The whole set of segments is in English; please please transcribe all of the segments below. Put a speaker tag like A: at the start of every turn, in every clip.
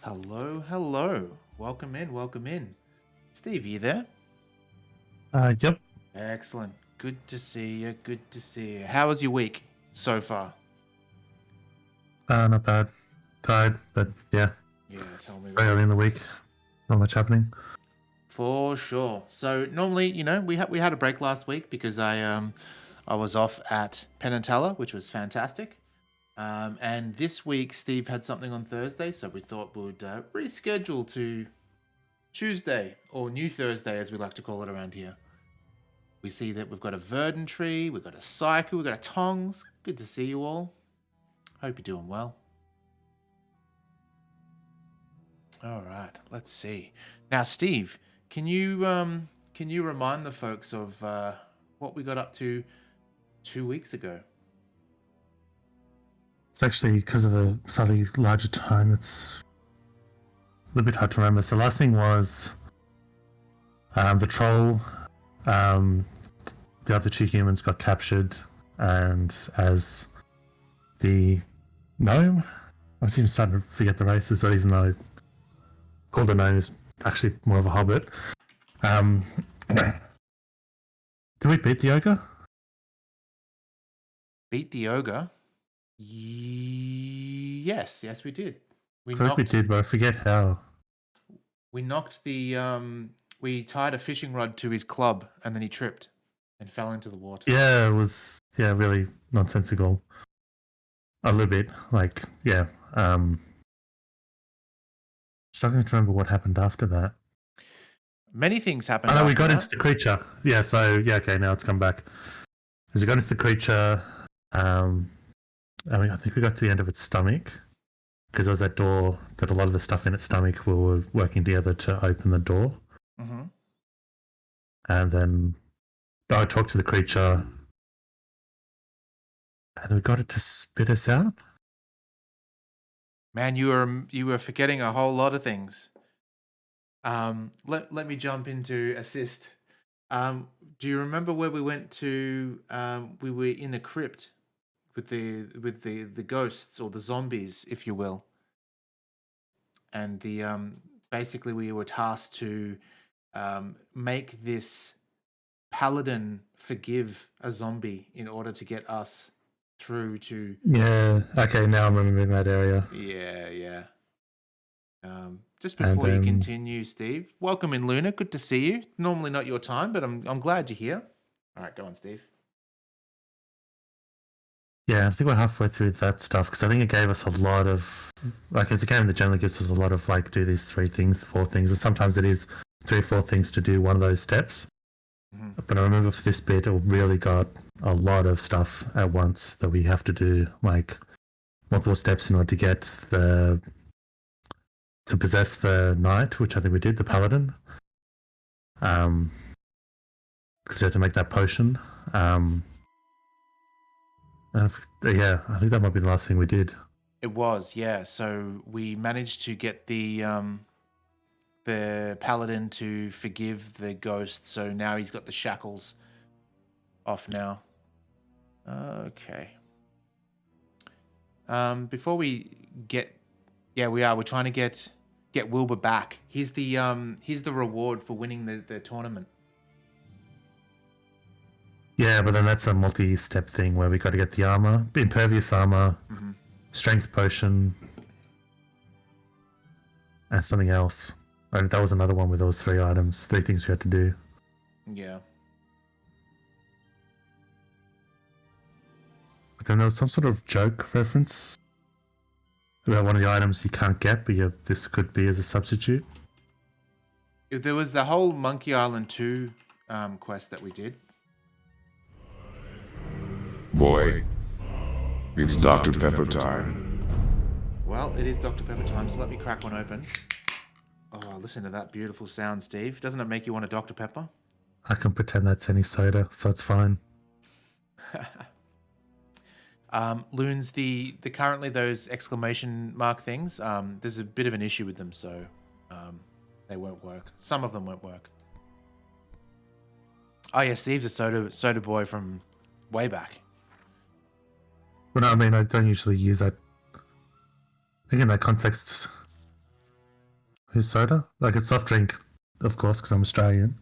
A: Hello, hello. Welcome in, welcome in. Steve, you there?
B: Yep.
A: Excellent. Good to see you, good to see you. How was your week so far?
B: Not bad. Tired, but yeah,
A: Yeah, tell me
B: very
A: about
B: early
A: it.
B: in the week. Not much happening.
A: For sure. So normally, we had a break last week because I was off at Penn and Teller, which was fantastic. And this week Steve had something on Thursday, so we thought we'd reschedule to Tuesday or New Thursday, as we like to call it around here. We see that we've got a Verdant tree, we've got a cycle, we've got a tongs. Good to see you all. Hope you're doing well. All right, let's see. Now, Steve, can you remind the folks of what we got up to 2 weeks ago?
B: It's actually because of the slightly larger time. It's a little bit hard to remember. So last thing was the troll. Um, the other two humans got captured, and as the gnome, I was even starting to forget the races. So even though called the gnome is actually more of a hobbit. Did we beat the ogre?
A: Beat the ogre. Yes, we did.
B: I think we did, but I forget how.
A: We knocked we tied a fishing rod to his club, and then he tripped and fell into the water.
B: Yeah, it was really nonsensical. A little bit, struggling to remember what happened after that.
A: Many things happened.
B: I know we got
A: that.
B: into the creature. Yeah, so yeah, okay, now it's come back. As we got into the creature, I think we got to the end of its stomach because there was that door that a lot of the stuff in its stomach we were working together to open the door.
A: Mm-hmm.
B: And then I talked to the creature, and we got it to spit us out.
A: Man, you were forgetting a whole lot of things. Let me jump into assist. Do you remember where we went to? We were in a crypt with the ghosts or the zombies, if you will, and the basically we were tasked to make this paladin forgive a zombie in order to get us through to.
B: Yeah, okay, now I'm remembering that area.
A: Yeah. Just
B: And
A: before you continue, Steve, welcome in, Luna. Good to see you. Normally not your time, but I'm glad you're here. All right, go on, Steve.
B: yeah, I think we're halfway through that stuff because I think it gave us a lot of, like, as a game that generally gives us a lot of, like, do these 3 things, 4 things, and sometimes it is 3 or 4 things to do one of those steps.
A: Mm-hmm.
B: But I remember for this bit, it really got a lot of stuff at once that we have to do, like multiple steps in order to get to possess the knight, which I think we did, the paladin. Because we had to make that potion. Yeah, I think that might be the last thing we did.
A: It was, yeah. So we managed to get the paladin to forgive the ghost. So now he's got the shackles off now. Okay. Before we get, yeah, we're trying to get Wilbur back. He's the reward for winning the tournament.
B: Yeah, but then that's a multi-step thing where we got to get the armor, impervious armor, strength potion, and something else. And that was another one with those 3 items, 3 things we had to do.
A: Yeah.
B: But then there was some sort of joke reference about one of the items you can't get, but this could be as a substitute.
A: There was the whole Monkey Island 2 quest that we did.
C: Boy, it's Dr. Pepper time.
A: Well, it is Dr. Pepper time, so let me crack one open. Oh, listen to that beautiful sound, Steve. Doesn't it make you want a Dr. Pepper?
B: I can pretend that's any soda, so it's fine.
A: Loons, the currently those exclamation mark things, there's a bit of an issue with them, so they won't work. Some of them won't work. Oh yeah, Steve's a soda boy from way back.
B: Well, no, I mean, I don't usually use that. I think in that context, Who's soda? Like it's soft drink, of course, because I'm Australian.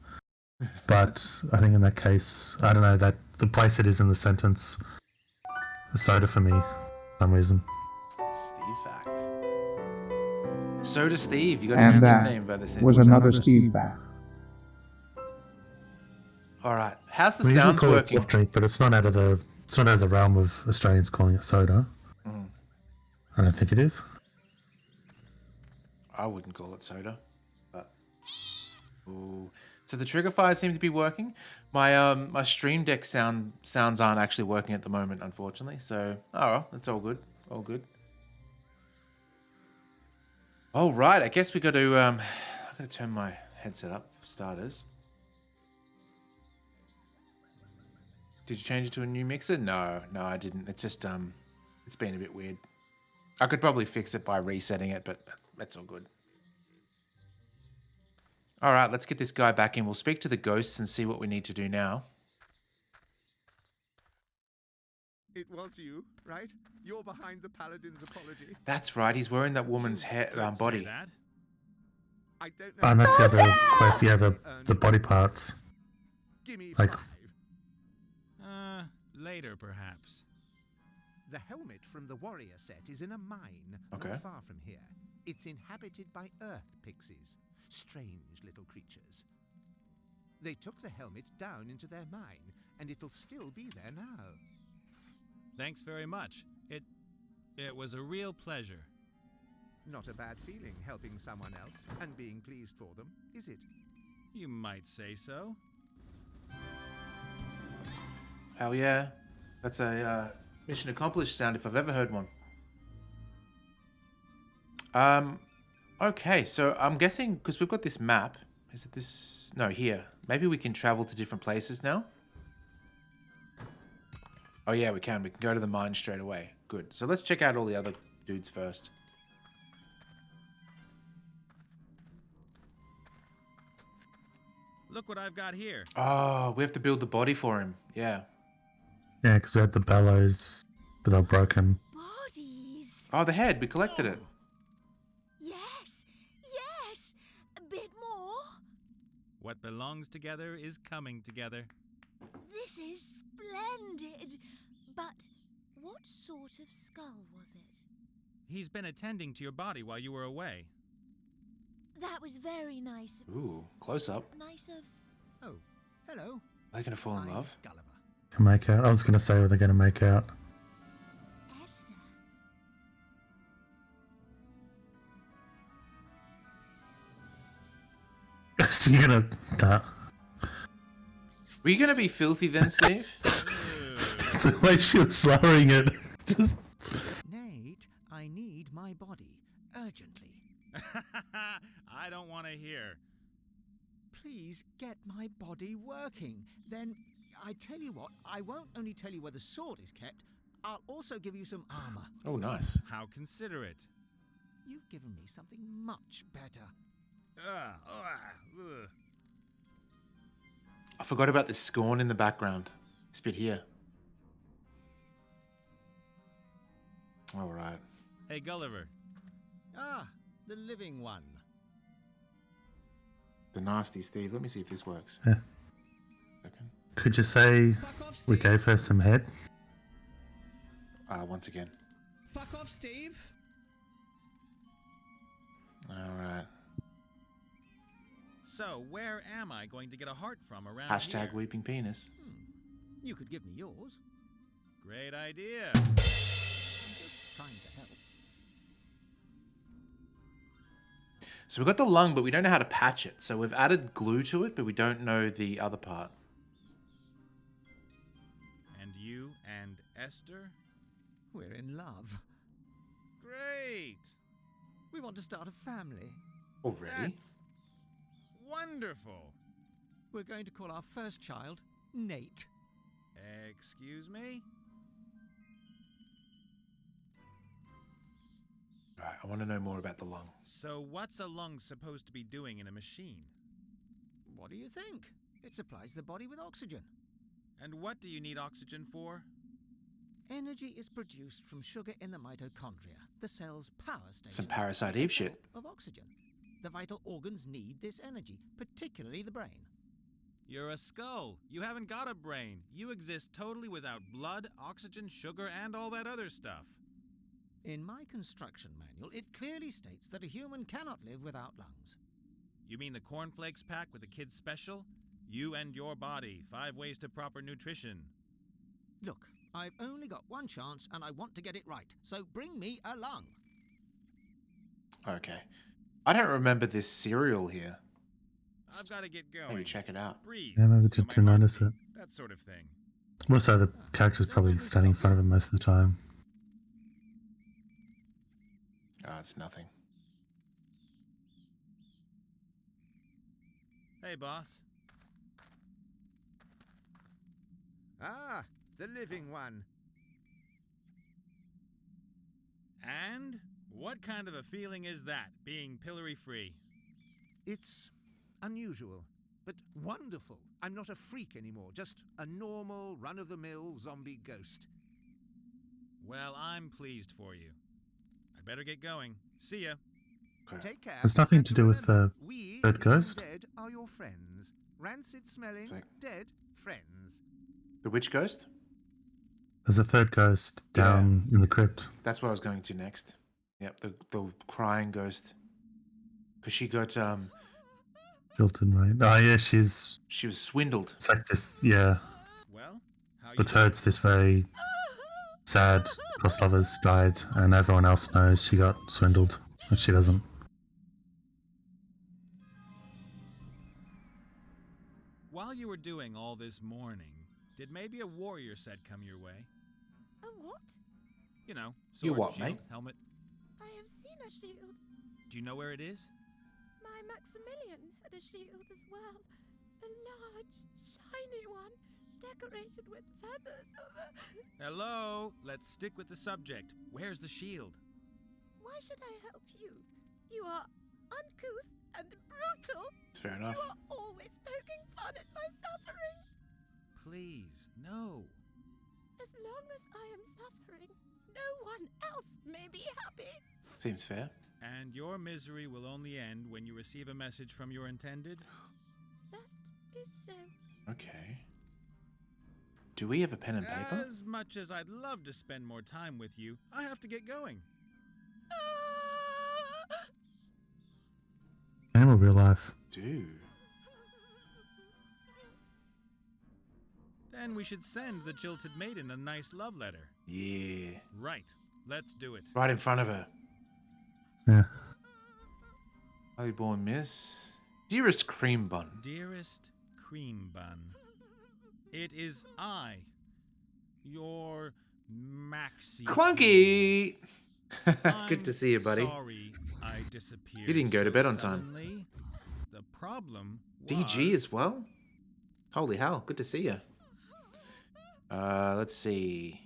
B: But I think in that case, I don't know that the place it is in the sentence, the soda for me, for some reason.
A: Steve fact. Soda Steve, you got a
D: And
A: new
D: that
A: nickname by this.
D: was another Steve fact.
A: All right, how's the
B: We usually
A: sounds
B: call it
A: working?
B: soft drink, but it's not out of the realm of Australians calling it soda. I don't think it is.
A: I wouldn't call it soda, but ooh. So the trigger fires seem to be working. My Stream Deck sounds aren't actually working at the moment, unfortunately. So well, it's all good, all good. All right, I guess we got to I got to turn my headset up for starters. Did you change it to a new mixer? No, I didn't. It's just it's been a bit weird. I could probably fix it by resetting it, but that's all good. All right, let's get this guy back in. We'll speak to the ghosts and see what we need to do now.
E: It was you, right? You're behind the paladin's apology.
A: That's right. He's wearing that woman's body.
E: I don't know.
B: And that's the other quest. Yeah, the body parts.
E: Gimme
B: like-
E: 5.
F: Later perhaps.
E: The helmet from the warrior set is in a mine
A: Okay.
E: not far from here. It's inhabited by earth pixies, strange little creatures. They took the helmet down into their mine, and it'll still be there now.
F: Thanks very much. It was a real pleasure.
E: Not a bad feeling helping someone else and being pleased for them, is it?
F: You might say so.
A: Hell yeah. That's a mission accomplished sound if I've ever heard one. Okay, so I'm guessing, because we've got this map. Is it this? No, here. Maybe we can travel to different places now? Oh yeah, we can. We can go to the mine straight away. Good. So let's check out all the other dudes first.
F: Look what I've got here.
A: Oh, we have to build the body for him. Yeah.
B: Yeah, because we had the bellows, but they're broken.
G: Bodies.
A: Oh, the head. We collected it.
G: Yes, yes. A bit more.
F: What belongs together is coming together.
G: This is splendid. But what sort of skull was it?
F: He's been attending to your body while you were away.
G: That was very nice.
A: Ooh, close up.
G: Nice of...
E: Oh, hello.
A: Are they going to fall in
E: I'm
A: love?
E: Gulliver.
B: Can make out. I was going to say, were they going to make out?
G: Esther.
B: So you're going to...
A: Were you going to be filthy then, Steve?
B: the way she was slurring it. Just...
E: Nate, I need my body. Urgently.
F: I don't want to hear.
E: Please get my body working. Then, I tell you what, I won't only tell you where the sword is kept, I'll also give you some armor.
A: Oh, nice.
F: How considerate.
E: You've given me something much better.
F: Ugh.
A: I forgot about this scorn in the background. This bit here. All right.
F: Hey, Gulliver.
E: Ah, the living one.
A: The nasty Steve. Let me see if this works.
B: Yeah.
A: Okay.
B: Could you say we gave her some head?
A: Once again.
H: Fuck off, Steve.
A: All right.
F: So, where am I going to get a heart from around
A: Hashtag
F: here?
A: weeping penis.
E: You could give me yours.
F: Great idea.
E: I'm just trying to help.
A: So we've got the lung, but we don't know how to patch it. So we've added glue to it, but we don't know the other part.
F: And you and Esther?
E: We're in love.
F: Great.
E: We want to start a family.
A: Already?
F: That's wonderful.
E: We're going to call our first child Nate.
F: Excuse me?
A: All right, I want to know more about the lung.
F: So what's a lung supposed to be doing in a machine?
E: What do you think? It supplies the body with oxygen.
F: And what do you need oxygen for?
E: Energy is produced from sugar in the mitochondria, the cell's power station.
A: Some Parasite Eve shit.
E: Of oxygen.
D: The vital organs need this energy, particularly the brain.
F: You're a skull. You haven't got a brain. You exist totally without blood, oxygen, sugar, and all that other stuff.
D: In my construction manual, it clearly states that a human cannot live without lungs.
F: You mean the cornflakes pack with the kids' special? You and your body. 5 ways to proper nutrition.
D: Look, I've only got one chance and I want to get it right, so bring me a lung.
A: Okay. I don't remember this cereal here.
F: I've got to get going.
A: Maybe check it out.
F: Breathe.
B: Yeah, maybe
F: So
B: to
F: my
B: notice
F: heart
B: it.
F: beat, that sort of thing.
B: Also, the character's probably standing in front of him most of the time.
A: Oh, it's nothing.
F: Hey, boss.
E: Ah, the living one.
F: And what kind of a feeling is that, being pillory-free?
E: It's unusual, but wonderful. I'm not a freak anymore, just a normal, run-of-the-mill zombie ghost.
F: Well, I'm pleased for you. I better get going. See ya.
A: Okay.
E: Take care.
B: It's nothing
E: and
B: to do with
E: remember,
B: the
E: we,
B: third
E: the
B: ghost?
E: undead, are your friends. Rancid-smelling,
A: It's like-
E: dead friends.
A: The witch ghost?
B: There's a third ghost down in the crypt.
A: That's where I was going to next. Yep, the crying ghost. Because she got
B: Jilted, right? Oh, yeah, she's.
A: she was swindled.
B: It's like this, yeah.
F: Well, how you
B: But her,
F: doing?
B: it's this very sad cross lovers died, and everyone else knows she got swindled, but she doesn't.
F: While you were doing all this mourning, did maybe a warrior set come your way?
G: A what?
F: You know, sword,
A: You what,
F: shield,
A: mate?
F: helmet.
G: I have seen a shield.
F: Do you know where it is?
G: My Maximilian had a shield as well. A large, shiny one, decorated with feathers of a...
F: Hello? Let's stick with the subject. Where's the shield?
G: Why should I help you? You are uncouth and brutal.
A: It's fair enough.
G: You are always poking fun at my suffering.
F: Please, no.
G: As long as I am suffering, no one else may be happy.
A: Seems fair.
F: And your misery will only end when you receive a message from your intended?
G: That is so.
A: Okay. Do we have a pen and paper?
F: As much as I'd love to spend more time with you, I have to get going.
B: Animal real life.
A: Dude.
F: Then we should send the jilted maiden a nice love letter.
A: Yeah.
F: Right. Let's do it.
A: Right in front of her.
B: Yeah.
A: Highly born miss. Dearest cream bun.
F: Dearest cream bun, it is I, your Maxie.
A: Clunky!
F: I'm
A: Good to see you, buddy.
F: Sorry I disappeared.
A: You didn't go to
F: so
A: bed on time.
F: suddenly. The problem
A: DG
F: was-
A: as well? Holy hell, good to see you. Let's see.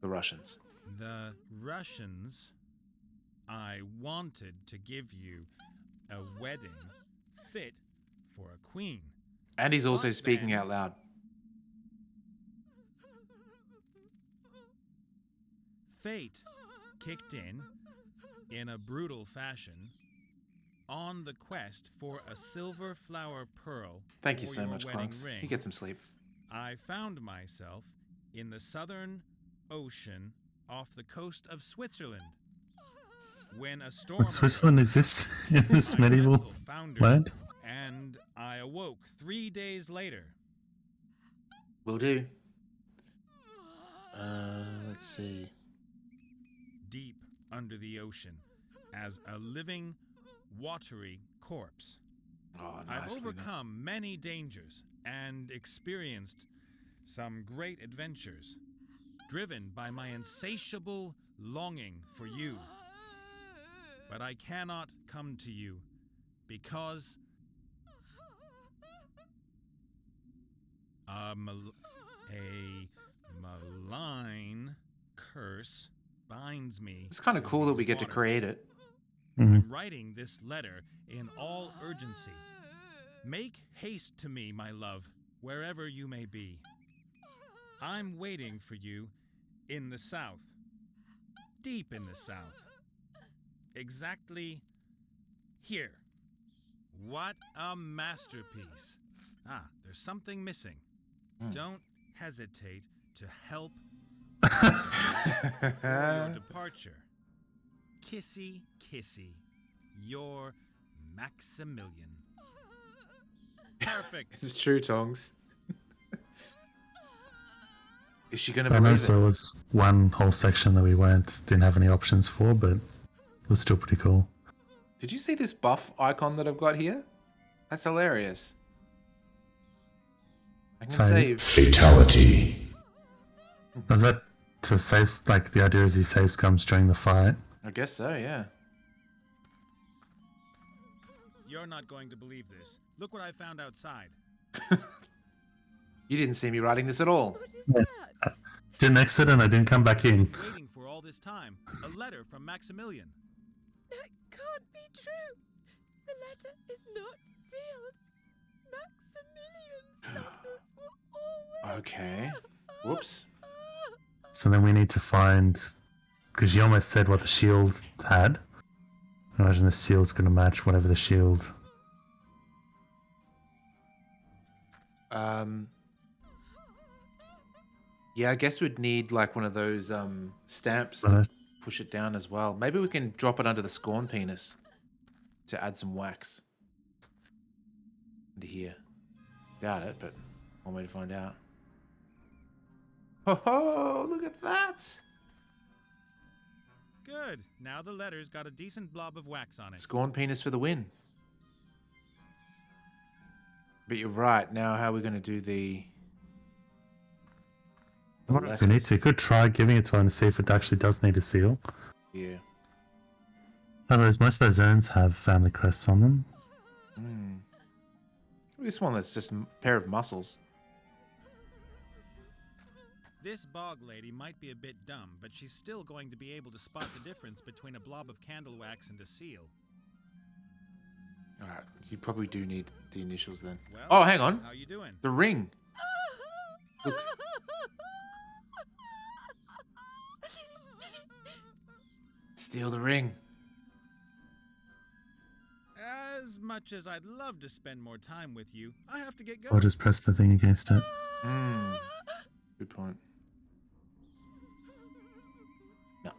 A: The Russians.
F: The Russians. I wanted to give you a wedding fit for a queen.
A: And he's also
F: What
A: speaking
F: then?
A: out loud.
F: Fate kicked in a brutal fashion, on the quest for a silver flower pearl.
A: Thank you
F: for
A: so
F: your
A: much,
F: wedding
A: Clunks.
F: ring.
A: You get some sleep.
F: I found myself in the southern ocean off the coast of Switzerland. When a storm
B: But Switzerland exists in this
F: my
B: medieval
F: vessel foundered,
B: land?
F: and I awoke 3 days later.
A: Will do. Let's see.
F: Deep under the ocean as a living, watery corpse.
A: Oh,
F: I've
A: nicely done.
F: overcome many dangers and experienced some great adventures, driven by my insatiable longing for you. But I cannot come to you because a malign curse binds me.
A: It's kind of cool that we get to
F: water.
A: create it.
B: Mhm.
F: I'm writing this letter in all urgency. Make haste to me, my love, wherever you may be. I'm waiting for you in the south, deep in the south. exactly here. What a masterpiece. Ah, there's something missing. Don't hesitate to help before your departure. Kissy, kissy, your Maximilian. Perfect.
A: It's true, Tongs. Is she gonna
B: I
A: believe
B: noticed
A: it?
B: there was one whole section that we didn't have any options for, but it was still pretty cool.
A: Did you see this buff icon that I've got here? That's hilarious. I can
B: Save.
A: save.
C: Fatality.
B: Is that to save? Like the idea is he saves comes during the fight.
A: I guess so, yeah.
F: You're not going to believe this. Look what I found outside.
A: You didn't see me writing this at all.
G: What is
B: Yeah.
G: that?
B: Didn't exit and I didn't come back in.
F: Waiting for all this time. A letter from Maximilian.
G: That can't be true. The letter is not sealed. Maximilian's letters were always
A: Okay.
G: there.
A: Whoops.
B: So then we need to find, because you almost said what the shield had. I imagine the seal's going to match whatever the shield.
A: Yeah, I guess we'd need like one of those stamps to
B: Right.
A: push it down as well. Maybe we can drop it under the scorn penis to add some wax into here. Doubt it, but one way to find out. Oh, look at that!
F: Good. Now the letter's got a decent blob of wax on it.
A: Scorn penis for the win. But you're right. Now, how are we going to do the?
B: I wonder if we need to. You could try giving it to him to see if it actually does need a seal.
A: Yeah.
B: Otherwise, most of those urns have family crests on them.
A: This one that's just a pair of muscles.
F: This bog lady might be a bit dumb, but she's still going to be able to spot the difference between a blob of candle wax and a seal.
A: All right, you probably do need the initials then.
F: Well,
A: Oh, hang on.
F: How you doing?
A: The ring. Look. Steal the ring.
F: As much as I'd love to spend more time with you, I have to get going.
B: Or just press the thing against it.
A: Good point. No.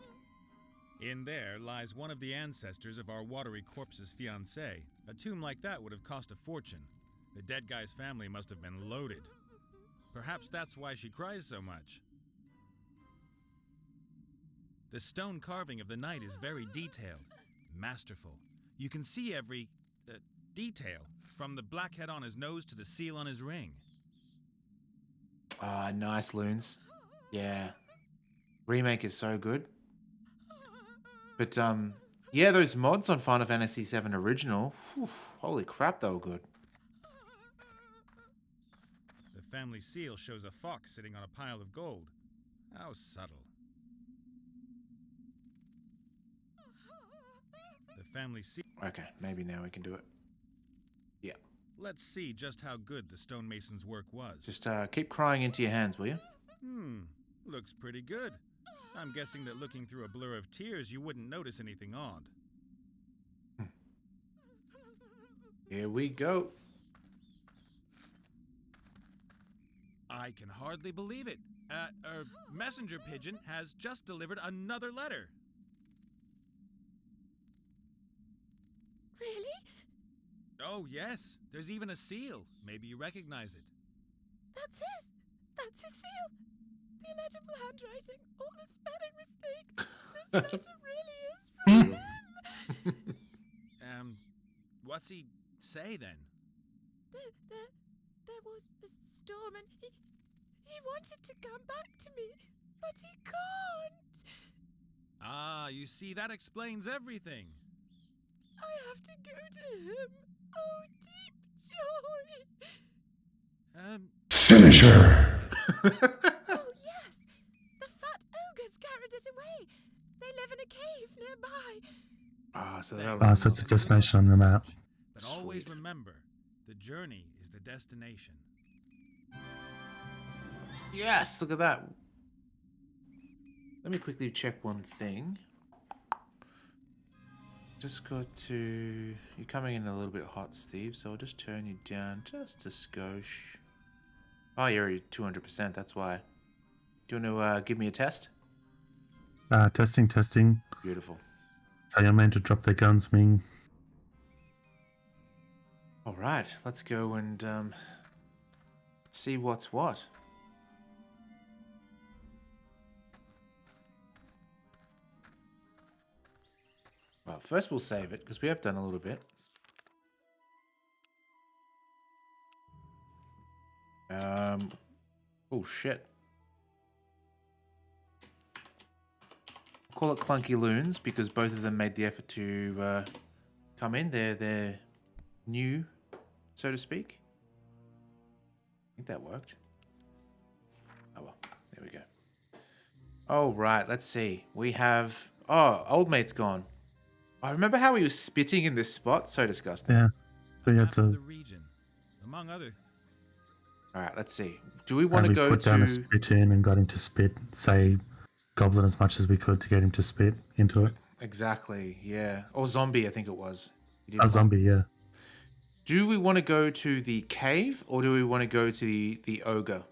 F: In there lies one of the ancestors of our watery corpse's fiancé. A tomb like that would have cost a fortune. The dead guy's family must have been loaded. Perhaps that's why she cries so much. The stone carving of the knight is very detailed, masterful. You can see every detail, from the blackhead on his nose to the seal on his ring.
A: Ah, nice, Loons. Yeah. Remake is so good. But, yeah, those mods on Final Fantasy VII Original, whew, holy crap, they were good.
F: The family seal shows a fox sitting on a pile of gold. How subtle. The family seal...
A: Okay, maybe now we can do it. Yeah.
F: Let's see just how good the stonemason's work was.
A: Just keep crying into your hands, will you?
F: Looks pretty good. I'm guessing that looking through a blur of tears, you wouldn't notice anything odd.
A: Here we go.
F: I can hardly believe it. A messenger pigeon has just delivered another letter.
G: Really?
F: Oh, yes. There's even a seal. Maybe you recognize it.
G: That's his. That's his seal. The illegible handwriting, all the spelling mistakes. This letter really is from him.
F: What's he say then?
G: There was a storm and he wanted to come back to me, but he can't.
F: Ah, you see, that explains everything.
G: I have to go to him. Oh, deep joy.
C: Finish her.
G: Oh, yes. The fat ogres carried it away. They live in a cave nearby.
B: So it's a destination on the map.
F: But always remember, the journey is the destination.
A: Yes, look at that. Let me quickly check one thing. Just got to... You're coming in a little bit hot, Steve, so I'll just turn you down just a skosh. Oh, you're already 200%, that's why. Do you want to give me a test?
B: Testing.
A: Beautiful.
B: Tell your men to drop their guns, Ming.
A: All right, let's go and see what's what. Well, first we'll save it, because we have done a little bit. Oh, shit. Call it Clunky Loons, because both of them made the effort to come in. They're new, so to speak. I think that worked. Oh, well, there we go. Oh, right, let's see. We have... Oh, old mate's gone. I remember how he was spitting in this spot. So disgusting.
B: Yeah. So you had
F: Map of
B: to
F: the region, among other.
A: All right, let's see. Do we want to
B: we
A: go
B: put down a
A: to...
B: spit in and got him to spit, say, goblin as much as we could to get him to spit into it.
A: Exactly, yeah. Or zombie, I think it was. He did
B: A
A: one.
B: zombie, yeah.
A: Do we want to go to the cave, or do we want to go to the ogre?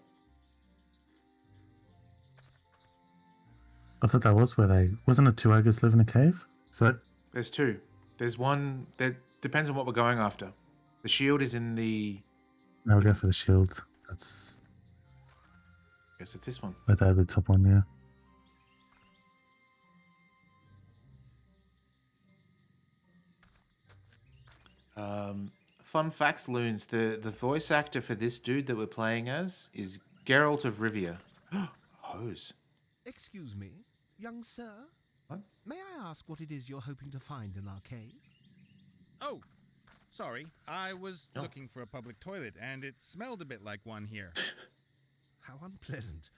B: I thought that was where they... Wasn't it 2 ogres live in a cave? So
A: There's two. There's one that depends on what we're going after. The shield is in the...
B: I'll go for the shield. That's...
A: I guess it's this one.
B: Right there, the top one, yeah.
A: Fun facts, Loons. The voice actor for this dude that we're playing as is Geralt of Rivia. Hose.
E: Excuse me, young sir?
A: What?
E: May I ask what it is you're hoping to find in our cave?
F: Oh, sorry. I was
A: Oh.
F: looking for a public toilet, and it smelled a bit like one here.
E: How unpleasant.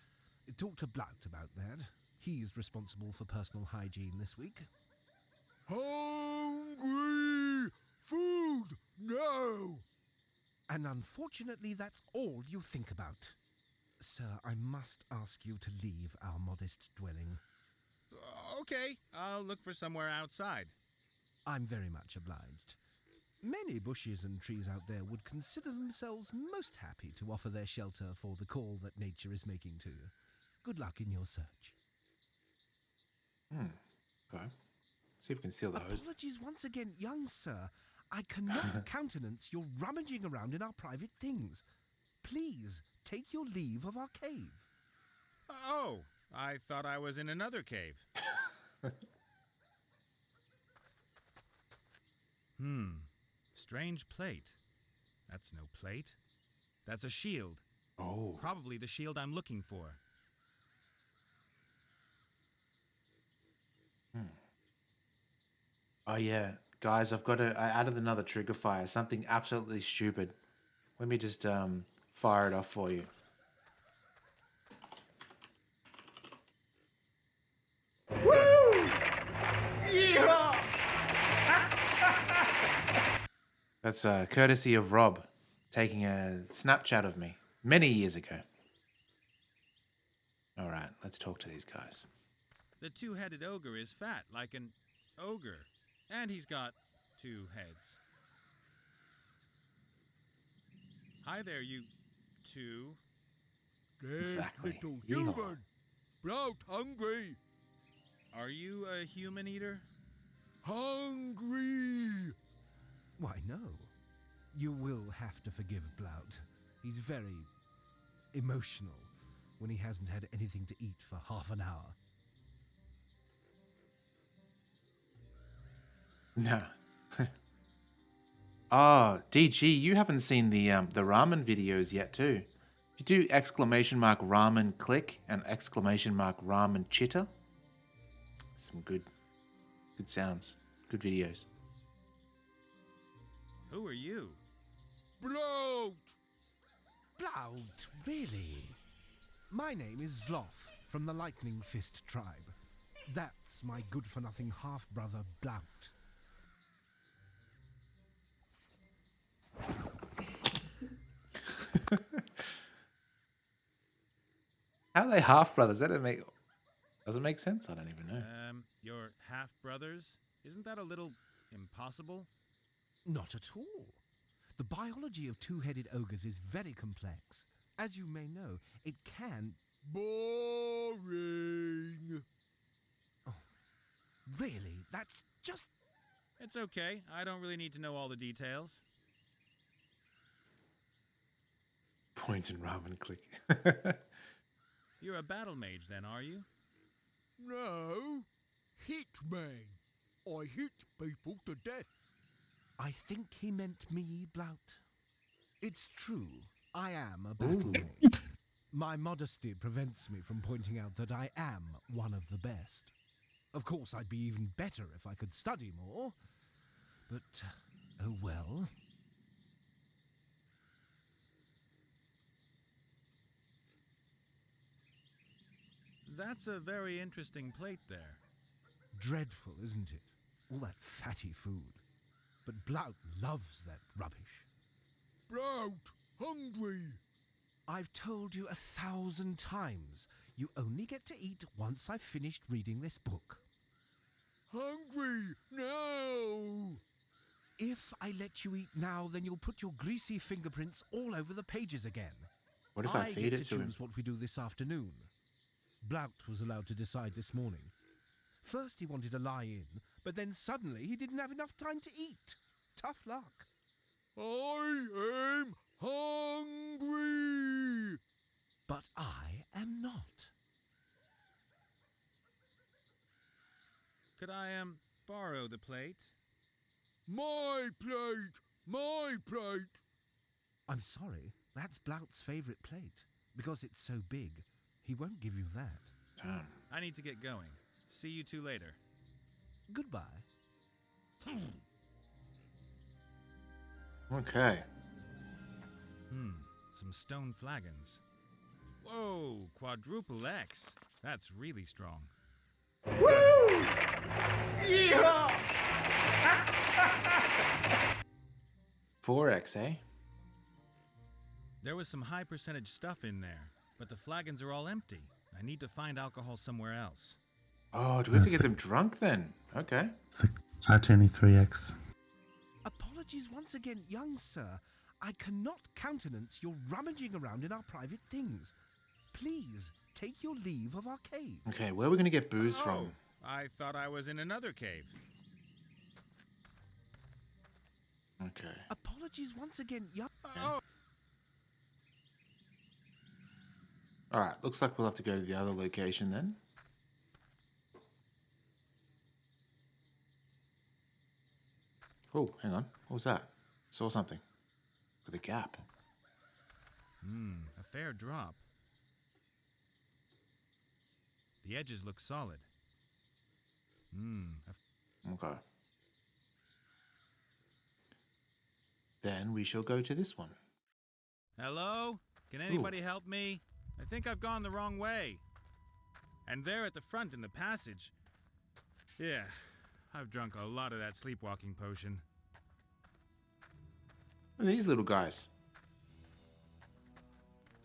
E: Talk to Blout about that. He's responsible for personal hygiene this week. Hungry! Food! No! And unfortunately, that's all you think about. Sir, I must ask you to leave our modest dwelling.
F: Okay, I'll look for somewhere outside.
E: I'm very much obliged. Many bushes and trees out there would consider themselves most happy to offer their shelter for the call that nature is making to you. Good luck in your search.
A: Okay. See if we can steal the hose.
E: Apologies once again, young sir. I cannot countenance your rummaging around in our private things. Please, take your leave of our cave.
F: Oh, I thought I was in another cave. Strange plate. That's no plate. That's a shield.
A: Oh.
F: Probably the shield I'm looking for.
A: Oh, yeah. Guys, I added another trigger fire. Something absolutely stupid. Let me just fire it off for you. That's courtesy of Rob taking a Snapchat of me many years ago. All right, let's talk to these guys.
F: The two-headed ogre is fat, like an ogre. And he's got 2 heads. Hi there, you two.
A: Exactly.
E: Little
A: Yeehaw.
E: human. Blout hungry.
F: Are you a human eater?
E: Hungry. Why, no. You will have to forgive Blout. He's very emotional when he hasn't had anything to eat for half an hour.
A: Nah. Oh, DG, you haven't seen the ramen videos yet, too. If you do exclamation mark ramen click and exclamation mark ramen chitter, some good sounds, good videos.
F: Who are you?
E: Blout! Blout, really? My name is Zloff, from the Lightning Fist tribe. That's my good-for-nothing half-brother, Blout.
A: How are they half brothers? Does it make sense? I don't even know.
F: Your half-brothers? Isn't that a little impossible?
E: Not at all. The biology of two-headed ogres is very complex. As you may know, it can... Boring! Oh, really? That's just...
F: It's okay. I don't really need to know all the details.
A: Point and ramen click.
F: You're a battle mage then, are you?
I: No, hitman. I hit people to death.
E: I think he meant me, Blout. It's true. I am a battle mage. My modesty prevents me from pointing out that I am one of the best. Of course, I'd be even better if I could study more. But, oh well.
F: That's a very interesting plate there.
E: Dreadful, isn't it? All that fatty food. But Blout loves that rubbish.
I: Blout, hungry.
E: I've told you 1,000 times. You only get to eat once I've finished reading this book.
I: Hungry, no.
E: If I let you eat now, then you'll put your greasy fingerprints all over the pages again.
A: What if I feed
E: get
A: it to him?
E: choose what we do this afternoon. Blout was allowed to decide this morning. First he wanted to lie in, but then suddenly he didn't have enough time to eat. Tough luck.
I: I am hungry.
E: But I am not.
F: Could I, borrow the plate?
I: My plate, my plate.
E: I'm sorry, that's Blout's favourite plate. Because it's so big, he won't give you that.
A: Damn.
F: I need to get going. See you two later.
E: Goodbye.
A: Okay.
F: Some stone flagons. Whoa, quadruple X. That's really strong.
A: 4x, eh?
F: There was some high percentage stuff in there, but the flagons are all empty. I need to find alcohol somewhere else.
A: Oh, do we have to get them drunk then? Okay.
B: It's like Titanic 3X.
E: Apologies once again, young sir. I cannot countenance your rummaging around in our private things. Please, take your leave of our cave.
A: Okay, where are we going to get booze from?
F: I thought I was in another cave.
A: Okay.
E: Apologies once again, young...
A: Alright, looks like we'll have to go to the other location then. Oh, hang on. What was that? Saw something. With a gap.
F: A fair drop. The edges look solid.
A: Okay. Then we shall go to this one.
F: Hello? Can anybody help me? I think I've gone the wrong way. And there at the front in the passage. Yeah, I've drunk a lot of that sleepwalking potion.
A: What are these little guys?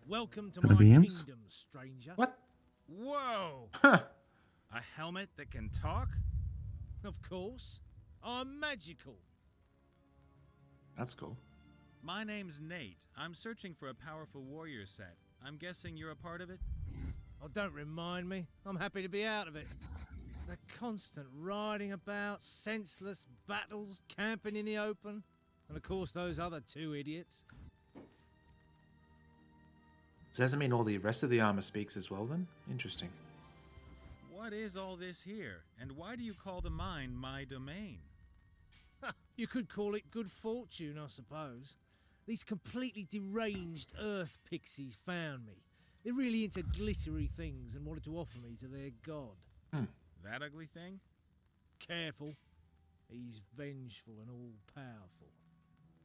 D: Welcome to
B: Gonna
D: my
B: be
D: kingdom,
B: imps?
D: stranger.
A: What?
F: Whoa!
A: Huh.
F: A helmet that can talk?
D: Of course. I'm magical.
A: That's cool.
F: My name's Nate. I'm searching for a powerful warrior set. I'm guessing you're a part of it?
D: Oh, don't remind me. I'm happy to be out of it. The constant riding about, senseless battles, camping in the open, and of course those other two idiots.
A: So does that mean all the rest of the armor speaks as well then? Interesting.
F: What is all this here? And why do you call the mine my domain?
D: You could call it good fortune, I suppose. These completely deranged earth pixies found me. They're really into glittery things and wanted to offer me to their god.
F: That ugly thing?
D: Careful. He's vengeful and all-powerful.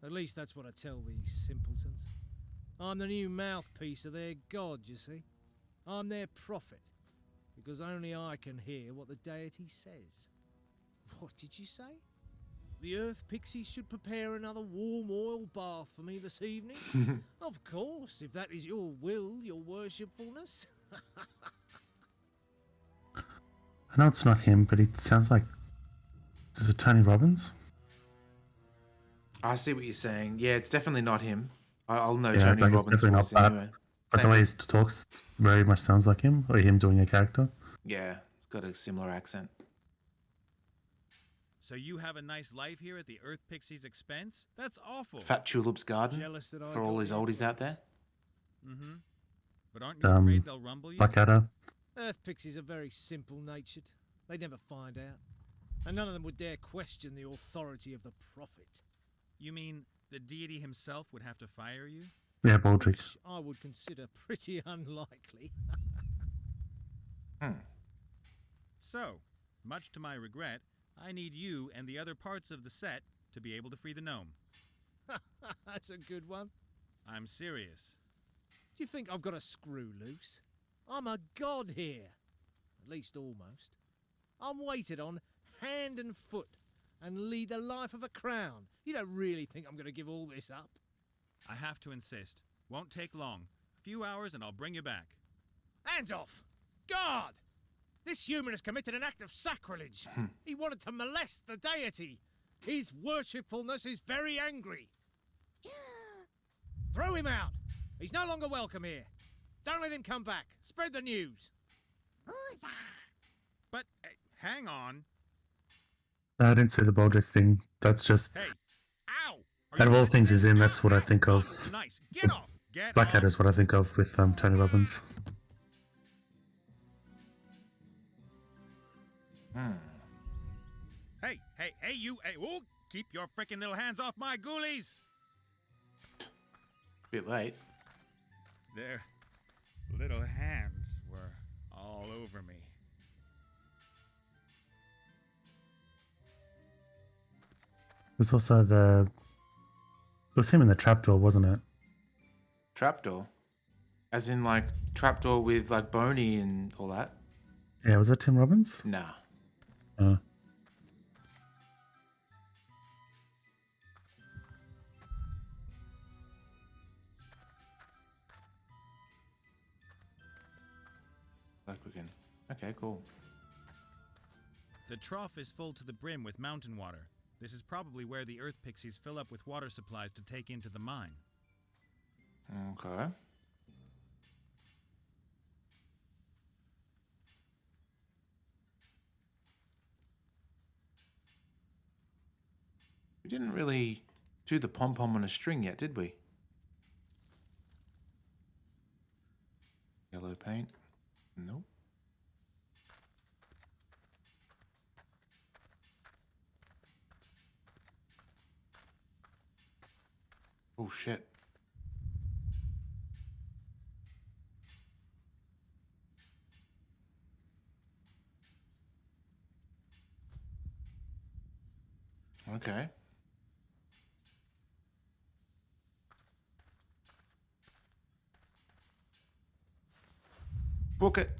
D: At least that's what I tell these simpletons. I'm the new mouthpiece of their god, you see. I'm their prophet, because only I can hear what the deity says. What did you say? The earth pixies should prepare another warm oil bath for me this evening? Of course, if that is your will, your worshipfulness.
B: I know it's not him, but it sounds like... Is it Tony Robbins?
A: I see what you're saying. Yeah, it's definitely not him. I'll know
B: Yeah,
A: Tony
B: like it's
A: Robbins'
B: definitely
A: voice
B: not that.
A: anyway.
B: But
A: Same
B: the way he
A: with-
B: talks very much sounds like him, or him doing a character.
A: yeah, it's got a similar accent.
F: So you have a nice life here at the Earth Pixie's expense? That's awful.
A: Fat Tulip's Garden
D: Jealous that I
A: for all
D: got
A: his
D: here
A: oldies
D: for
A: out there.
F: Mm-hmm. But aren't you afraid they'll rumble you?
B: Blackadder.
D: Earth pixies are very simple-natured. They never find out. And none of them would dare question the authority of the prophet.
F: You mean the deity himself would have to fire you?
B: Yeah, Baldric.
D: Which I would consider pretty unlikely.
F: So, much to my regret, I need you and the other parts of the set to be able to free the gnome.
D: That's a good one.
F: I'm serious.
D: Do you think I've got a screw loose? I'm a god here. At least almost. I'm waited on hand and foot and lead the life of a crown. You don't really think I'm going to give all this up?
F: I have to insist. Won't take long. A few hours and I'll bring you back.
D: Hands off! God! This human has committed an act of sacrilege. He wanted to molest the deity. His worshipfulness is very angry. Throw him out. He's no longer welcome here. Don't let him come back. Spread the news.
F: But, hang on.
B: No, I didn't say the Baldric thing. That's just
F: Hey! Ow!
B: out of all things he's in, that's what I think of.
F: Nice. Get off! Get
B: Blackadder
F: off!
B: is what I think of with Tony Robbins.
F: Hey, you! Hey, ooh, keep your frickin' little hands off my ghoulies!
A: Bit late.
F: Their little hands were all over me.
B: There's also it was him in the trapdoor, wasn't it?
A: Trapdoor? As in, like, trapdoor with, like, Boney and all that?
B: Yeah, was that Tim Robbins?
A: Nah. Like we can... Okay, cool.
F: The trough is full to the brim with mountain water. This is probably where the Earth Pixies fill up with water supplies to take into the mine.
A: Okay. We didn't really do the pom-pom on a string yet, did we? Yellow paint? Nope. Oh shit. Okay. Book it.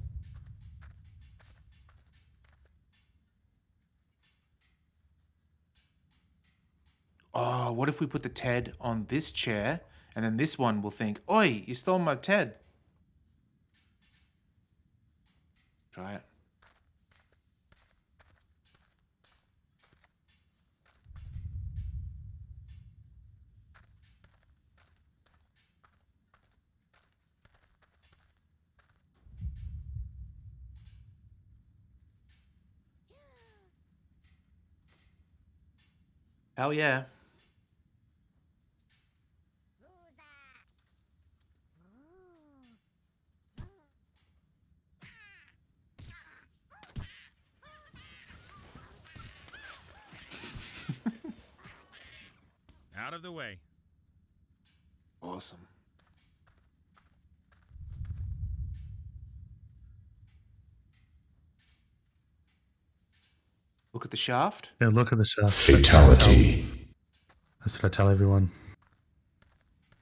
A: Oh, what if we put the Ted on this chair and then this one will think, "Oi, you stole my Ted." Try it. Hell yeah.
F: Out of the way.
A: Awesome. Look at the shaft.
B: Yeah, look at the shaft.
C: Fatality.
B: That's what I tell everyone.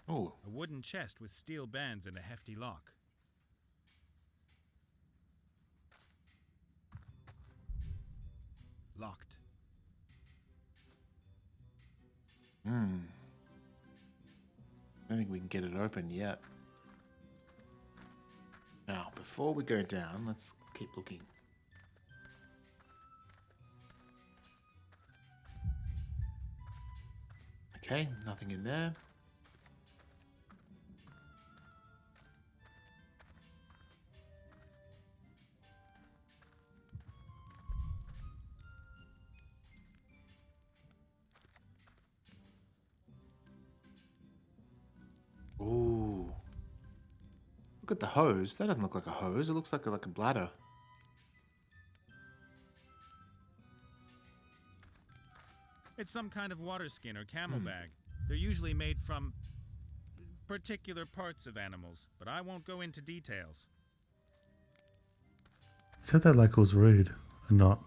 A: Oh,
F: A wooden chest with steel bands and a hefty lock. Locked.
A: I don't think we can get it open yet. Now, before we go down, let's keep looking. Okay, nothing in there. Ooh. Look at the hose. That doesn't look like a hose. It looks like a bladder.
F: It's some kind of water skin or camel bag. They're usually made from particular parts of animals, but I won't go into details.
B: Said that like it was rude and not.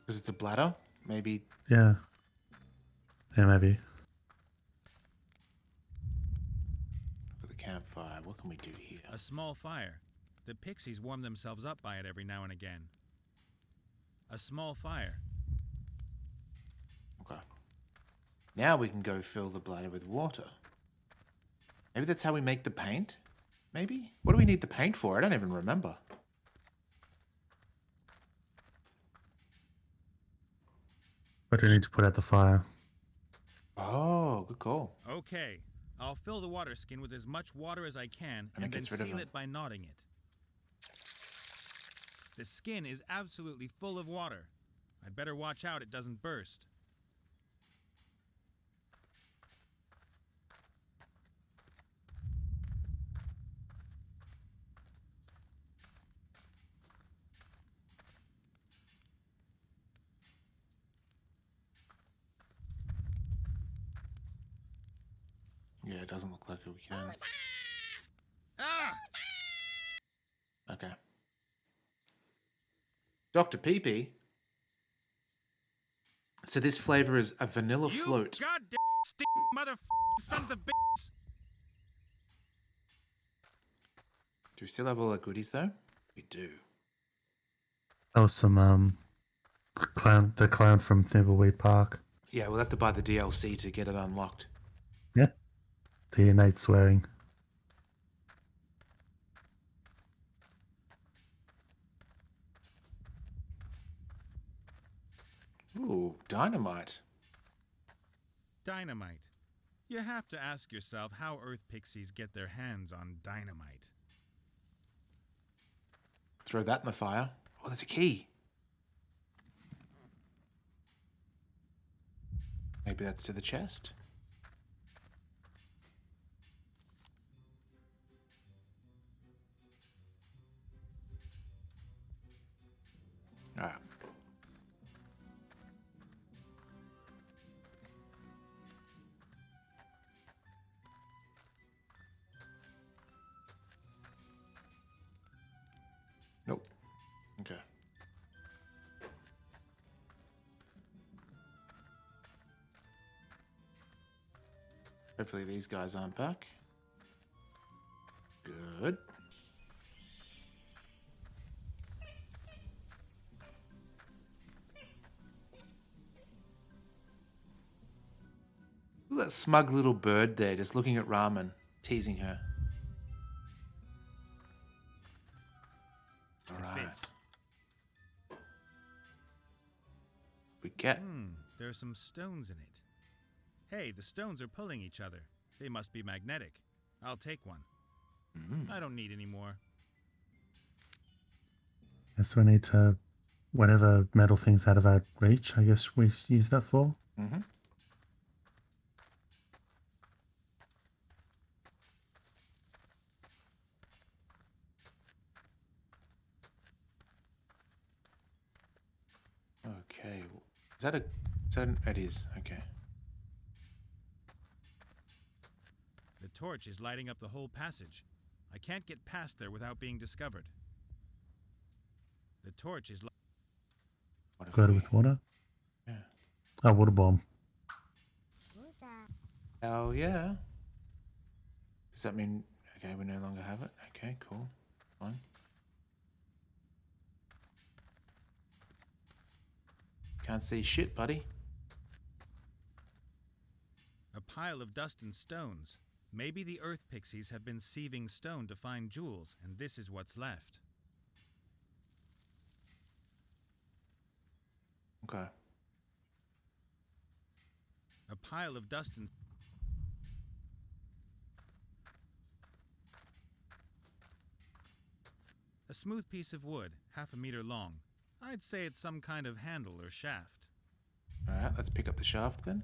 A: Because it's a bladder? Maybe.
B: Yeah. Yeah, maybe.
A: Look at the campfire. What can we do here?
F: A small fire. The pixies warm themselves up by it every now and again. A small fire.
A: Okay. Now we can go fill the bladder with water. Maybe that's how we make the paint? Maybe? What do we need the paint for? I don't even remember.
B: But we need to put out the fire.
A: Oh, good call.
F: Okay, I'll fill the water skin with as much water as I can
A: And it
F: and then
A: gets rid of
F: seal
A: them.
F: it by knotting it. The skin is absolutely full of water. I'd better watch out it doesn't burst.
A: Yeah, it doesn't look like we can.
F: Ah!
A: Okay. Dr. Peepee. So this flavor is a vanilla
F: You
A: float.
F: goddamn mother sons of bitches!
A: Do we still have all our goodies though? We do.
B: That was some the clown from Thimbleweed Park.
A: Yeah, we'll have to buy the DLC to get it unlocked.
B: Yeah. The innate swearing.
A: Ooh, dynamite.
F: Dynamite. You have to ask yourself how Earth Pixies get their hands on dynamite.
A: Throw that in the fire. Oh, there's a key. Maybe that's to the chest. Alright. Nope. Okay. Hopefully these guys aren't back. Good. Look at that smug little bird there just looking at Ramen, teasing her. Alright. We get...
F: There's some stones in it. Hey, the stones are pulling each other. They must be magnetic. I'll take one. I don't need any more.
B: Guess we need to, whatever metal thing's out of our reach, I guess we use that for.
A: Mm-hmm. Okay. Is that a... It is. Okay.
F: The torch is lighting up the whole passage. I can't get past there without being discovered. The torch is...
A: What if
B: Got it
A: we...
B: with water.
A: Yeah.
B: Oh, water bomb.
A: Oh, yeah. Does that mean... Okay, we no longer have it? Okay, cool. Fine. Can't see shit, buddy.
F: A pile of dust and stones. Maybe the Earth Pixies have been sieving stone to find jewels, and this is what's left.
A: Okay.
F: A pile of dust and... A smooth piece of wood, half a meter long. I'd say it's some kind of handle or shaft.
A: All right, let's pick up the shaft then.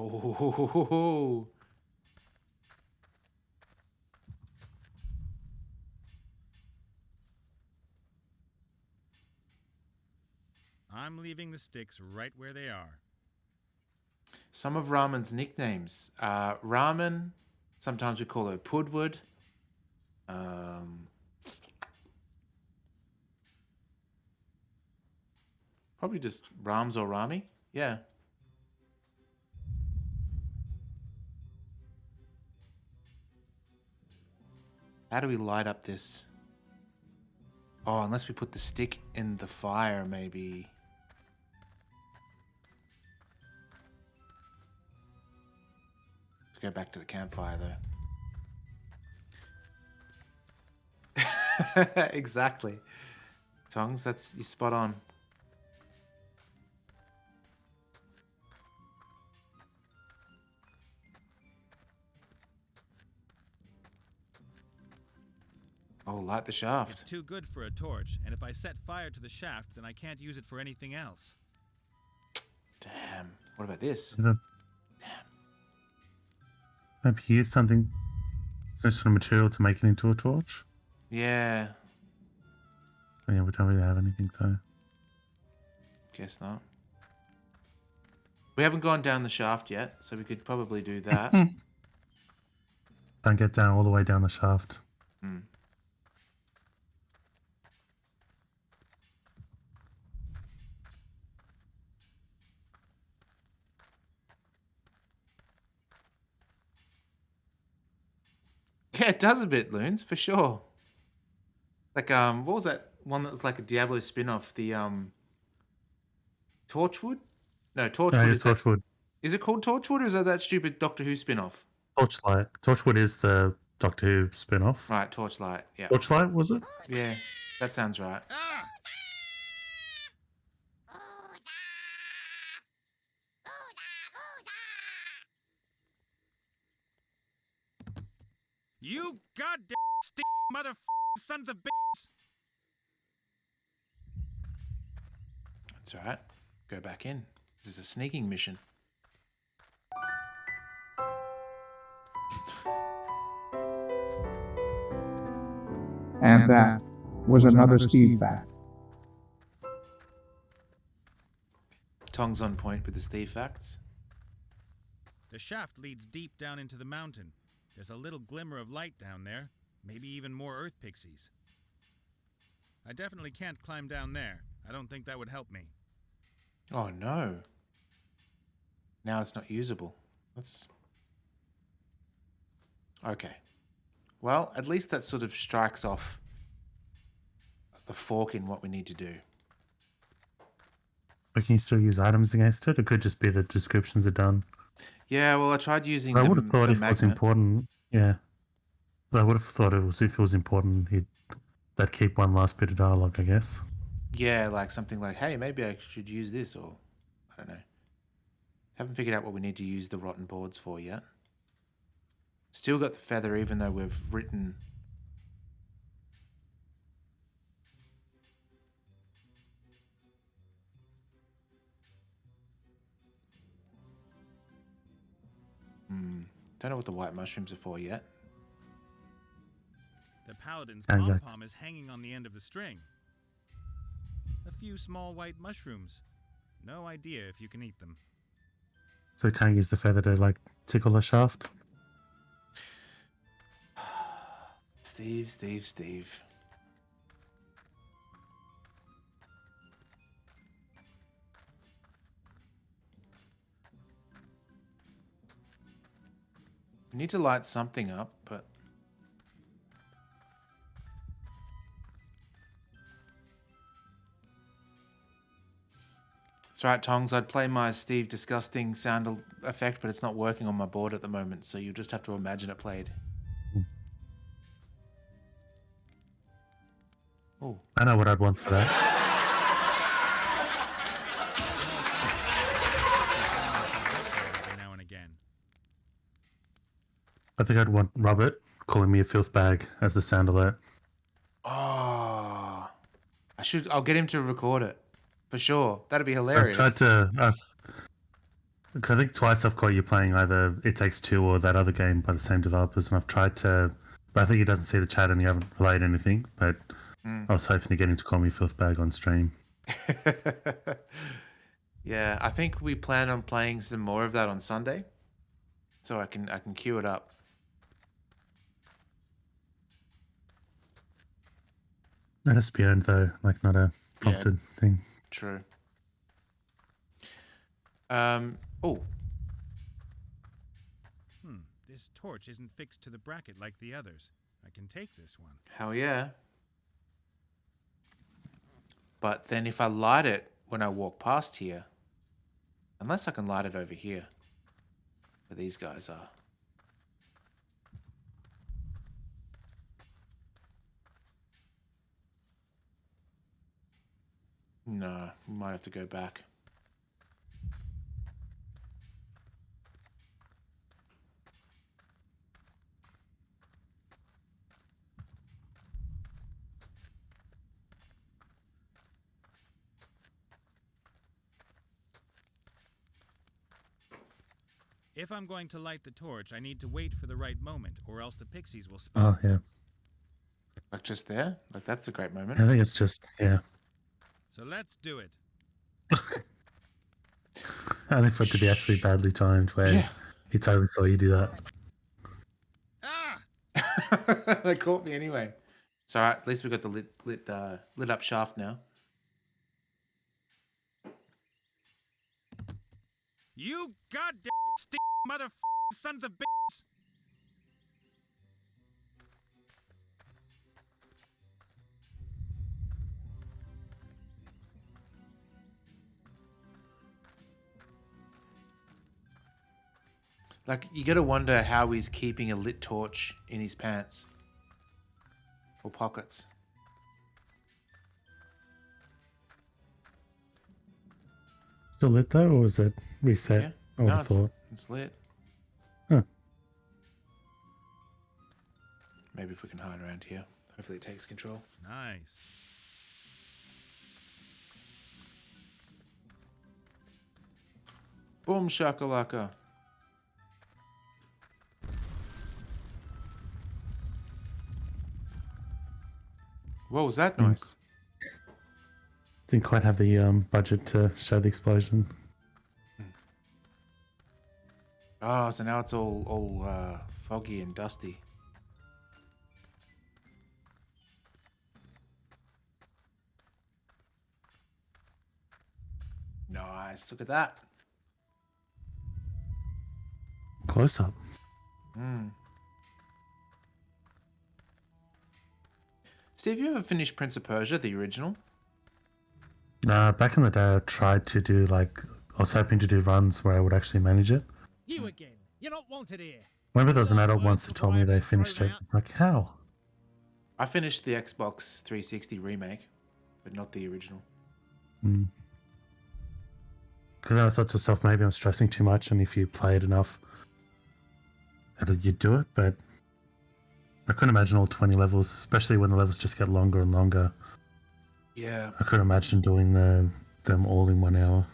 A: Oh,
F: I'm leaving the sticks right where they are.
A: some of Ramen's nicknames. Ramen, sometimes we call her Pudwood. Probably just Rams or Rami. Yeah. How do we light up this? Oh, unless we put the stick in the fire, maybe. Let's go back to the campfire, though. Exactly. Tongs, that's you spot on. Oh, light the
F: It's
A: shaft.
F: too good for a torch, and if I set fire to the shaft, then I can't use it for anything else.
A: Damn. What about this?
B: Maybe use something, some sort of material to make it into a torch.
A: Yeah.
B: Oh, yeah, we don't really have anything though.
A: Guess not. We haven't gone down the shaft yet, so we could probably do that.
B: Don't get down all the way down the shaft.
A: Hmm. Yeah, it does a bit, Loons, for sure. Like, what was that one that was like a Diablo spin-off? The, Torchwood? No, Torchwood
B: Yeah,
A: is that...
B: Torchwood.
A: Is it called Torchwood, or is that stupid Doctor Who spin-off?
B: Torchlight. Torchwood is the Doctor Who spin-off.
A: Right, Torchlight, yeah.
B: Torchlight, was it?
A: Yeah, that sounds right.
F: Ah! You goddamn mother sons of bitches!
A: That's all right. Go back in. This is a sneaking mission.
J: And that was another Steve fact.
A: Tongs on point with the Steve facts.
F: The shaft leads deep down into the mountain. There's a little glimmer of light down there. Maybe even more earth pixies. I definitely can't climb down there. I don't think that would help me.
A: Oh no. Now it's not usable. That's... Okay. Well, at least that sort of strikes off the fork in what we need to do.
B: But can you still use items against it? It could just be the descriptions are done.
A: Yeah, well, I tried using
B: I
A: the,
B: would have thought
A: the
B: if it was
A: magnet.
B: important, yeah. But I would have thought if it was important, they'd keep one last bit of dialogue, I guess.
A: Yeah, like something like, hey, maybe I should use this, or I don't know. Haven't figured out what we need to use the rotten boards for yet. Still got the feather, even though we've written... Don't know what the white mushrooms are for yet.
F: The paladin's
B: And that-
F: pom-pom is hanging on the end of the string. A few small white mushrooms. No idea if you can eat them.
B: So can't use the feather to like tickle the shaft.
A: Steve. We need to light something up, but... That's right, Tongs. I'd play my Steve Disgusting sound effect, but it's not working on my board at the moment, so you just have to imagine it played. Oh.
B: I know what I'd want for that.
F: Now and again.
B: I think I'd want Robert calling me a filth bag as the sound alert.
A: Oh. I'll get him to record it. For sure. That'd be
B: I've
A: hilarious.
B: tried to... Because I think twice I've caught you playing either It Takes Two or that other game by the same developers, and I've tried to... But I think he doesn't see the chat and you haven't played anything, but I was hoping to get him to call me filth bag on stream.
A: Yeah, I think we plan on playing some more of that on Sunday. So I can queue it up.
B: That has to be earned though, like not a prompted thing.
A: True. Oh.
F: This torch isn't fixed to the bracket like the others. I can take this one.
A: Hell yeah. But then if I light it when I walk past here, unless I can light it over here, where these guys are. No, we might have to go back.
F: If I'm going to light the torch, I need to wait for the right moment, or else the pixies will spawn.
B: Oh, yeah.
A: Like just there? Like that's a great moment.
B: I think it's just, yeah.
F: So let's do it.
B: I think for it to be actually badly timed where he totally saw you do that.
F: Ah!
A: They caught me anyway. It's alright, at least we got the lit up shaft now.
F: You goddamn mother sons of bitches!
A: Like, you gotta wonder how he's keeping a lit torch in his pants. Or pockets.
B: Still lit though, or was it reset?
A: Yeah.
B: I would
A: No,
B: have thought.
A: it's lit.
B: Huh.
A: Maybe if we can hide around here. Hopefully it takes control.
F: Nice.
A: Boom shakalaka. What was that noise?
B: Didn't quite have the budget to show the explosion.
A: Oh, so now it's all foggy and dusty. Nice. Look at that.
B: Close up.
A: Steve, you ever finished Prince of Persia, the original?
B: Back in the day, I tried to do I was hoping to do runs where I would actually manage it.
D: You again. You're not wanted here.
B: Remember there was an adult once that told me they finished it. It's like, how?
A: I finished the Xbox 360 remake, but not the original.
B: Because then I thought to myself, maybe I'm stressing too much, and if you play it enough, you'd do it. But I couldn't imagine all 20 levels, especially when the levels just get longer and longer.
A: Yeah.
B: I couldn't imagine doing them all in 1 hour.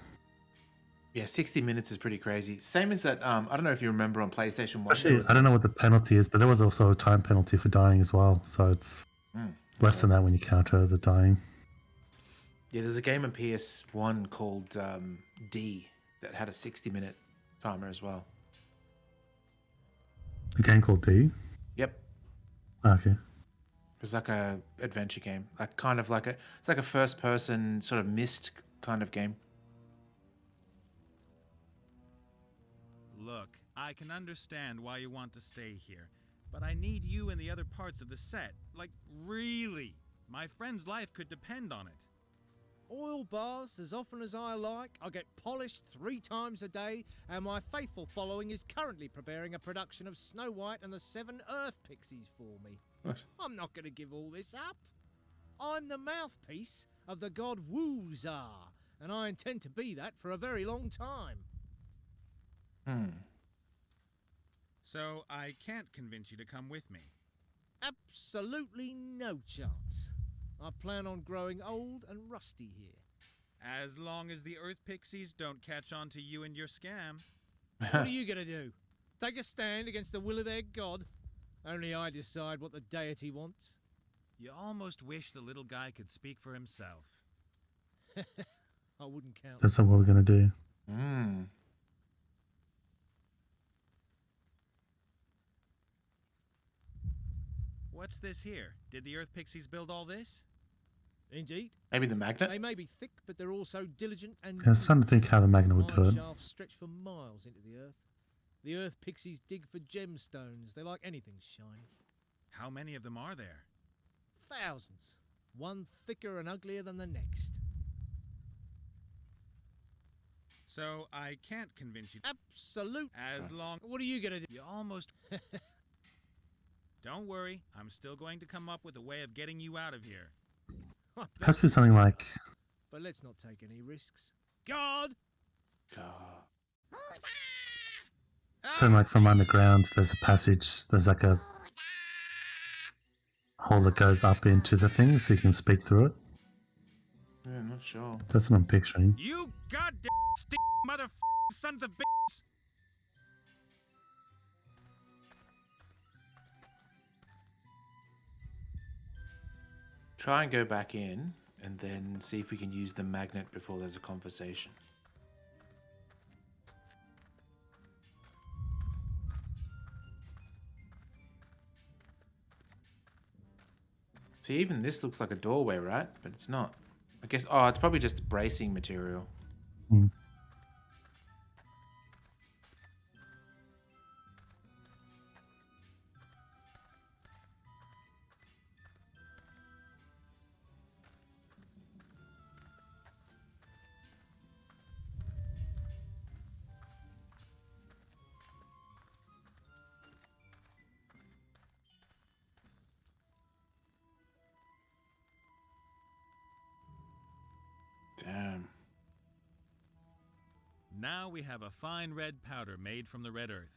A: Yeah, 60 minutes is pretty crazy. Same as that, I don't know if you remember on PlayStation 1.
B: Actually, I don't know what the penalty is, but there was also a time penalty for dying as well. So it's less than that when you counter the dying.
A: Yeah, there's a game on PS1 called D that had a 60-minute timer as well.
B: A game called D?
A: Yep.
B: Okay.
A: It was like a adventure game. It's like a first-person sort of Myst kind of game.
F: Look, I can understand why you want to stay here, but I need you in the other parts of the set. Like, really. My friend's life could depend on it.
D: oil baths as often as I like, I get polished 3 times a day, and my faithful following is currently preparing a production of Snow White and the 7 Earth Pixies for me.
A: What?
D: I'm not going to give all this up. I'm the mouthpiece of the god Woozar, and I intend to be that for a very long time.
F: So I can't convince you to come with me.
D: Absolutely no chance. I plan on growing old and rusty here.
F: As long as the Earth Pixies don't catch on to you and your scam.
D: What are you going to do? Take a stand against the will of their god? Only I decide what the deity wants.
F: You almost wish the little guy could speak for himself.
D: I wouldn't count.
B: That's not what we're going to do.
F: What's this here? Did the Earth Pixies build all this?
D: Indeed.
A: Maybe the magnet?
D: They may be thick, but they're also diligent and...
B: Yeah, I was starting to think how the magnet would do
D: Mine
B: it.
D: shafts stretch for miles into the earth. The Earth Pixies dig for gemstones. They like anything shiny.
F: How many of them are there?
D: Thousands. One thicker and uglier than the next.
F: So I can't convince you.
D: Absolute.
F: As long...
D: What are you going to do?
F: You almost... Don't worry, I'm still going to come up with a way of getting you out of here.
B: Has to be something like
D: But let's not take any risks. God!
B: something like from underground. There's a passage. There's like a hole that goes up into the thing, so you can speak through it.
A: Yeah, I'm not sure.
B: That's what I'm picturing.
F: You goddamn mother sons of bitches!
A: Try and go back in and then see if we can use the magnet before there's a conversation. See, even this looks like a doorway, right? But it's not. I guess, oh, it's probably just bracing material.
B: Hmm.
A: Damn.
F: Now we have a fine red powder made from the red earth.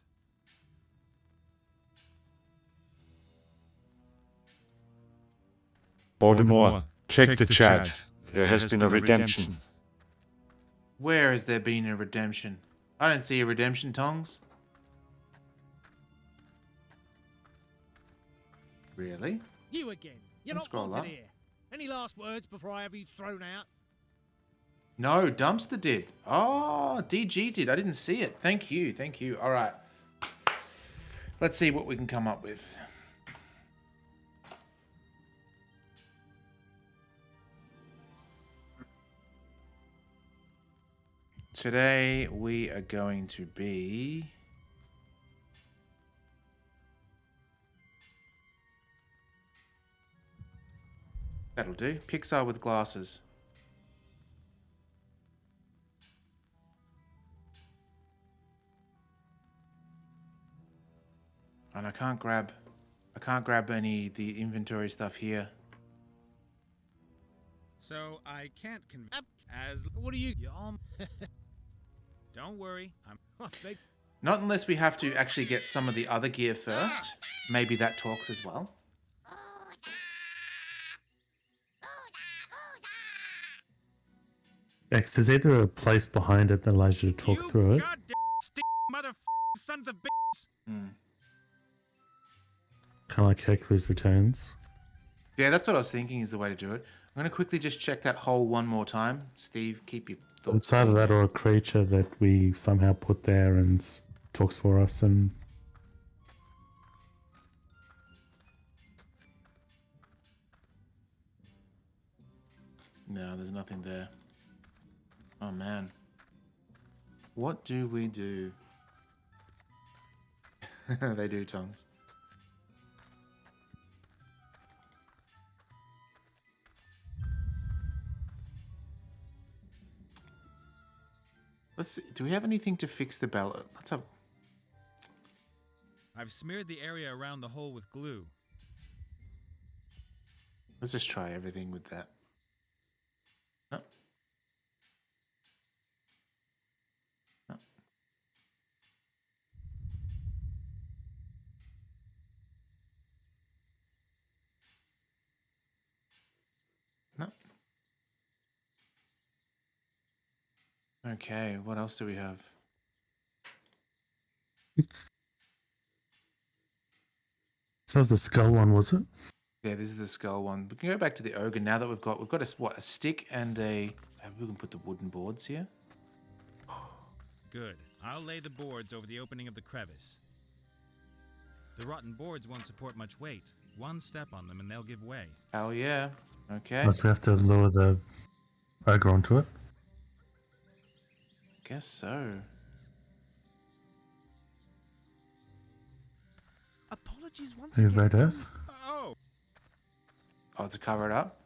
C: Baltimore, check the chat. There has been a redemption.
A: Where has there been a redemption? I don't see a redemption, Tongs. Really?
D: You again. You're
A: Let's
D: not
A: scroll
D: wanted
A: up.
D: here. Any last words before I have you thrown out?
A: No, Dumpster did. Oh, DG did. I didn't see it. Thank you. Thank you. All right. Let's see what we can come up with. Today we are going to be... That'll do. Pixar with glasses. And I can't grab any the inventory stuff here.
F: So I can't as
D: What are you...
F: you all. Don't worry, I'm.
D: I beg...
A: Not unless we have to actually get some of the other gear first. Maybe that talks as well.
B: X, there's either a place behind it that allows you to talk
F: You
B: through it.
F: goddamn mother sons of bitches!
B: Kind of like Hercules Returns.
A: Yeah, that's what I was thinking is the way to do it. I'm going to quickly just check that hole one more time. Steve, keep your thoughts.
B: It's either that or a creature that we somehow put there and talks for us and...
A: No, there's nothing there. Oh, man. What do we do? They do, Tongs. Let's see. Do we have anything to fix the bell? Let's have.
F: I've smeared the area around the hole with glue.
A: Let's just try everything with that. No. No. No. Okay, what else do we have?
B: So was the skull one, was it?
A: Yeah, this is the skull one. We can go back to the ogre now that we've got a stick and a. We can put the wooden boards here.
F: Good. I'll lay the boards over the opening of the crevice. The rotten boards won't support much weight. One step on them and they'll give way.
A: Oh yeah. Okay.
B: Unless we have to lower the ogre onto it.
A: Guess so.
E: Apologies once
B: Any
E: again.
B: red earth?
F: Oh!
A: Oh, to cover it up.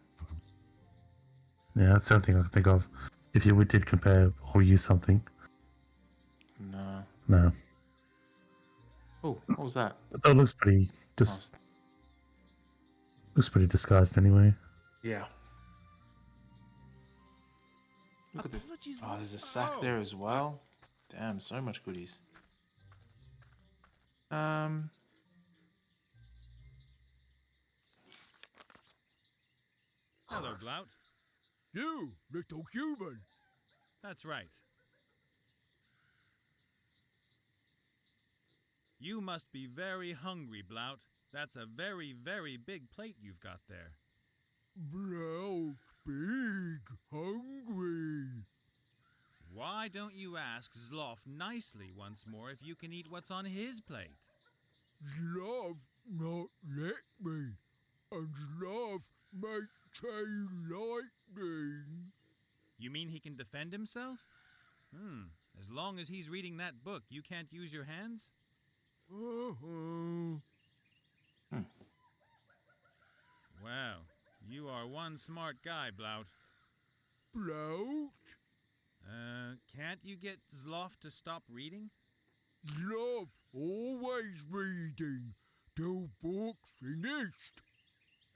B: Yeah, that's the only thing I can think of. If you did compare or use something.
A: No.
B: No.
A: Oh, what was that?
B: But that looks pretty looks pretty disguised anyway.
A: Yeah. Look at this.
E: Apologies
A: Oh,
E: once-
A: there's a sack there as well. Damn, so much goodies.
F: Hello, Blout.
I: You, little human.
F: That's right. You must be very hungry, Blout. That's a very, very big plate you've got there.
I: Blout, big, hungry.
F: Why don't you ask Zloff nicely once more if you can eat what's on his plate?
I: Love not let me, and love make say lightning.
F: You mean he can defend himself? As long as he's reading that book, you can't use your hands? Well, you are one smart guy, Blout.
I: Blout?
F: Can't you get Zloff to stop reading?
I: Love always reading till book finished.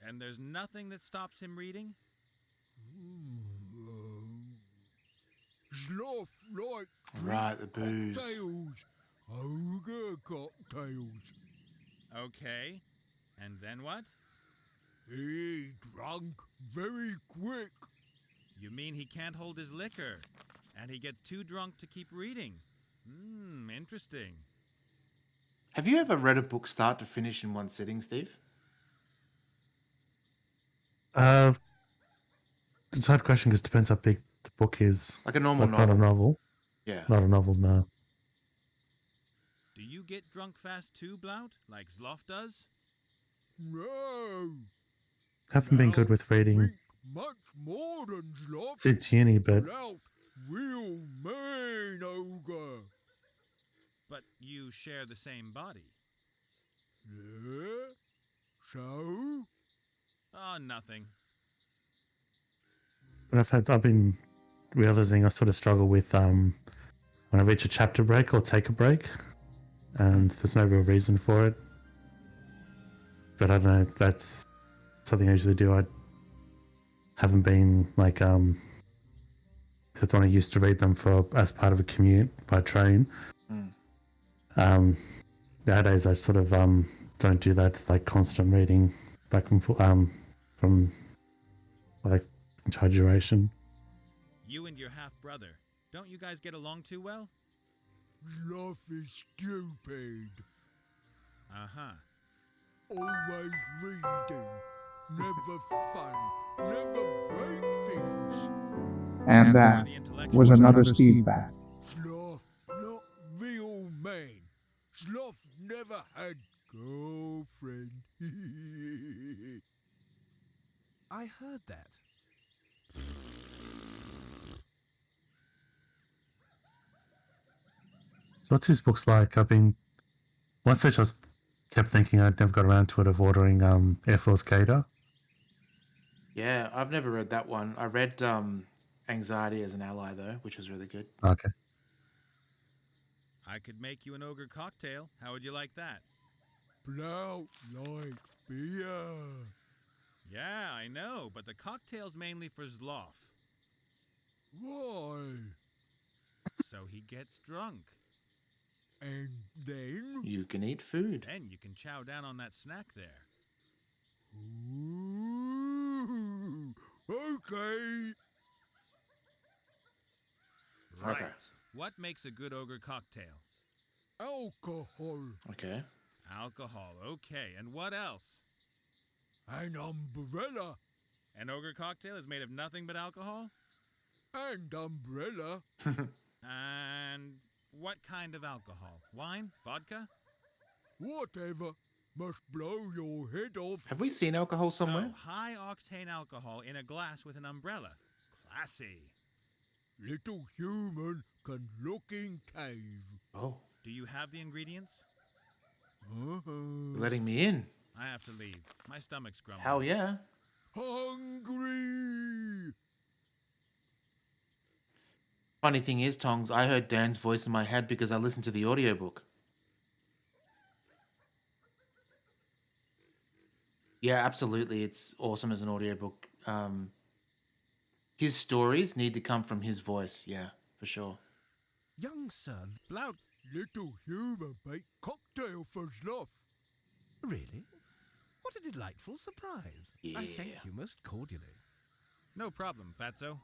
F: And there's nothing that stops him reading?
I: Sloth like
A: Right, the booze.
I: cocktails. Ogre cocktails.
F: Okay. And then what?
I: He drunk very quick.
F: You mean he can't hold his liquor, and he gets too drunk to keep reading? Interesting.
A: Have you ever read a book start to finish in one sitting, Steve?
B: It's a hard question because it depends how big the book is.
A: Like a normal
B: Not a
A: novel.
B: novel.
A: Yeah.
B: Not a novel, no.
F: Do you get drunk fast too, Blout, like Zloff does?
I: No.
B: Haven't been good with reading
I: Drink much more than Sloth.
B: since uni, but
I: Blout, real mean ogre.
F: But you share the same body.
I: Yeah? So?
F: Oh, nothing.
B: but I've been realizing I sort of struggle with when I reach a chapter break or take a break, and there's no real reason for it. But I don't know if that's something I usually do. I haven't been like that's when I used to read them for as part of a commute by train. Nowadays I sort of don't do that like constant reading back and forth from like entire duration.
F: You and your half-brother, don't you guys get along too well?
I: Sloth is stupid.
F: Uh-huh.
I: Always reading. Never fun. Never break things.
J: And that was another Steve fact.
I: Sloth, not real man. Sloth never had girlfriend.
E: I heard that.
B: So what's his books like? One stage I kept thinking I'd never got around to it of ordering Air Force Gator.
A: Yeah, I've never read that one. I read Anxiety as an Ally, though, which was really good.
B: Okay.
F: I could make you an ogre cocktail. How would you like that?
I: Blout like beer.
F: Yeah, I know, but the cocktail's mainly for Zloff.
I: Why?
F: So he gets drunk.
I: And then?
A: You can eat food.
F: Then you can chow down on that snack there.
I: Ooh, okay.
F: Right.
A: Okay.
F: What makes a good ogre cocktail?
I: Alcohol.
A: Okay.
F: Alcohol, okay. And what else?
I: An umbrella.
F: An ogre cocktail is made of nothing but alcohol?
I: And umbrella.
F: And what kind of alcohol? Wine? Vodka?
I: Whatever. Must blow your head off.
A: Have we seen alcohol somewhere?
F: So, high-octane alcohol in a glass with an umbrella. Classy.
I: Little human can look in cave.
A: Oh,
F: Do you have the ingredients?
I: Uh-huh.
A: letting me in.
F: I have to leave. My stomach's grumbling.
A: Hell yeah.
I: Hungry.
A: Funny thing is, Tongs, I heard Dan's voice in my head because I listened to the audiobook. Yeah, absolutely. It's awesome as an audiobook. His stories need to come from his voice. Yeah, for sure.
E: Young sir,
F: Blout.
I: Little human bake cocktail for Zloff.
E: really? What a delightful surprise. I thank
A: Yeah.
E: you most cordially.
F: No problem, Fatso.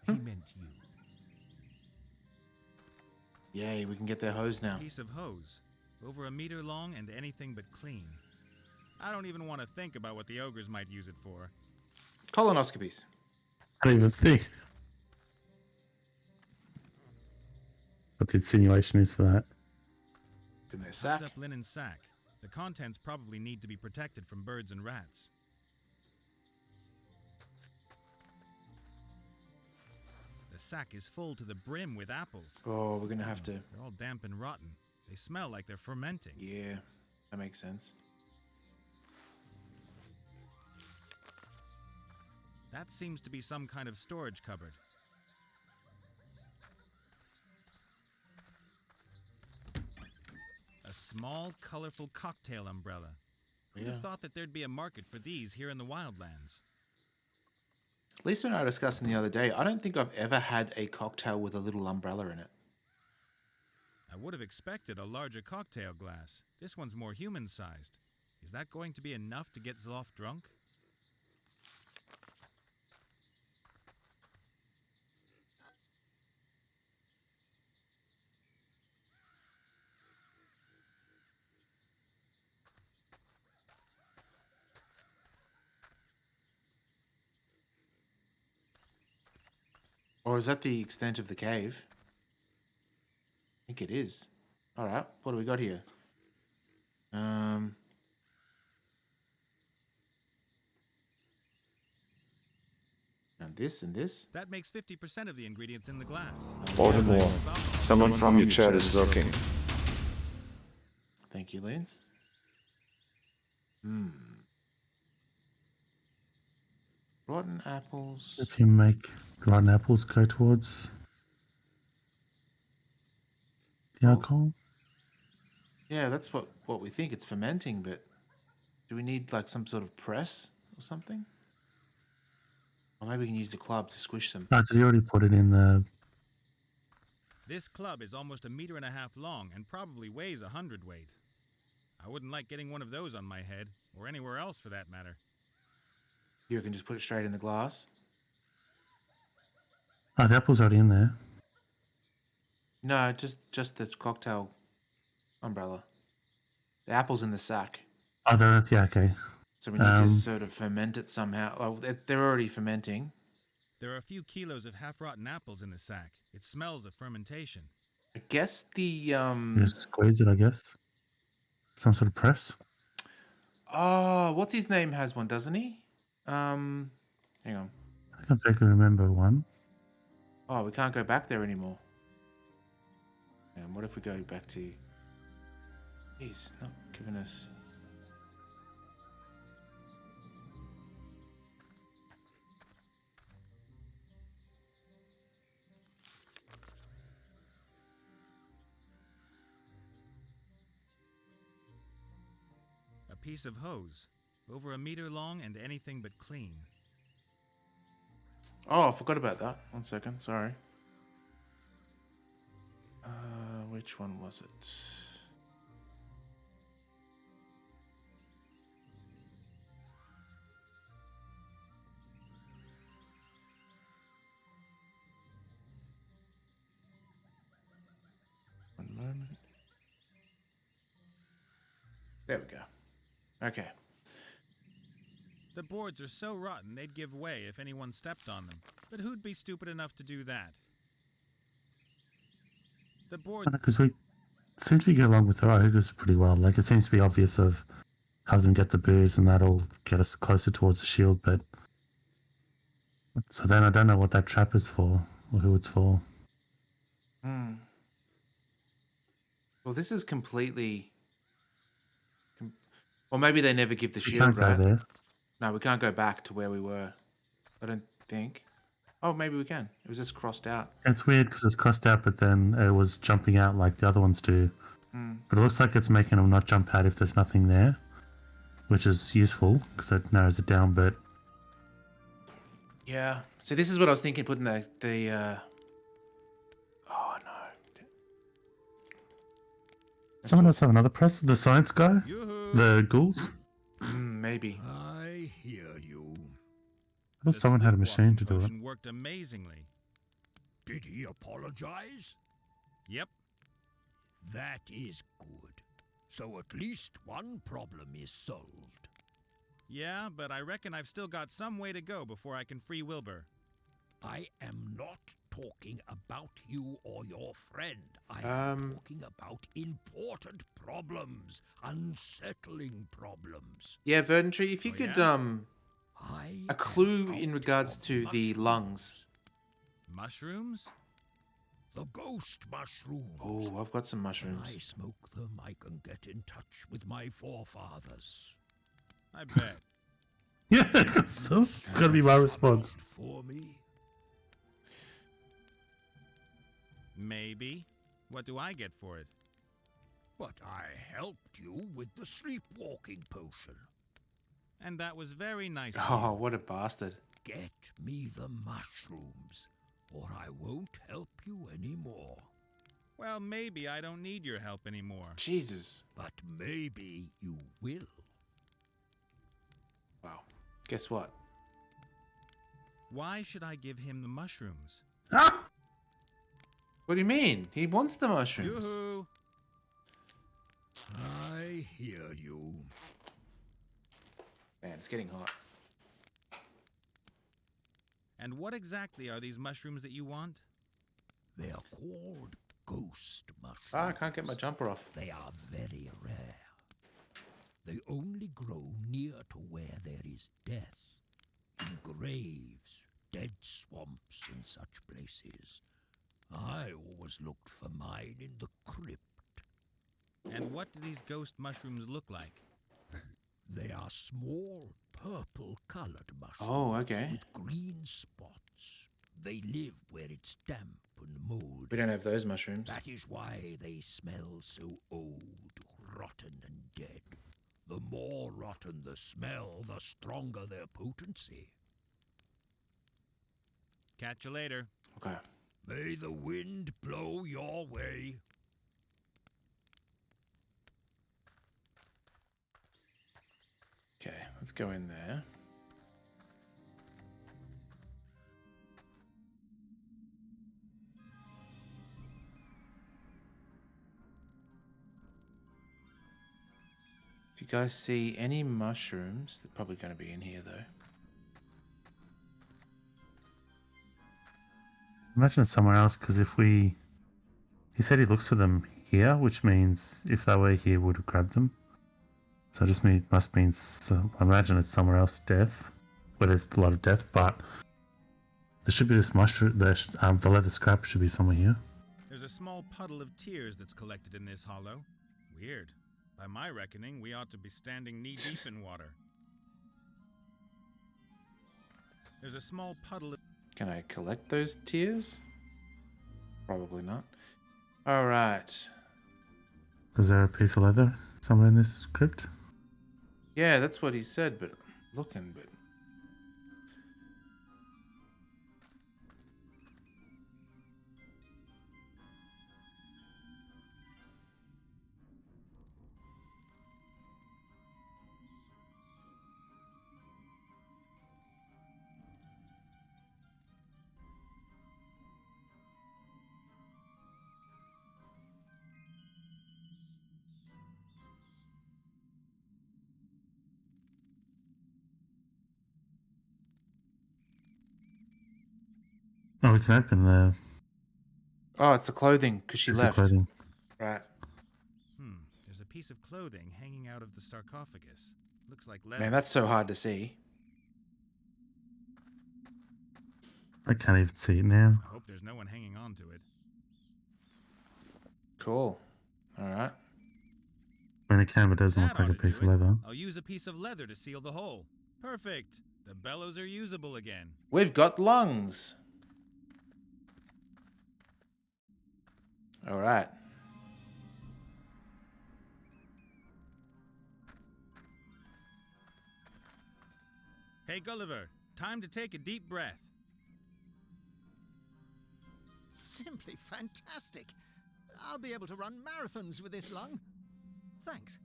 E: He meant you.
A: Yay, we can get their hose now.
F: Piece of hose. Over a meter long and anything but clean. I don't even want to think about what the ogres might use it for.
A: Colonoscopies.
B: I don't even think what the insinuation is for that.
A: In their
F: Tucked
A: sack.
F: up linen sack. The contents probably need to be protected from birds and rats. The sack is full to the brim with apples.
A: Oh, we're gonna have to.
F: They're all damp and rotten. They smell like they're fermenting.
A: Yeah, that makes sense.
F: That seems to be some kind of storage cupboard. A small, colorful cocktail umbrella. Who'd
A: Yeah.
F: have thought that there'd be a market for these here in the wildlands?
A: Lisa and I were discussing the other day. I don't think I've ever had a cocktail with a little umbrella in it.
F: I would have expected a larger cocktail glass. This one's more human-sized. Is that going to be enough to get Zloff drunk?
A: Or is that the extent of the cave? I think it is. All right, what do we got here? And this and this.
F: That makes 50% of the ingredients in the glass.
C: Order more. Someone from your chat is looking.
A: Thank you, Lance. Rotten apples.
B: If you make the rotten apples go towards the alcohol,
A: Yeah, that's what we think. It's fermenting, but do we need like some sort of press or something? Or maybe we can use the club to squish them.
B: no, did he already put it in the?
F: This club is almost 1.5 meters long and probably weighs 100 weight. I wouldn't like getting one of those on my head, or anywhere else for that matter.
A: You can just put it straight in the glass.
B: Oh, the apple's already in there.
A: No, just the cocktail umbrella. The apple's in the sack.
B: Oh, yeah, okay.
A: So we need to sort of ferment it somehow. Oh, they're already fermenting.
F: There are a few kilos of half-rotten apples in the sack. It smells of fermentation.
A: I guess the
B: Just squeeze it, I guess. Some sort of press.
A: oh, what's his name has one, doesn't he? Hang on.
B: I can vaguely remember one.
A: Oh, we can't go back there anymore. And what if we go back to? He's not giving us.
F: piece of hose, over a meter long and anything but clean.
A: Oh, I forgot about that. 1 second, sorry. Which one was it? One moment. There we go. Okay.
F: The boards are so rotten they'd give way if anyone stepped on them. But who'd be stupid enough to do that? The boards...
B: Because we seem to be getting along with the Rohugers pretty well. Like, it seems to be obvious of how them get the booze and that'll get us closer towards the shield, but... So then I don't know what that trap is for, or who it's for.
A: Hmm. Well, this is completely... Or maybe they never give the
B: So we
A: shield,
B: can't go
A: right?
B: there.
A: No, we can't go back to where we were. I don't think. Oh, maybe we can. It was just crossed out.
B: It's weird because it's crossed out, but then it was jumping out like the other ones do. But it looks like it's making them not jump out if there's nothing there, which is useful because it narrows it down. But
A: Yeah. So this is what I was thinking, putting the Oh, no.
B: someone else have another press? The science guy?
F: Yoo-hoo!
B: The ghouls?
A: Maybe.
I: I hear you.
B: I thought someone had a machine to do it.
F: Potion worked amazingly.
I: Did he apologize?
F: Yep.
I: That is good. So at least one problem is solved.
F: Yeah, but I reckon I've still got some way to go before I can free Wilbur.
I: I am not talking about you or your friend. I am talking about important problems, unsettling problems.
A: Yeah, Verdantry, if you
F: Oh,
A: could,
F: yeah?
A: a clue in regards to the lungs.
F: Mushrooms?
I: The ghost mushrooms.
A: Oh, I've got some
I: When
A: mushrooms.
I: I smoke them, I can get in touch with my forefathers.
F: I bet.
B: Yeah, that's got to be my response.
I: For me,
F: Maybe. What do I get for it?
I: but I helped you with the sleepwalking potion.
F: And that was very nice of
A: Oh,
F: you.
A: what a bastard.
I: Get me the mushrooms, or I won't help you anymore.
F: Well, maybe I don't need your help anymore.
A: Jesus.
I: But maybe you will.
A: Wow. Guess what?
F: Why should I give him the mushrooms?
B: Ah!
A: What do you mean? He wants the mushrooms.
F: Yoo-hoo!
I: I hear you.
A: Man, it's getting hot.
F: And what exactly are these mushrooms that you want?
I: They are called ghost mushrooms.
A: Ah, I can't get my jumper off.
I: They are very rare. They only grow near to where there is death. In graves, dead swamps, and such places. I always looked for mine in the crypt.
F: And what do these ghost mushrooms look like?
I: They are small, purple-colored mushrooms.
A: Oh, okay.
I: With green spots. They live where it's damp and moldy.
A: We don't have those mushrooms.
I: That is why they smell so old, rotten, and dead. The more rotten the smell, the stronger their potency.
F: Catch you later.
A: Okay.
I: May the wind blow your way.
A: Okay, let's go in there. If you guys see any mushrooms, they're probably going to be in here though.
B: Imagine it's somewhere else, because if we... He said he looks for them here, which means if they were here, we would have grabbed them. So it just must mean... I imagine it's somewhere else, death, where there's a lot of death, but there should be this mushroom... The leather scrap should be somewhere here.
F: There's a small puddle of tears that's collected in this hollow. Weird. By my reckoning, we ought to be standing knee-deep in water. There's a small puddle of...
A: Can I collect those tears? Probably not. Alright.
B: Is there a piece of leather somewhere in this crypt?
A: Yeah, that's what he said, but looking, but
B: Oh, we can open the
A: oh, it's the clothing because she
B: piece of
A: left.
B: clothing.
A: Right.
F: There's a piece of clothing hanging out of the sarcophagus. Looks like leather.
A: Man, that's so hard to see.
B: I can't even see it now.
F: I hope there's no one hanging on to it.
A: Cool. All right.
B: When a camera doesn't
F: That
B: look like
F: ought
B: a
F: to
B: piece
F: do
B: of
F: it.
B: leather.
F: I'll use a piece of leather to seal the hole. Perfect. The bellows are usable again.
A: We've got lungs. All right.
F: Hey, Gulliver, time to take a deep breath.
K: Simply fantastic. I'll be able to run marathons with this lung. Thanks.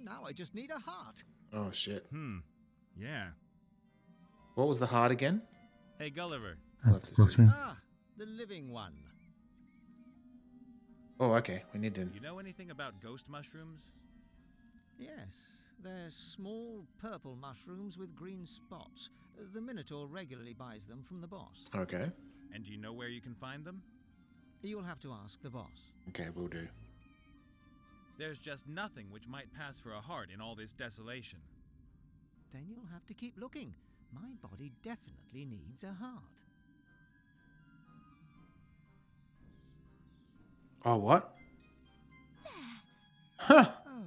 K: Now I just need a heart.
A: Oh shit.
F: Yeah.
A: What was the heart again?
F: Hey, Gulliver.
A: Love to
B: Looks
A: see.
B: me.
K: Ah, the living one.
A: Oh, okay. We need to.
F: You know anything about ghost mushrooms?
K: Yes, they're small purple mushrooms with green spots. The Minotaur regularly buys them from the boss.
A: Okay.
F: And do you know where you can find them?
K: You'll have to ask the boss.
A: Okay, we'll do.
F: There's just nothing which might pass for a heart in all this desolation.
K: Then you'll have to keep looking. My body definitely needs a heart.
A: Oh, what? Huh.
K: Oh,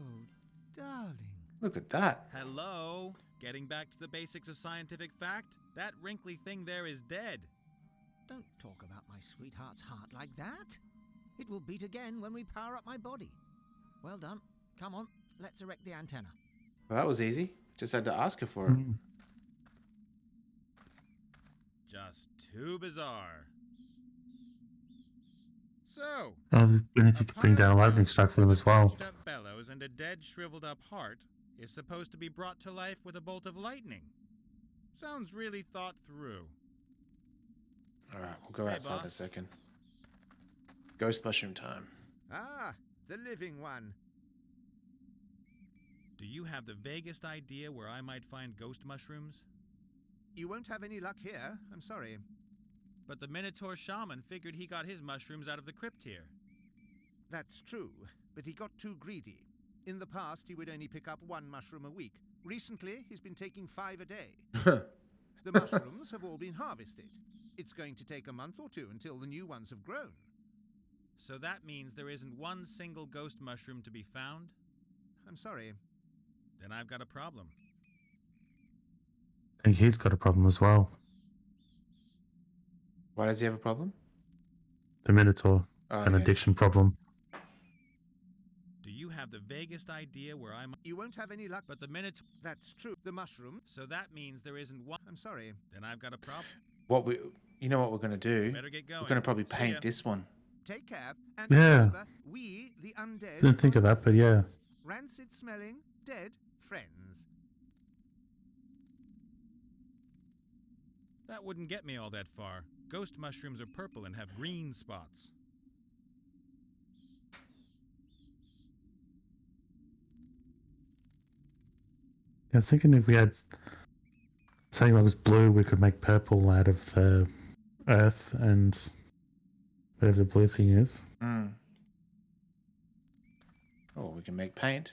K: darling.
A: Look at that.
F: Hello? Getting back to the basics of scientific fact, that wrinkly thing there is dead.
K: Don't talk about my sweetheart's heart like that. It will beat again when we power up my body. Well done. Come on, let's erect the antenna.
A: Well, that was easy. Just had to ask her for it.
B: Mm.
F: Just too bizarre. So,
B: Oh, we need to bring down a lightning strike for them as well.
F: Up bellows and a dead, shriveled up heart is supposed to be brought to life with a bolt of lightning. Sounds really thought through.
A: All right, we'll go
F: Hey,
A: outside in a
F: boss.
A: second. Ghost mushroom time.
K: Ah, the living one.
F: Do you have the vaguest idea where I might find ghost mushrooms?
E: You won't have any luck here, I'm sorry.
F: But the Minotaur shaman figured he got his mushrooms out of the crypt here.
E: That's true, but he got too greedy. In the past, he would only pick up 1 mushroom a week. Recently, he's been taking 5 a day. The mushrooms have all been harvested. It's going to take a month or 2 until the new ones have grown.
F: So that means there isn't one single ghost mushroom to be found?
E: I'm sorry.
F: Then I've got a problem.
B: I think he's got a problem as well.
A: Why does he have a problem?
B: The Minotaur,
A: Oh,
B: an
A: yeah.
B: addiction problem.
F: Do you have the vaguest idea where I might...
E: You won't have any luck.
F: But the Minotaur...
E: That's true. The mushroom.
F: So that means there isn't one...
E: I'm sorry.
F: Then I've got a problem.
A: You know what we're gonna do?
F: Better get going.
A: We're gonna probably
F: See ya.
A: paint this one.
E: Take care. And
B: Yeah.
E: remember, we, the undead...
B: Didn't think of that, but yeah.
E: Rancid smelling, dead friends.
F: That wouldn't get me all that far. Ghost mushrooms are purple and have green spots.
B: I was thinking if we had something that was blue, we could make purple out of earth and whatever the blue thing is.
A: Mm. Oh, we can make paint.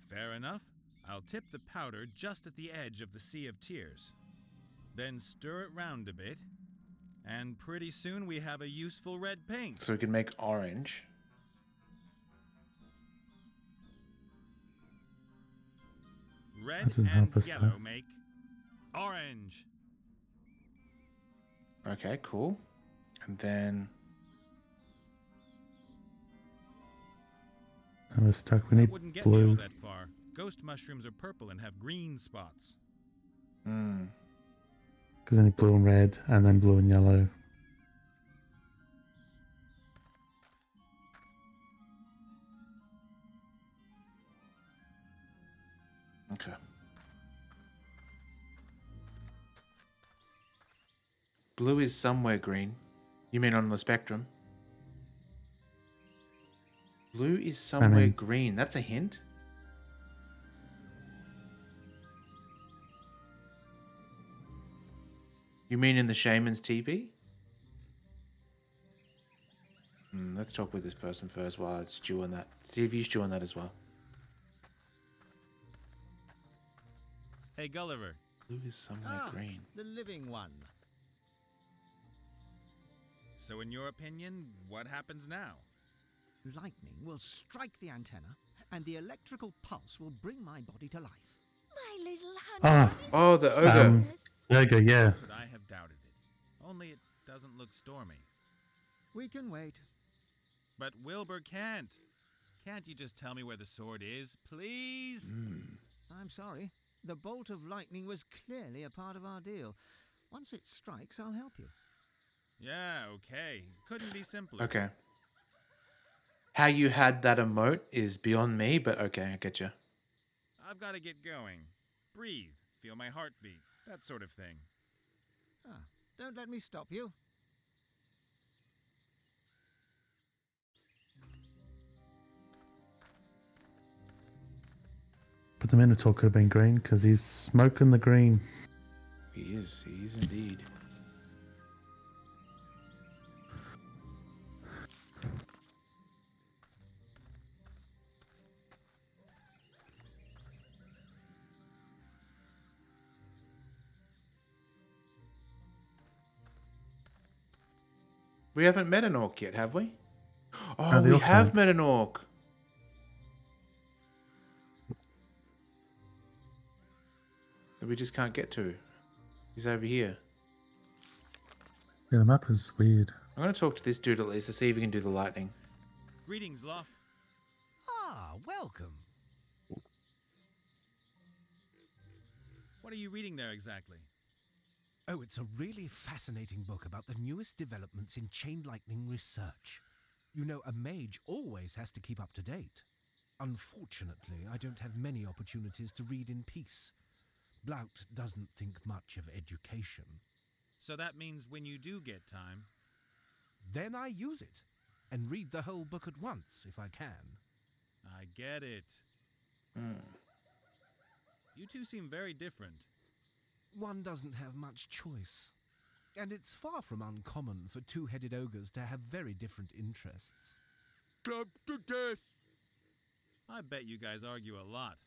F: Fair enough. I'll tip the powder just at the edge of the Sea of Tears. Then stir it round a bit, and pretty soon we have a useful red paint.
A: So we can make orange.
F: Red
B: That doesn't
F: and
B: help us,
F: yellow
B: though.
F: make orange.
A: Okay, cool. And then
B: And we're stuck. We
F: That
B: need
F: wouldn't get me all
B: blue.
F: that far. Ghost mushrooms are purple and have green spots.
A: Hmm.
B: Because I need blue and red, and then blue and yellow.
A: Okay. Blue is somewhere green. You mean on the spectrum? Blue is somewhere green. That's a hint? You mean in the shaman's teepee? Let's talk with this person first while I stew on that. Steve, you stew on that as well.
F: Hey, Gulliver.
A: Blue is somewhere green.
K: The living one.
F: So in your opinion, what happens now?
K: Lightning will strike the antenna, and the electrical pulse will bring my body to life.
G: My little
B: Ah.
G: honey.
A: Oh, the ogre.
B: There you go, yeah.
F: Could I have doubted it? Only it doesn't look stormy.
K: We can wait.
F: But Wilbur can't. Can't you just tell me where the sword is, please?
K: I'm sorry. The bolt of lightning was clearly a part of our deal. Once it strikes, I'll help you.
F: Yeah, okay. Couldn't be simpler.
A: Okay. How you had that emote is beyond me, but okay, I get you.
F: I've got to get going. Breathe. Feel my heartbeat. That sort of thing.
K: Don't let me stop you.
B: But the Minotaur could have been green because he's smoking the green.
A: He is indeed. We haven't met an orc yet, have we? Oh,
B: the
A: we
B: orc
A: have
B: type.
A: met an orc. That we just can't get to. He's over here.
B: Yeah, the map is weird.
A: I'm going to talk to this dude at least to see if he can do the lightning.
F: Greetings, Loth.
E: Ah, welcome.
F: What are you reading there exactly?
E: Oh, it's a really fascinating book about the newest developments in chain lightning research. You know, a mage always has to keep up to date. Unfortunately, I don't have many opportunities to read in peace. Blout doesn't think much of education.
F: So that means when you do get time...
E: Then I use it, and read the whole book at once, if I can.
F: I get it. You two seem very different.
E: One doesn't have much choice. And it's far from uncommon for two-headed ogres to have very different interests.
F: Club to death! I bet you guys argue a lot.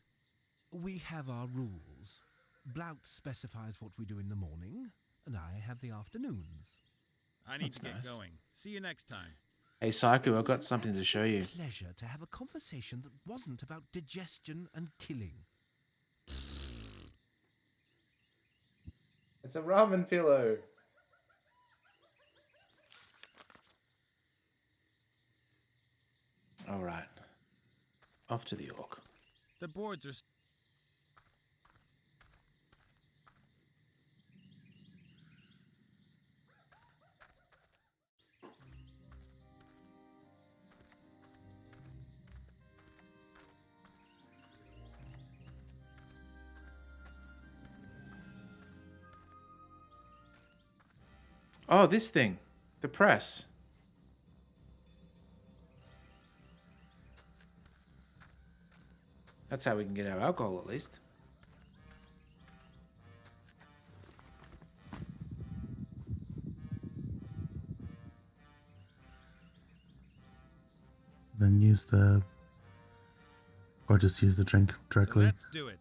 E: We have our rules. Blout specifies what we do in the morning, and I have the afternoons.
F: I need
A: That's
F: to get
A: nice.
F: going. See you next time.
A: Hey, Psycho, I've got something to show you.
E: Pleasure to have a conversation that wasn't about digestion and killing.
A: It's a ramen pillow. All right. Off to the orc.
F: The boards are...
A: Oh, this thing. The press. That's how we can get our alcohol, at least.
B: Then use the... Or just use the drink
F: So
B: directly.
F: let's do it.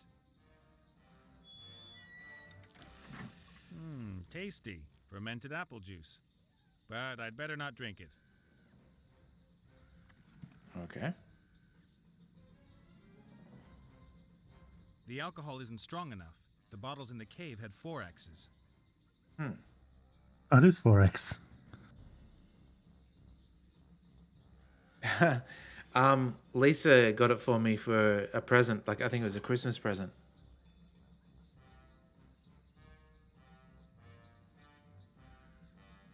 F: Tasty. Fermented apple juice. But I'd better not drink it.
A: Okay.
F: The alcohol isn't strong enough. The bottles in the cave had 4 X's.
B: Oh, it is 4x.
A: Lisa got it for me for a present. Like, I think it was a Christmas present.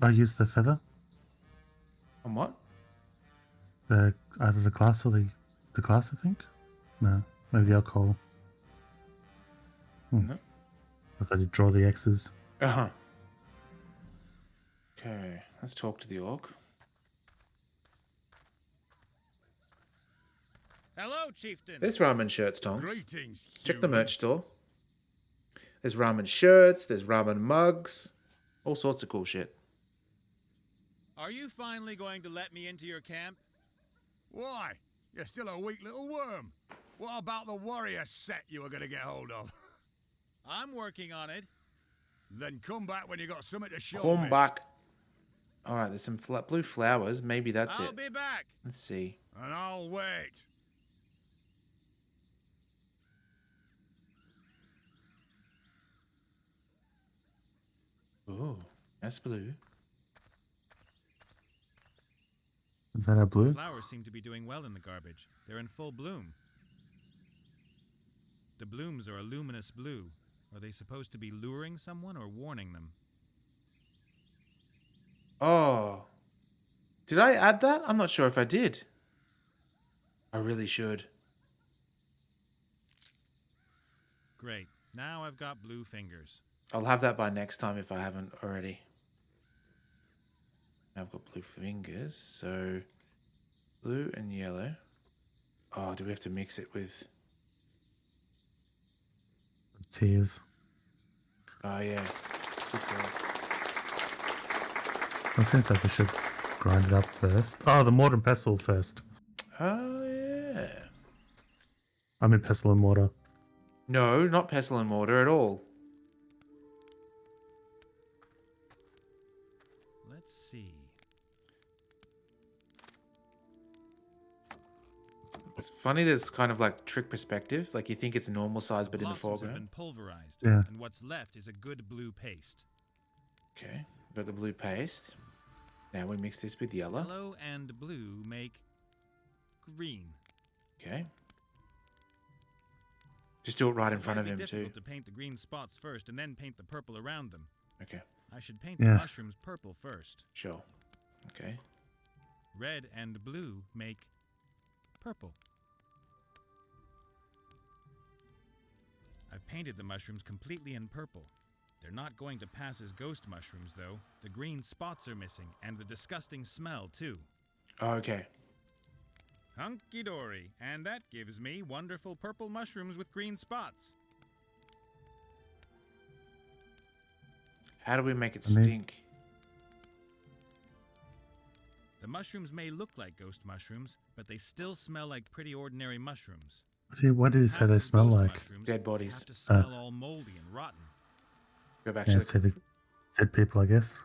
B: I use the feather,
A: On what?
B: either the glass or the glass. I think. No, maybe the alcohol.
A: No.
B: If I did draw the X's.
A: Uh-huh. Okay, let's talk to the orc.
F: Hello, chieftain.
A: There's ramen shirts, Tonks.
F: Greetings.
A: Check the
F: human.
A: merch store. There's ramen shirts, there's ramen mugs, all sorts of cool shit.
F: Are you finally going to let me into your camp?
L: Why? You're still a weak little worm. What about the warrior set you were going to get hold of?
F: I'm working on it.
L: Then come back when you got something to show
A: Come
L: me.
A: back. All right, there's some blue flowers. Maybe that's
F: I'll
A: it.
F: be back.
A: Let's see.
L: And I'll wait.
A: Oh, that's blue.
B: Is that a blue?
F: Flowers seem to be doing well in the garbage. They're in full bloom. The blooms are a luminous blue. Are they supposed to be luring someone or warning them?
A: Oh. Did I add that? I'm not sure if I did. I really should.
F: Great. Now I've got blue fingers.
A: I'll have that by next time if I haven't already. I've got blue fingers, so blue and yellow. Oh, do we have to mix it with...
B: Tears.
A: Oh, yeah. Good call.
B: It seems like we should grind it up first. Oh, the mortar and pestle first.
A: Oh, yeah.
B: I mean pestle and mortar.
A: No, not pestle and mortar at all.
F: Let's see.
A: It's funny that it's kind of like trick perspective. Like you think it's normal size, but in the
F: Blossoms have
A: foreground.
F: been pulverized,
B: Yeah.
F: and what's left is a good blue paste.
A: Okay, got the blue paste. Now we mix this with yellow.
F: Yellow and blue make green.
A: Okay. Just do it right in front of
F: Might
A: him
F: be
A: too.
F: difficult to paint the green spots first and then paint the purple around them.
A: Okay,
F: I should paint
B: Yeah.
F: the mushrooms purple first.
A: sure. Okay.
F: Red and blue make purple. I've painted the mushrooms completely in purple. They're not going to pass as ghost mushrooms, though. The green spots are missing, and the disgusting smell, too.
A: Okay.
F: Hunky-dory, and that gives me wonderful purple mushrooms with green spots.
A: How do we make it
B: I mean-
A: stink?
F: The mushrooms may look like ghost mushrooms, but they still smell like pretty ordinary mushrooms.
B: What did he say they
F: Half of
B: smell
F: ghost
B: like?
F: mushrooms
A: Dead bodies.
F: have to smell all moldy and rotten.
A: Go back
B: Yeah,
A: to
B: so
A: the...
B: the dead people, I guess.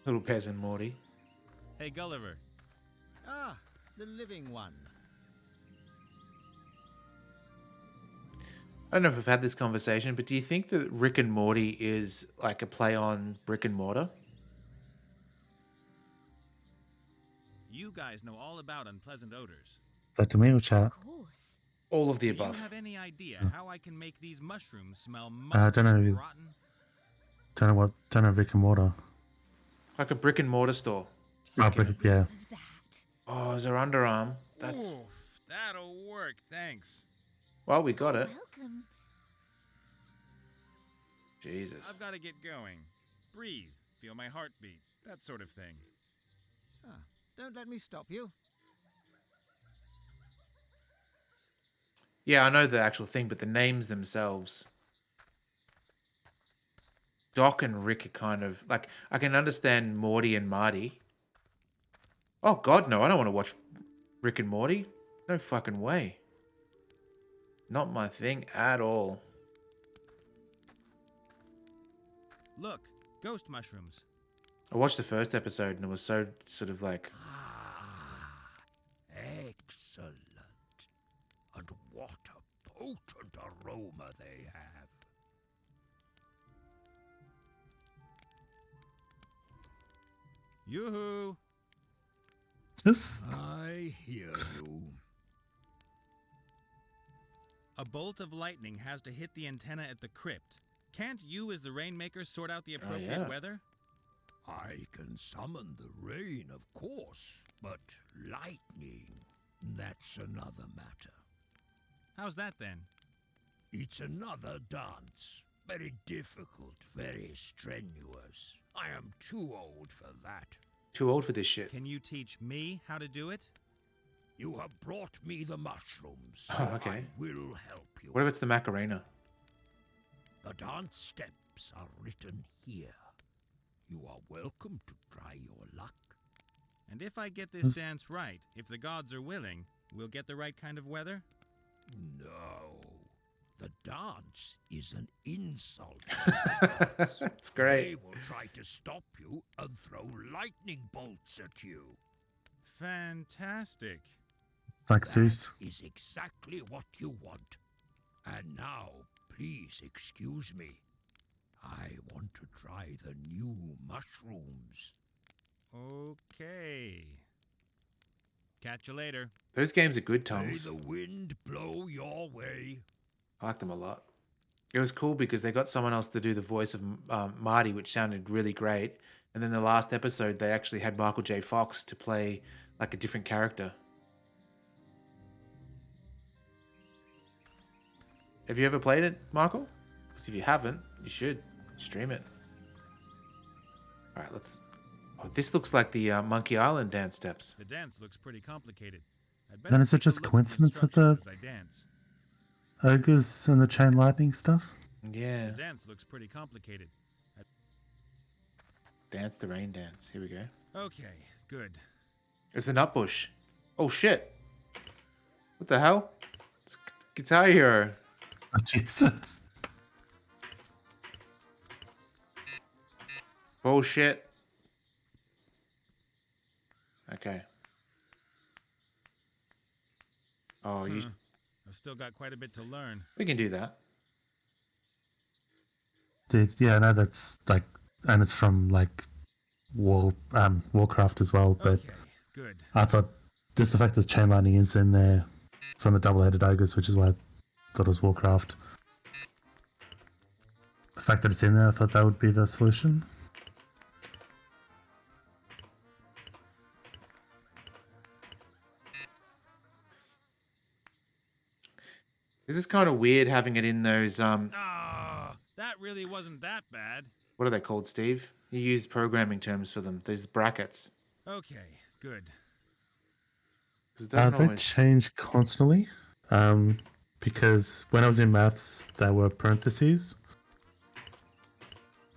A: Little peasant Morty.
F: Hey, Gulliver.
K: Ah, the living one.
A: I don't know if we've had this conversation, but do you think that Rick and Morty is like a play on brick and mortar?
F: You guys know all about unpleasant odors.
B: Is that to me or chat?
G: Of course.
A: All of the
F: Do you
A: above.
F: have any idea how I can make these mushrooms smell
B: I don't
F: musty
B: know.
F: and rotten?
B: Don't know Rick and Mortar.
A: Like a brick and mortar store.
B: Oh, brick, yeah.
G: Of that.
A: Oh, is her underarm? That's...
F: Oof, that'll work, thanks.
A: Well, we got it.
G: Welcome.
A: Jesus.
F: I've got to get going. Breathe, feel my heartbeat, that sort of thing.
K: Ah, don't let me stop you.
A: Yeah, I know the actual thing, but the names themselves. Doc and Rick are kind of like, I can understand Morty and Marty. Oh God, no! I don't want to watch Rick and Morty. No fucking way. Not my thing at all.
F: Look, ghost mushrooms.
A: I watched the first episode and it was so sort of like,
I: Excellent. And what a potent aroma they have.
F: Yoo-hoo!
B: Just
I: I hear you.
F: A bolt of lightning has to hit the antenna at the crypt. Can't you, as the Rainmaker, sort out the appropriate
A: yeah.
F: weather?
I: I can summon the rain, of course, but lightning, that's another matter.
F: How's that then?
I: It's another dance. Very difficult, very strenuous. I am too old for that.
A: Too old for this shit.
F: Can you teach me how to do it?
I: You have brought me the mushrooms, so
A: Oh, okay.
I: I will help you.
A: What if it's the Macarena?
I: The dance steps are written here. You are welcome to try your luck.
F: And if I get this dance right, if the gods are willing, we'll get the right kind of weather?
I: No. The dance is an insult.
A: That's great.
I: They will try to stop you and throw lightning bolts at you.
F: Fantastic.
B: like
I: That
B: Zeus.
I: is exactly what you want. And now, please excuse me. I want to try the new mushrooms.
F: Okay. Catch you later.
A: Those games are good,
I: May
A: Tongs.
I: the wind blow your way.
A: I like them a lot. It was cool because they got someone else to do the voice of Marty, which sounded really great. And then the last episode, they actually had Michael J. Fox to play like a different character. Have you ever played it, Michael? Because if you haven't, you should stream it. All right, let's... Oh, this looks like the Monkey Island dance steps.
F: The dance looks pretty complicated.
B: Then is it just coincidence that the ogres and the chain lightning stuff?
A: Yeah.
F: The dance looks pretty complicated.
A: Dance the rain dance. Here we go.
F: Okay, good.
A: It's a nut bush. Oh shit! What the hell? It's Guitar Hero.
B: Oh, Jesus.
A: Bullshit. Okay. Oh, you.
F: I've still got quite a bit to learn.
A: We can do that.
B: Dude, yeah, I know that's like, and it's from like Warcraft as well, but
F: Okay, good.
B: I thought just the fact that chain lightning is in there from the double-headed ogres, which is why I thought it was Warcraft. The fact that it's in there, I thought that would be the solution.
A: This is kind of weird having it in those
F: Ah, that really wasn't that bad.
A: what are they called, Steve? You use programming terms for them. These brackets.
F: Okay, good.
A: 'Cause it doesn't
B: They
A: always...
B: change constantly, because when I was in maths, there were parentheses.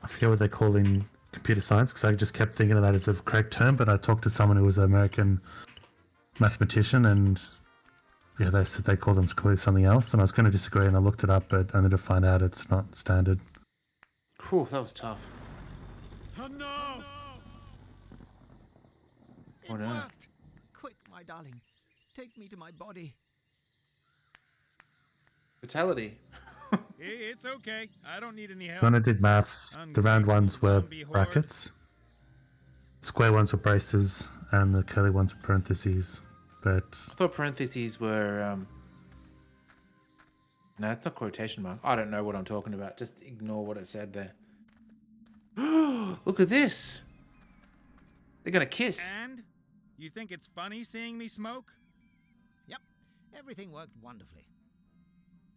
B: I forget what they're called in computer science, because I just kept thinking of that as a correct term, but I talked to someone who was an American mathematician, and yeah, they said they called them completely something else, and I was going to disagree, and I looked it up, but only to find out it's not standard.
A: Whew, that was tough.
F: Enough!
A: Oh no.
K: Worked. Quick, my darling. Take me to my body.
A: Fatality.
F: It's okay. I don't need any help.
B: So when I did maths, the round ones were
F: zombie horde.
B: brackets, square ones were braces, and the curly ones were parentheses. But
A: I thought parentheses were no, it's not quotation mark. I don't know what I'm talking about. Just ignore what it said there. Look at this. They're gonna kiss.
F: And? You think it's funny seeing me smoke?
K: Yep, everything worked wonderfully.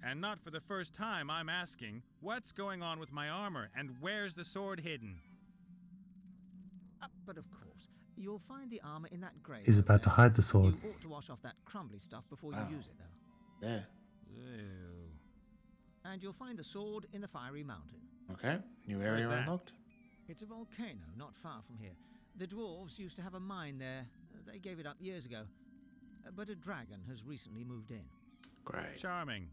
F: And not for the first time, I'm asking, what's going on with my armor, and where's the sword hidden?
K: But of course, you'll find the armor in that grave.
B: he's
K: over
B: about to
K: there.
B: hide the sword.
K: You ought to wash off that crumbly stuff before you
A: Oh.
K: use it, though.
A: There.
F: Ew.
K: And you'll find the sword in the fiery mountain.
A: Okay. New area
F: Where's that?
A: unlocked.
K: It's a volcano not far from here. The dwarves used to have a mine there. They gave it up years ago. But a dragon has recently moved in.
A: Great.
F: Charming.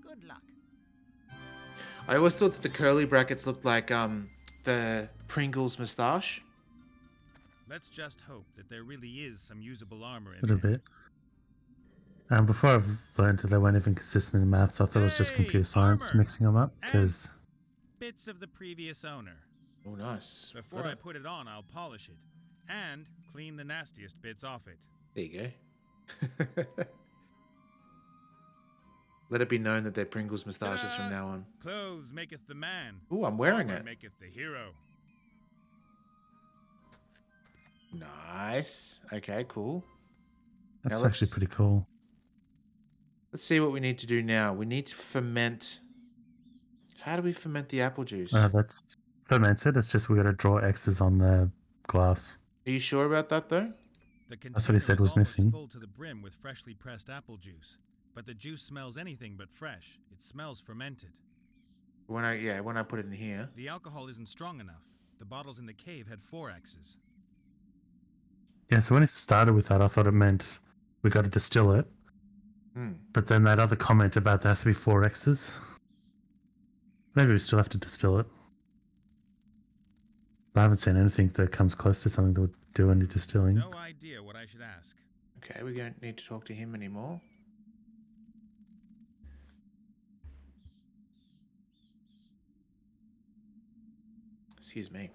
K: Good luck.
A: I always thought that the curly brackets looked like the Pringles moustache.
F: Let's just hope that there really is some usable armor in
B: A little
F: there.
B: bit. And before I've learned that they weren't even consistent in maths, I thought it was just
F: Hey,
B: computer science
F: armor!
B: mixing them up. Because
F: Bits of the previous owner.
A: Oh, nice.
F: Before
A: Got
F: I
A: it.
F: put it on, I'll polish it. and clean the nastiest bits off it.
A: There you go. Let it be known that they're Pringles moustaches from now on.
F: Clothes maketh the man.
A: Ooh, I'm wearing
F: Armor
A: it.
F: maketh the hero.
A: Nice. Okay, cool.
B: That's
A: Now
B: actually pretty cool.
A: Let's see what we need to do now. We need to ferment. How do we ferment the apple juice?
B: That's fermented. It's just we got to draw X's on the glass.
A: Are you sure about that, though?
B: That's what he said was missing.
F: Full to the brim with freshly pressed apple juice, but the juice smells anything but fresh. It smells fermented.
A: When I put it in here.
F: The alcohol isn't strong enough. The bottles in the cave had 4 X's.
B: Yeah, so when it started with that, I thought it meant we got to distill it. But then that other comment about there has to be 4 X's. Maybe we still have to distill it. I haven't seen anything that comes close to something that would do any distilling.
F: No idea what I should ask.
A: Okay, we don't need to talk to him anymore. Excuse me.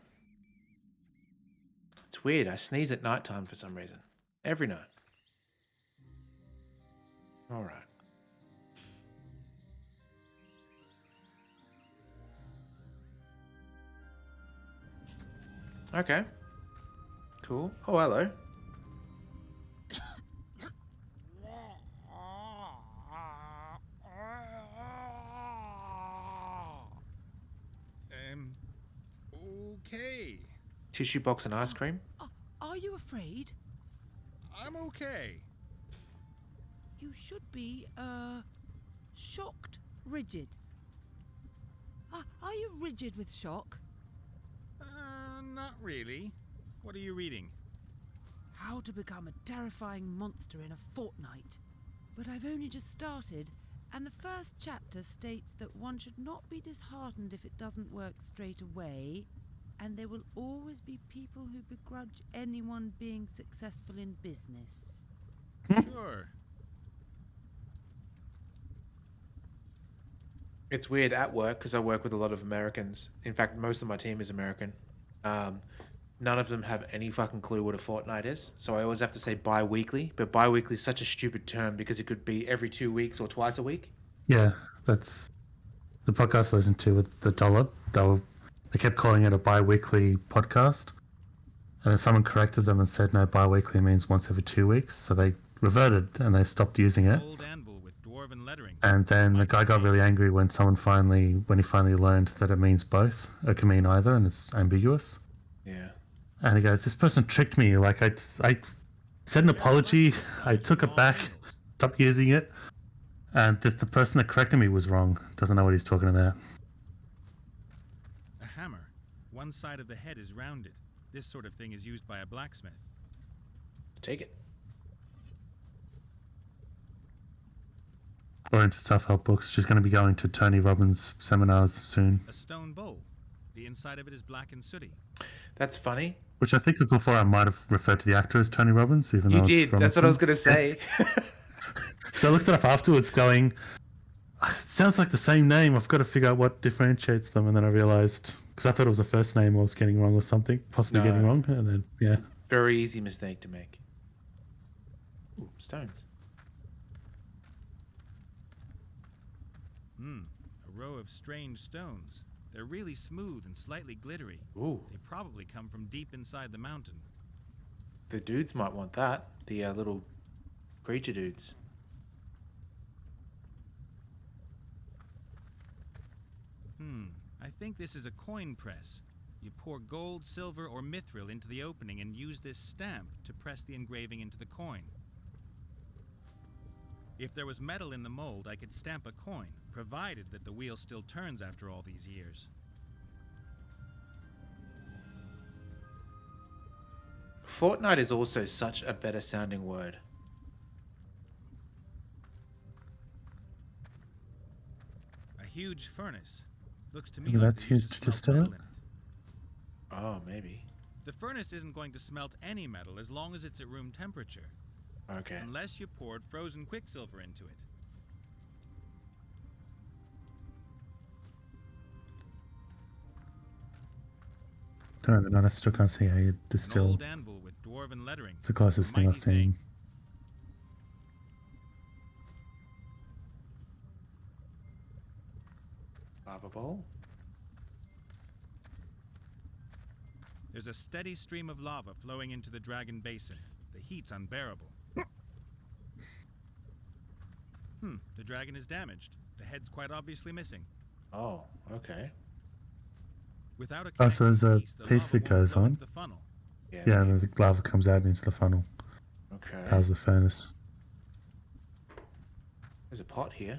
A: It's weird. I sneeze at nighttime for some reason. Every night. All right. Okay. Cool. Oh, hello.
F: Okay.
A: Tissue box and ice cream?
G: Are you afraid?
F: I'm okay.
G: You should be, shocked. Rigid. Are you rigid with shock?
F: Not really. What are you reading?
G: How to become a terrifying monster in a fortnight. But I've only just started, and the first chapter states that one should not be disheartened if it doesn't work straight away, and there will always be people who begrudge anyone being successful in business.
F: Sure.
A: It's weird at work because I work with a lot of Americans. In fact, most of my team is American. None of them have any fucking clue what a fortnight is. So I always have to say bi-weekly. But bi-weekly is such a stupid term because it could be every 2 weeks or twice a week.
B: Yeah, that's the podcast I listened to with the Dollop. They kept calling it a bi-weekly podcast. And then someone corrected them and said, no, bi-weekly means once every 2 weeks. So they reverted and they stopped using it.
F: Old anvil with dwarven lettering.
B: And then the guy got really angry when he finally learned that it means both. It can mean either and it's ambiguous.
A: Yeah.
B: And he goes, this person tricked me. Like, I said an apology. I took it back, stopped using it. And the person that corrected me was wrong. Doesn't know what he's talking about.
F: A hammer. One side of the head is rounded. This sort of thing is used by a blacksmith.
A: Take it.
B: Or into self-help books. She's going to be going to Tony Robbins seminars soon.
F: A stone bowl. The inside of it is black and sooty.
A: That's funny.
B: Which I think before I might have referred to the actor as Tony Robbins, even though
A: You
B: it's
A: did. That's what I was going to say.
B: So I looked it up afterwards going, it sounds like the same name. I've got to figure out what differentiates them. And then I realized, because I thought it was a first name I was getting wrong or something, possibly getting wrong. And then, yeah.
A: Very easy mistake to make. Ooh, stones.
F: A row of strange stones. They're really smooth and slightly glittery.
A: Ooh.
F: They probably come from deep inside the mountain.
A: The dudes might want that. The little creature dudes.
F: I think this is a coin press. You pour gold, silver, or mithril into the opening and use this stamp to press the engraving into the coin. If there was metal in the mold, I could stamp a coin, provided that the wheel still turns after all these years.
A: Fortnite is also such a better sounding word.
F: A huge furnace. Looks to me
B: Maybe
F: like
B: that's
F: they used
B: used
F: to
B: to
F: smelt
B: distill it?
F: metal in it.
A: Oh, maybe.
F: The furnace isn't going to smelt any metal as long as it's at room temperature.
A: Okay.
F: Unless you poured frozen quicksilver into it.
B: Don't know, I still can't see how you distill.
F: Old anvil with lettering.
B: It's the closest thing I've seen.
A: Lava bowl.
F: There's a steady stream of lava flowing into the dragon basin. The heat's unbearable. The dragon is damaged. The head's quite obviously missing.
A: Oh, okay.
F: Without a
B: So there's a
F: the
B: piece
F: lava
B: that
F: won't
B: goes
F: flow
B: on.
F: into the funnel.
B: Yeah, and then the lava comes out into the funnel.
A: Okay.
B: Powers the furnace.
A: There's a pot here.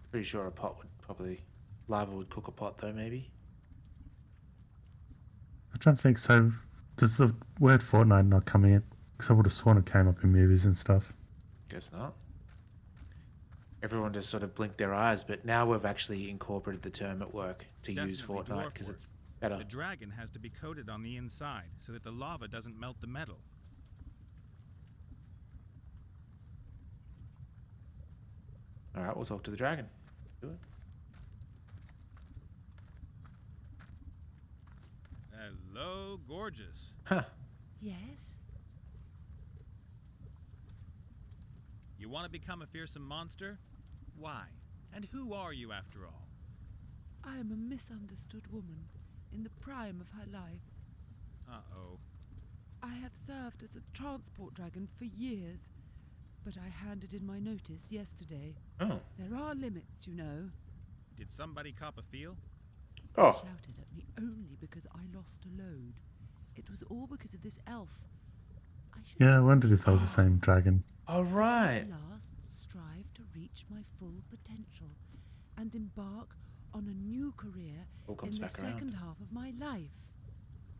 A: Pretty sure a pot would probably... Lava would cook a pot though, maybe?
B: I'm trying to think, so does the word Fortnite not come in? Because I would have sworn it came up in movies and stuff.
A: Guess not. Everyone just sort of blinked their eyes, but now we've actually incorporated the term at work to use
F: Definitely
A: Fortnite
F: dwarf
A: because
F: work.
A: it's better.
F: The dragon has to be coated on the inside so that the lava doesn't melt the metal.
A: Alright, we'll talk to the dragon. Do it.
F: Hello, gorgeous.
A: Huh.
G: Yes?
F: You want to become a fearsome monster? Why? And who are you after all?
G: I am a misunderstood woman in the prime of her life.
F: Uh-oh.
G: I have served as a transport dragon for years, but I handed in my notice yesterday.
A: Oh.
G: There are limits, you know.
F: Did somebody cop a feel?
A: Oh.
G: They shouted at me only because I lost a load. It was all because of this elf.
B: Yeah, I wondered if that was the same dragon.
A: All right.
G: At last, strive to reach my full potential and embark on a new career
A: All
G: in
A: comes
G: the
A: back around.
G: second half of my life.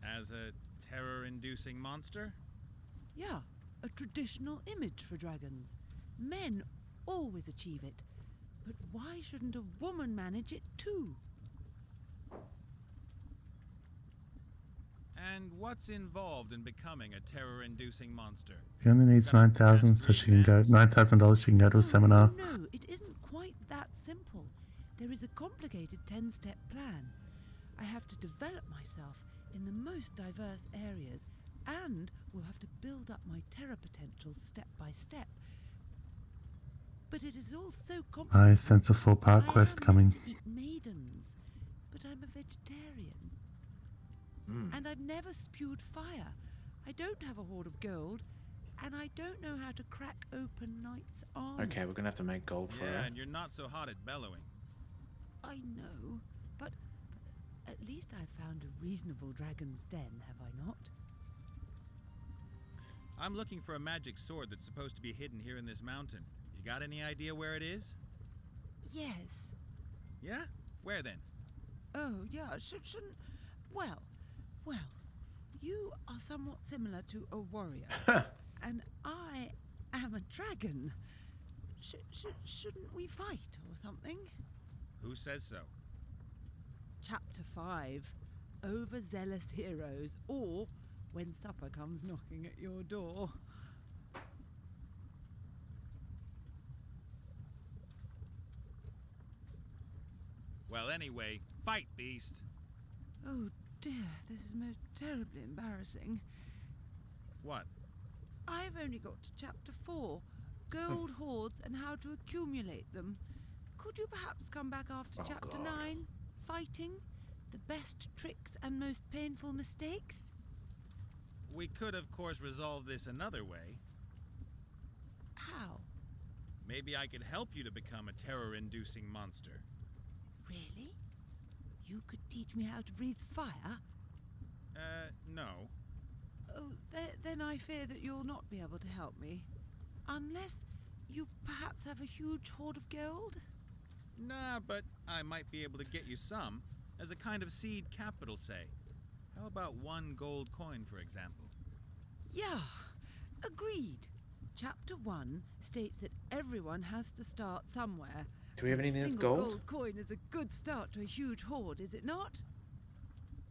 F: As a terror-inducing monster?
G: Yeah, a traditional image for dragons. Men always achieve it. But why shouldn't a woman manage it too?
F: And what's involved in becoming a terror-inducing monster?
B: She only needs 9,000, so she can go $9,000. She can go to a seminar.
G: No, it isn't quite that simple. There is a complicated 10-step plan. I have to develop myself in the most diverse areas and will have to build up my terror potential step by step. But it is all so complicated.
B: I sense a 4-part quest coming.
G: I eat maidens, but I'm a vegetarian. And I've never spewed fire. I don't have a hoard of gold, and I don't know how to crack open knights' armor.
A: Okay, we're gonna have to make gold for
F: Yeah,
A: her.
F: and you're not so hot at bellowing.
G: I know, but at least I've found a reasonable dragon's den, have I not?
F: I'm looking for a magic sword that's supposed to be hidden here in this mountain. You got any idea where it is?
G: Yes.
F: Yeah? Where then?
G: Oh, yeah, shouldn't... Well, you are somewhat similar to a warrior, and I am a dragon. Shouldn't we fight or something?
F: Who says so?
G: Chapter 5, Overzealous Heroes, or When Supper Comes Knocking at Your Door.
F: Well, anyway, fight, beast.
G: Oh dear, this is most terribly embarrassing.
F: What?
G: I've only got to chapter 4, Gold Hoards and How to Accumulate Them. Could you perhaps come back after chapter 9, Fighting? The best tricks and most painful mistakes?
F: We could, of course, resolve this another way.
G: How?
F: Maybe I could help you to become a terror-inducing monster.
G: Really? You could teach me how to breathe fire?
F: No.
G: Oh, then I fear that you'll not be able to help me. Unless you perhaps have a huge hoard of gold?
F: Nah, but I might be able to get you some, as a kind of seed capital, say. How about 1 gold coin, for example?
G: Yeah, agreed. Chapter 1 states that everyone has to start somewhere.
A: Do we have anything that's
G: Single
A: gold?
G: gold coin is a good start to a huge hoard, is it not?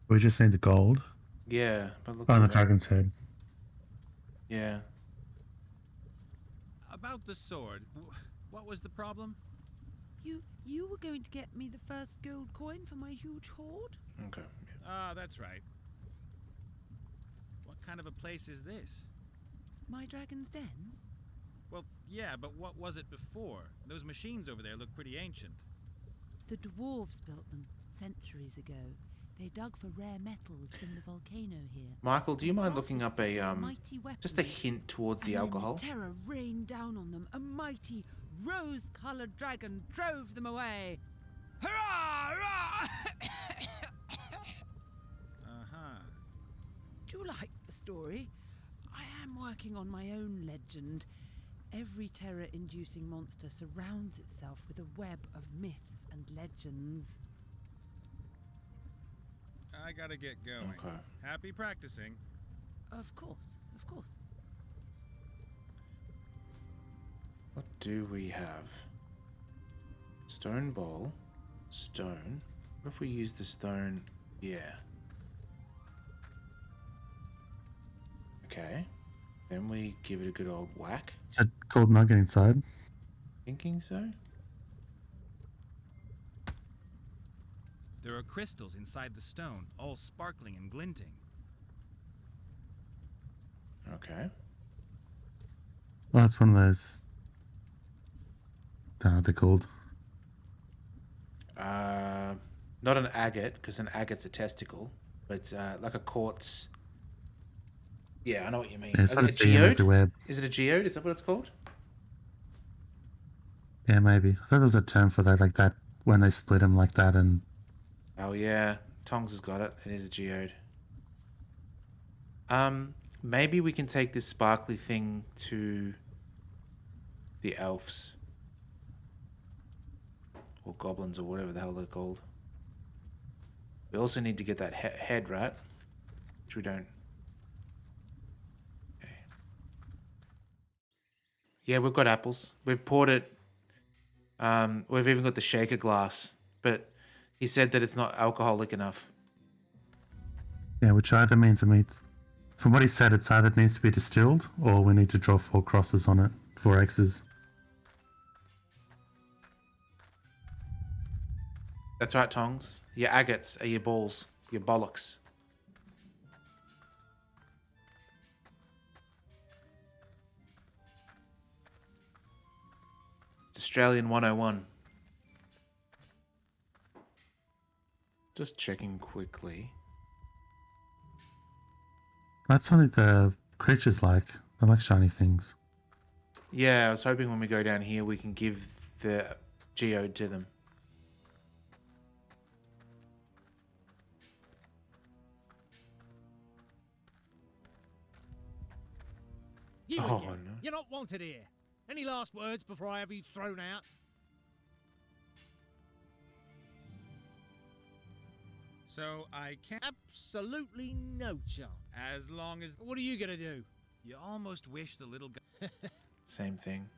B: We just need the gold.
A: Yeah, but looks
B: On the
A: like...
B: dragon's head.
A: Yeah.
F: About the sword, what was the problem?
G: You were going to get me the first gold coin for my huge hoard?
A: Okay.
F: Ah, that's right. kind of a place is this?
G: My dragon's den?
F: Well, yeah, but what was it before? Those machines over there look pretty ancient.
G: The dwarves built them centuries ago. They dug for rare metals in the volcano here.
A: Michael, do you mind looking
G: Crafted
A: up a
G: several mighty
A: just a
G: weapons.
A: hint towards the
G: And
A: alcohol?
G: then terror rained down on them. A mighty rose-colored dragon drove them away. Hurrah! Hurrah!
F: Uh-huh.
G: Do you like the story? I am working on my own legend. Every terror-inducing monster surrounds itself with a web of myths and legends.
F: I gotta get going.
A: Okay.
F: Happy practicing.
G: Of course, of course.
A: What do we have? Stone bowl. Stone. What if we use the stone? Yeah. Okay. Then we give it a good old whack.
B: Is that gold nugget inside?
A: Thinking so?
F: There are crystals inside the stone, all sparkling and glinting.
A: Okay.
B: Well, it's one of those. Don't know what they're called.
A: Not an agate, because an agate's a testicle, but like a quartz. Yeah, I know what you mean.
B: Yeah, it's
A: A
B: sort of see 'em
A: geode?
B: everywhere.
A: Is it a geode? Is that what it's called?
B: Yeah, maybe. I thought there was a term for that, like that, when they split them like that, and
A: Oh yeah, Tongs has got it. It is a geode. Maybe we can take this sparkly thing to the elves. Or goblins, or whatever the hell they're called. We also need to get that head, right? Which we don't. Okay. Yeah, we've got apples. We've poured it. We've even got the shaker glass. But he said that it's not alcoholic enough.
B: yeah, which either means, from what he said, it's either needs to be distilled or we need to draw 4 crosses on it, 4 X's.
A: That's right, Tongs. Your agates are your balls. Your bollocks. It's Australian 101. Just checking quickly.
B: That's something the creatures like. They like shiny things.
A: Yeah, I was hoping when we go down here we can give the geode to them.
D: You
A: Oh,
D: again.
A: no.
D: You're not wanted here. Any last words before I have you thrown out?
F: So I can't.
D: Absolutely no chance.
F: As long as
D: What are you gonna do?
F: you almost wish the little guy.
A: Same thing.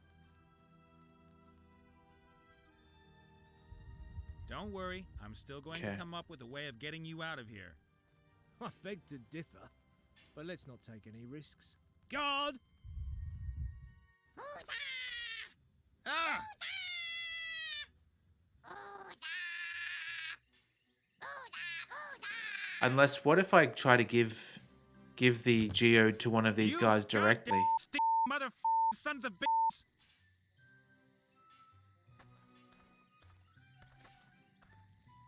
F: Don't worry, I'm still going to
A: Okay.
F: come up with a way of getting you out of here.
D: I beg to differ, but let's not take any risks. Guard!
F: Ah!
A: Unless, what if I try to give the geode to one of these
F: You
A: guys directly?
F: goddamn mother sons of bitches!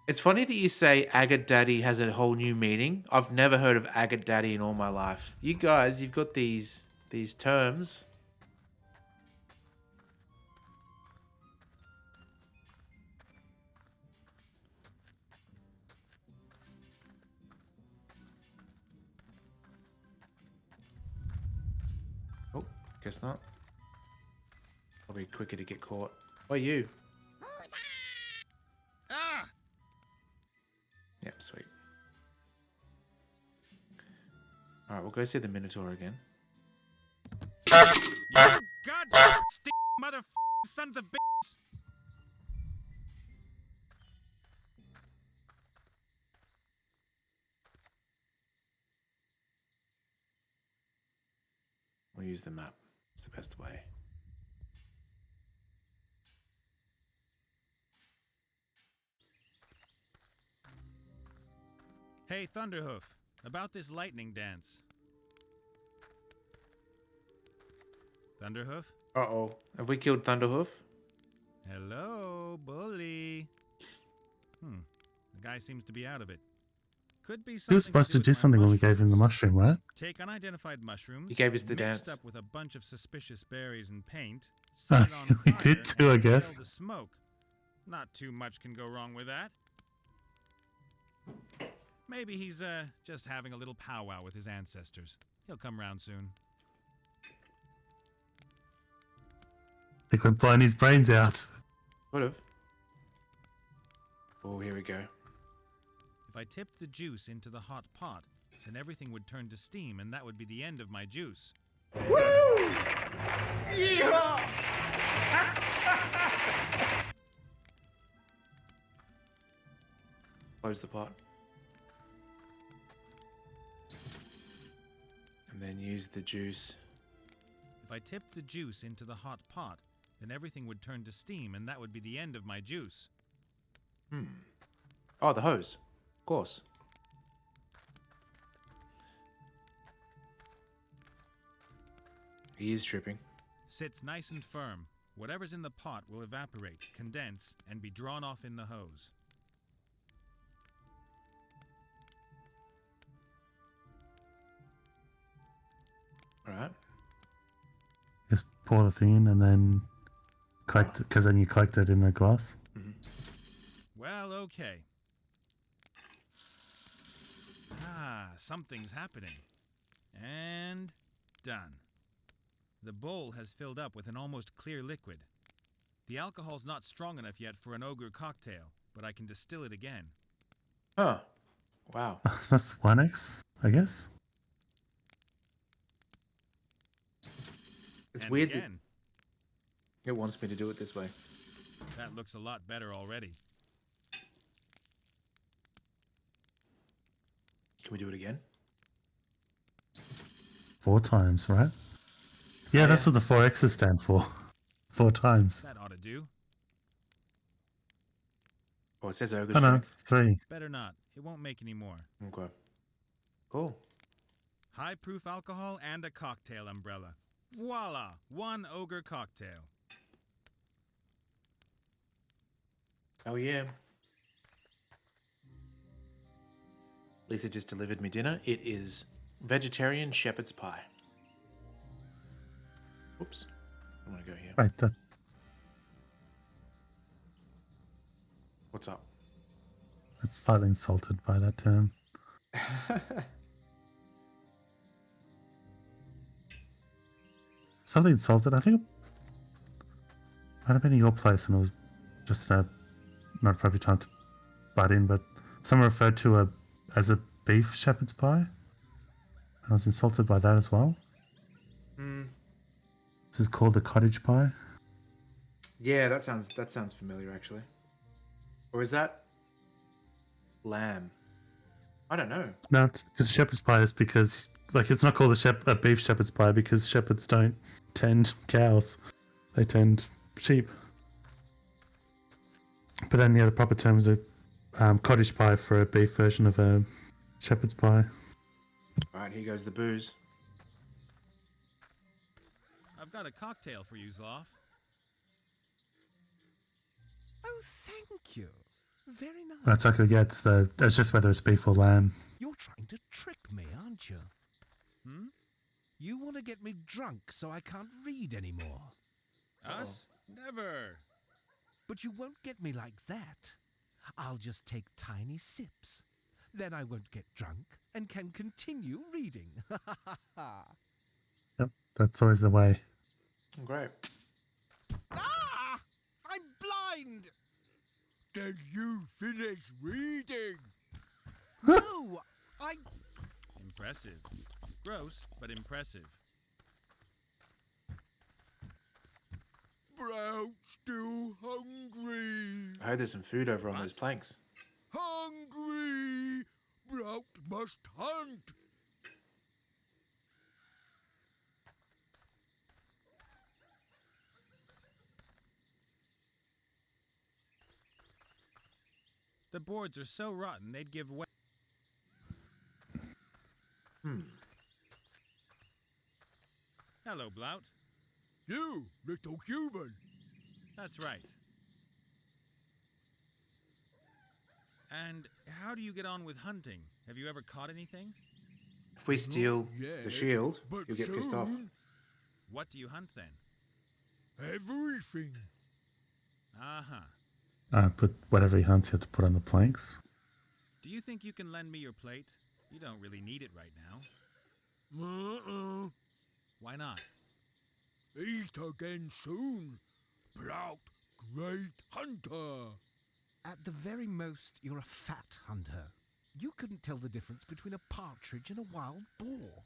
A: It's funny that you say Agate Daddy has a whole new meaning. I've never heard of Agate Daddy in all my life. You guys, you've got these terms. Oh, guess not. Probably quicker to get caught. What are you?
F: Ah!
A: Yep, sweet. Alright, we'll go see the Minotaur again.
F: You goddamn mother sons of bitches!
A: We'll use the map. It's the best way.
F: Hey, Thunderhoof, about this lightning dance. Thunderhoof?
A: Uh-oh. Have we killed Thunderhoof?
F: Hello, bully. The guy seems to be out of it. Could be something
B: He was supposed to
F: with
B: do
F: my
B: something when we gave him the
F: mushrooms.
B: mushroom, right?
F: Take unidentified mushrooms.
A: He gave us the
F: mixed
A: dance.
F: up with a bunch of suspicious berries and paint. Set it on
B: We
F: fire
B: did too, I
F: and
B: guess.
F: inhale the smoke. Not too much can go wrong with that. Maybe he's just having a little powwow with his ancestors. He'll come round soon.
B: They could have blown his brains out.
A: Would have. Oh, here we go.
F: If I tipped the juice into the hot pot, then everything would turn to steam, and that would be the end of my juice.
A: Close the pot. And then use the juice.
F: If I tipped the juice into the hot pot, then everything would turn to steam, and that would be the end of my juice.
A: Oh, the hose. Of course. He is tripping.
F: Sits nice and firm. Whatever's in the pot will evaporate, condense, and be drawn off in the hose.
A: Alright.
B: Just pour the thing in and then collect it, because then you collect it in the glass.
F: Well, okay. Something's happening. And done. The bowl has filled up with an almost clear liquid. The alcohol's not strong enough yet for an ogre cocktail, but I can distill it again.
A: Huh. Wow.
B: That's 1x, I guess.
A: It's
F: And
A: weird that
F: again.
A: it wants me to do it this way.
F: That looks a lot better already.
A: Can we do it again?
B: 4 times, right? Yeah, that's what the 4x's stand for. 4 times.
F: That ought to do.
A: Oh, it says ogre
B: Oh no,
A: strength.
B: 3.
F: Better not. It won't make any more.
A: Okay. Cool.
F: High proof alcohol and a cocktail umbrella. Voila! 1 ogre cocktail.
A: Oh yeah. Lisa just delivered me dinner. It is vegetarian shepherd's pie. Oops. I'm gonna go here.
B: Right, that,
A: What's up?
B: it's slightly insulted by that term. Something insulted. I think it might have been in your place, and it was just not appropriate time to butt in. But someone referred to as a beef shepherd's pie. I was insulted by that as well. This is called the cottage pie.
A: Yeah, that sounds familiar actually. Or is that lamb? I don't know.
B: No, because shepherd's pie is because it's not called a beef shepherd's pie because shepherds don't tend cows; they tend sheep. But then the other proper term is a cottage pie for a beef version of a shepherd's pie.
A: Alright, here goes the booze.
F: I've got a cocktail for you, Zloff.
E: Oh, thank you. Very nice.
B: That's okay. Yeah, it's just whether it's beef or lamb.
E: You're trying to trick me, aren't you? You want to get me drunk so I can't read anymore.
F: Us? Never.
E: But you won't get me like that. I'll just take tiny sips. Then I won't get drunk and can continue reading.
B: Yep, that's always the way.
A: Great.
E: Ah! I'm blind!
L: Did you finish reading?
E: No! I...
F: Impressive. Gross, but impressive.
L: Brout still hungry.
A: I heard there's some food over on those planks.
L: Hungry! Brout must hunt.
F: The boards are so rotten they'd give way.
A: Hmm.
F: Hello, Blout.
L: You, little human.
F: That's right. And how do you get on with hunting? Have you ever caught anything?
A: If we steal
L: yet,
A: the shield,
L: but
A: you'll get pissed off.
L: soon.
F: What do you hunt then?
L: Everything.
F: Uh-huh.
B: Put whatever he hunts, you have to put on the planks.
F: Do you think you can lend me your plate? You don't really need it right now. Why not?
L: Eat again soon. Blout, great hunter.
E: At the very most, you're a fat hunter. You couldn't tell the difference between a partridge and a wild boar.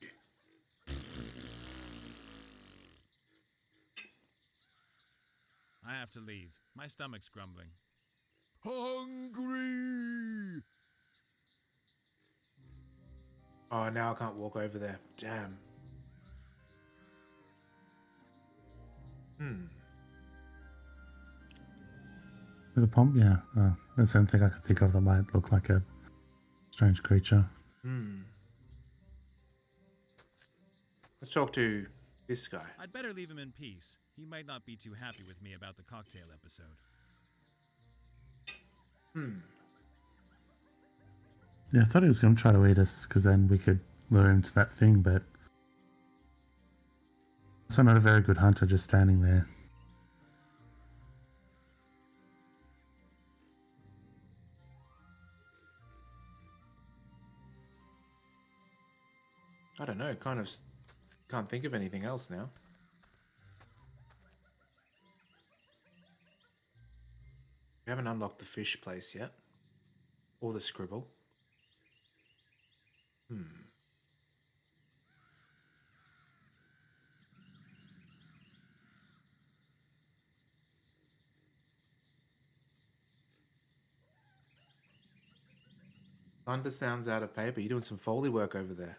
F: I have to leave. My stomach's grumbling.
L: Hungry.
A: Oh, now I can't walk over there. Damn.
B: The pump, yeah. That's the only thing I could think of that might look like a strange creature.
A: Let's talk to this guy.
F: I'd better leave him in peace. He might not be too happy with me about the cocktail episode.
B: Yeah, I thought he was going to try to eat us, because then we could lure him to that thing, but... Also not a very good hunter just standing there.
A: I don't know, kind of can't think of anything else now. We haven't unlocked the fish place yet. Or the scribble. Thunder sounds out of paper. You're doing some Foley work over there.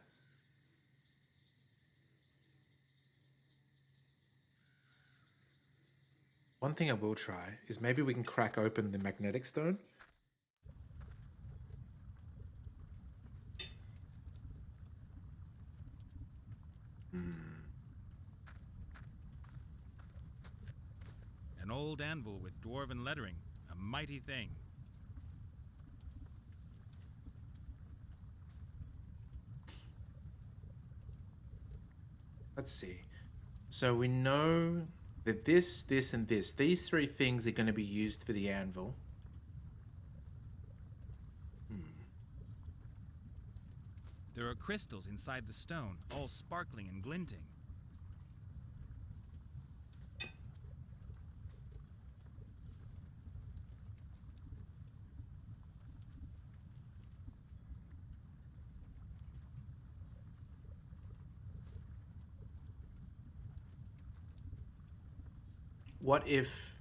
A: One thing I will try is maybe we can crack open the magnetic stone.
F: An old anvil with dwarven lettering. A mighty thing.
A: Let's see. So we know that this, and this, these three things are going to be used for the anvil.
F: There are crystals inside the stone, all sparkling and glinting.
A: What if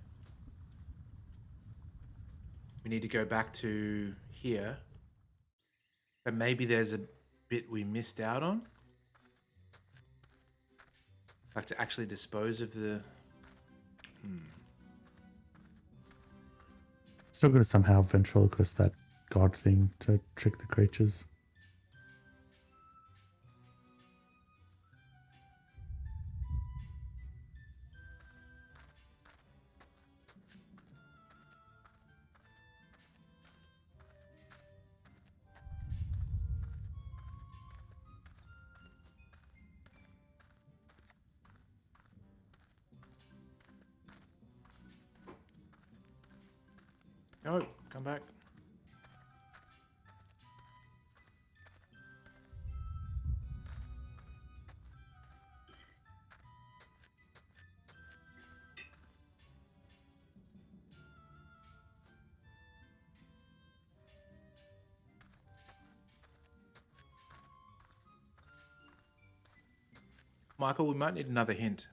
A: we need to go back to here, but maybe there's a bit we missed out on? Like to actually dispose of the...
B: Still got to somehow ventriloquist that god thing to trick the creatures.
A: No, come back. Michael, we might need another hint.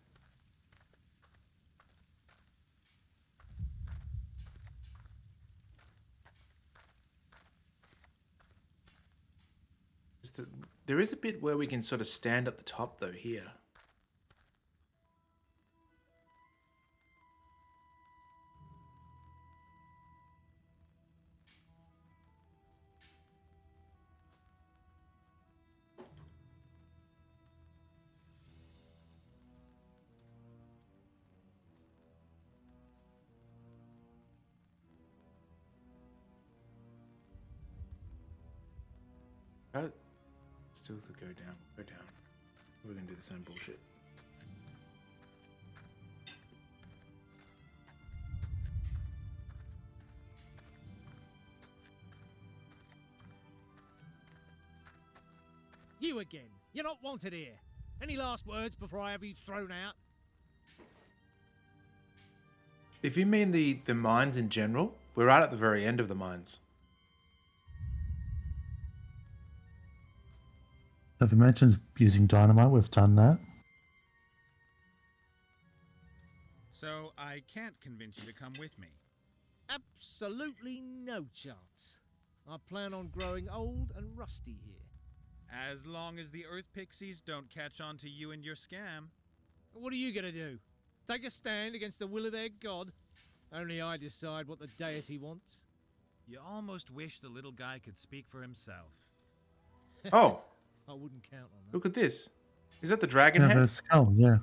A: There is a bit where we can sort of stand at the top, though, here. Still to go down. Go down. We're gonna do the same bullshit.
D: You again. You're not wanted here. Any last words before I have you thrown out?
A: If you mean the mines in general, we're right at the very end of the mines.
B: If it mentions using dynamite, we've done that.
F: So I can't convince you to come with me.
D: Absolutely no chance. I plan on growing old and rusty here.
F: As long as the Earth Pixies don't catch on to you and your scam.
D: What are you gonna do? Take a stand against the will of their god? Only I decide what the deity wants.
F: You almost wish the little guy could speak for himself.
A: Oh,
D: I wouldn't count on that.
A: look at this. Is that the dragon
B: Yeah,
A: head?
B: the skull, yeah. You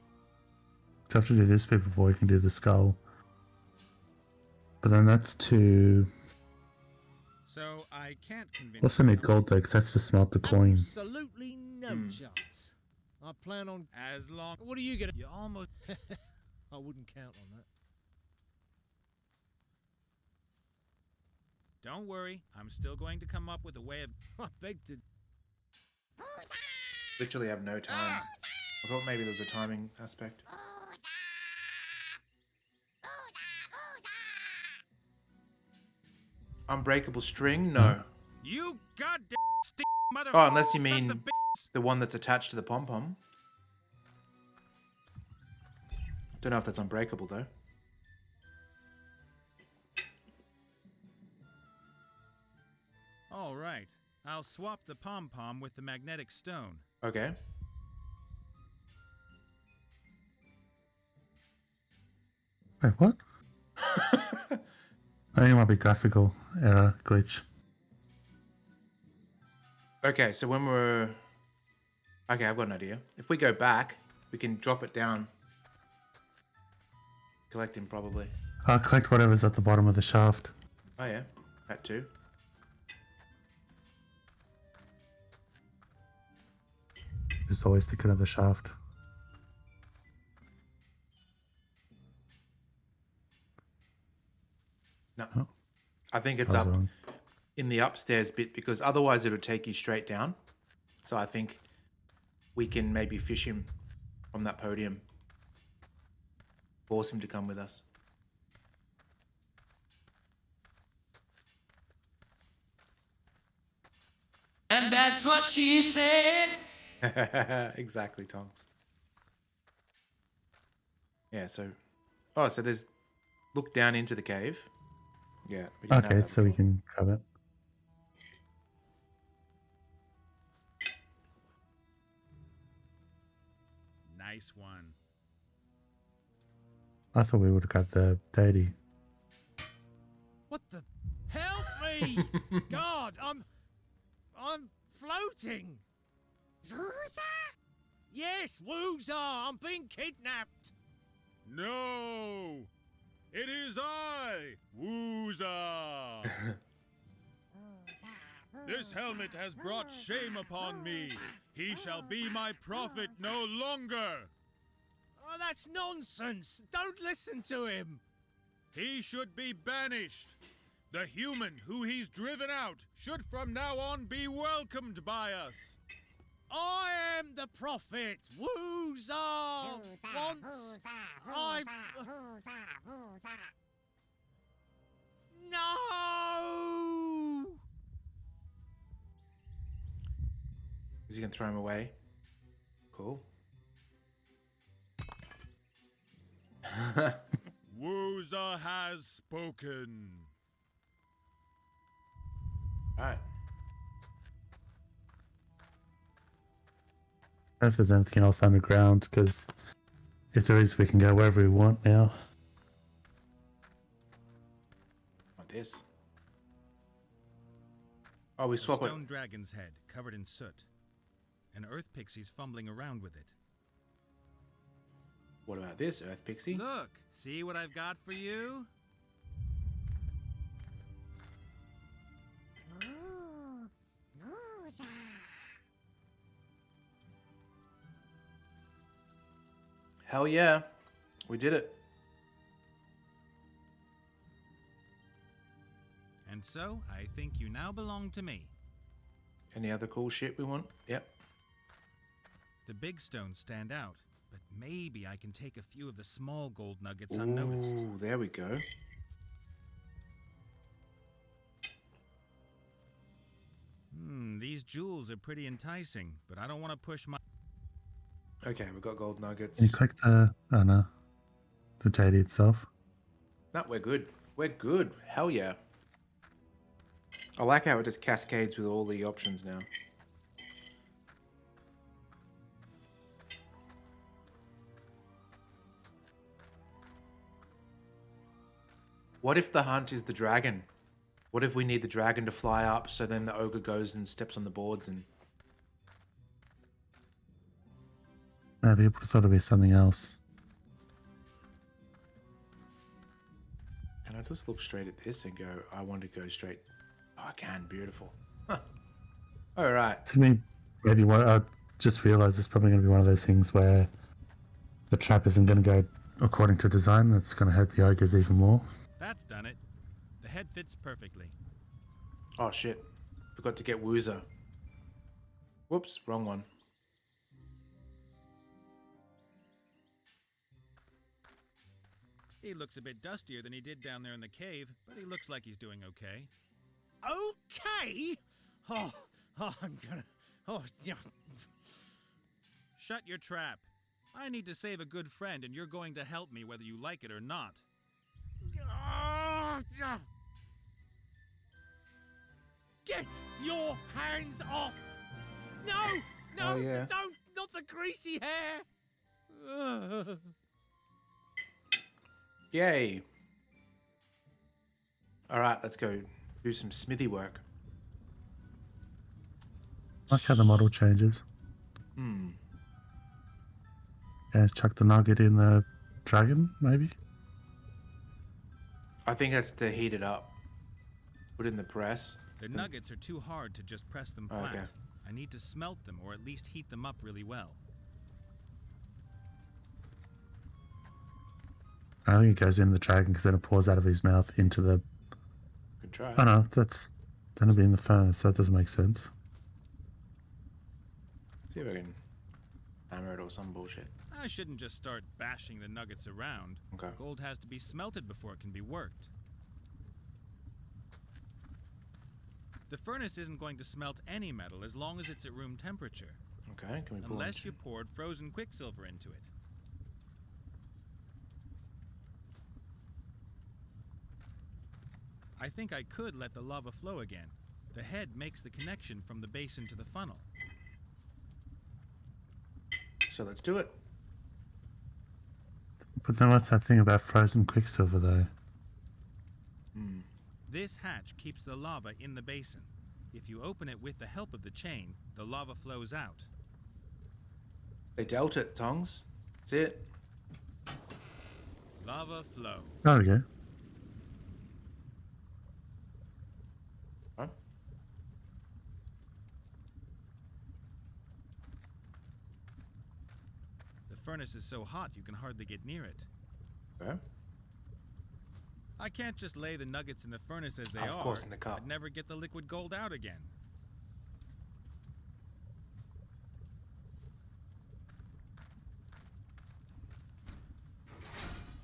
B: have to do this bit before you can do the skull. But then that's to...
F: So I can't convince
B: Also
F: you
B: need
F: to come
B: gold though, because that's to smelt the coin.
D: Absolutely no chance. I plan on...
F: As long...
D: What are you gonna...
F: You almost...
D: I wouldn't count on that.
F: Don't worry, I'm still going to come up with a way of...
D: I beg to...
A: Literally have no time. I thought maybe there was a timing aspect. Unbreakable string? No.
F: You goddamn mother...
A: Oh, unless you
F: sons
A: mean
F: of bitches.
A: the one that's attached to the pom-pom. Don't know if that's unbreakable though.
F: All right, I'll swap the pom-pom with the magnetic stone.
A: Okay.
B: Wait, what? I think it might be graphical error glitch.
A: Okay, so when we're... Okay, I've got an idea. If we go back, we can drop it down. Collect him, probably.
B: I'll collect whatever's at the bottom of the shaft.
A: Oh, yeah. That too.
B: Just always thinking of the shaft.
A: No.
B: Oh.
A: I think it's
B: I was
A: up
B: wrong.
A: in the upstairs bit because otherwise it'll take you straight down. So I think we can maybe fish him from that podium. Force him to come with us.
M: And that's what she said.
A: Exactly, Tonks. Yeah, so... Oh, so there's... Look down into the cave. Yeah. We didn't have
B: Okay,
A: that
B: so we
A: before.
B: can grab it.
F: Nice one.
B: I thought we would have got the deity.
D: What the... Help me! God, I'm floating! Yes, Woozar! I'm being kidnapped!
F: No! It is I, Wooza! This helmet has brought shame upon me. He shall be my prophet no longer.
D: Oh, that's nonsense! Don't listen to him!
F: He should be banished. The human who he's driven out should from now on be welcomed by us.
D: I am the prophet! Woozar! Once I... No!
A: Is he going to throw him away? Cool.
F: Wooza has spoken.
A: Alright.
B: I don't know if there's anything else underground, because if there is, we can go wherever we want now.
A: Like this. Oh, we swap
F: A
A: it.
F: stone dragon's head covered in soot. An earth pixie's fumbling around with it.
A: What about this, Earth Pixie?
F: Look, see what I've got for you?
A: Hell yeah. We did it.
F: And so, I think you now belong to me.
A: Any other cool shit we want? Yep.
F: The big stones stand out, but maybe I can take a few of the small gold nuggets unnoticed.
A: Ooh, there we go.
F: These jewels are pretty enticing, but I don't want to push my...
A: Okay, we've got gold nuggets.
B: Can you click the... Oh, no. The JD itself.
A: No, we're good. We're good. Hell yeah. I like how it just cascades with all the options now. What if the hunt is the dragon? What if we need the dragon to fly up so then the ogre goes and steps on the boards and...
B: Maybe I would have thought it'd be something else.
A: Can I just look straight at this and go, I want to go straight... Oh, I can. Beautiful. Huh. All right.
B: To me, maybe what I just realized it's probably going to be one of those things where the trap isn't going to go according to design. It's going to hurt the ogres even more.
F: That's done it. The head fits perfectly.
A: Oh, shit. Forgot to get Woozer. Whoops, wrong one.
F: He looks a bit dustier than he did down there in the cave, but he looks like he's doing okay.
D: Okay? Oh, I'm gonna... Oh, yeah.
F: Shut your trap. I need to save a good friend, and you're going to help me whether you like it or not.
D: Oh, yeah. Get your hands off! No! No!
A: Oh, yeah.
D: Don't! Not the greasy hair!
A: Yay. All right, let's go do some smithy work.
B: I like how the model changes. Yeah, chuck the nugget in the dragon, maybe?
A: I think that's to heat it up. Put in the press.
F: The nuggets are too hard to just press them flat.
A: Okay.
F: I need to smelt them or at least heat them up really well.
B: I think it goes in the dragon because then it pours out of his mouth into the...
A: Good try.
B: Oh no, that's... Then it'll be in the furnace, so that doesn't make sense.
A: See if I can hammer it or some bullshit.
F: I shouldn't just start bashing the nuggets around.
A: Okay.
F: Gold has to be smelted before it can be worked. The furnace isn't going to smelt any metal as long as it's at room temperature.
A: Okay, can we pull
F: Unless you poured frozen quicksilver into it. I think I could let the lava flow again. The head makes the connection from the basin to the funnel.
A: So let's do it.
B: But then what's that thing about frozen quicksilver, though?
F: This hatch keeps the lava in the basin. If you open it with the help of the chain, the lava flows out.
A: They dealt it, Tongs. That's it.
F: Lava flow.
B: There we go.
A: Huh?
F: The furnace is so hot you can hardly get near it.
A: Okay.
F: I can't just lay the nuggets in the furnace as they are.
A: Of course, in the cup.
F: I'd never get the liquid gold out again.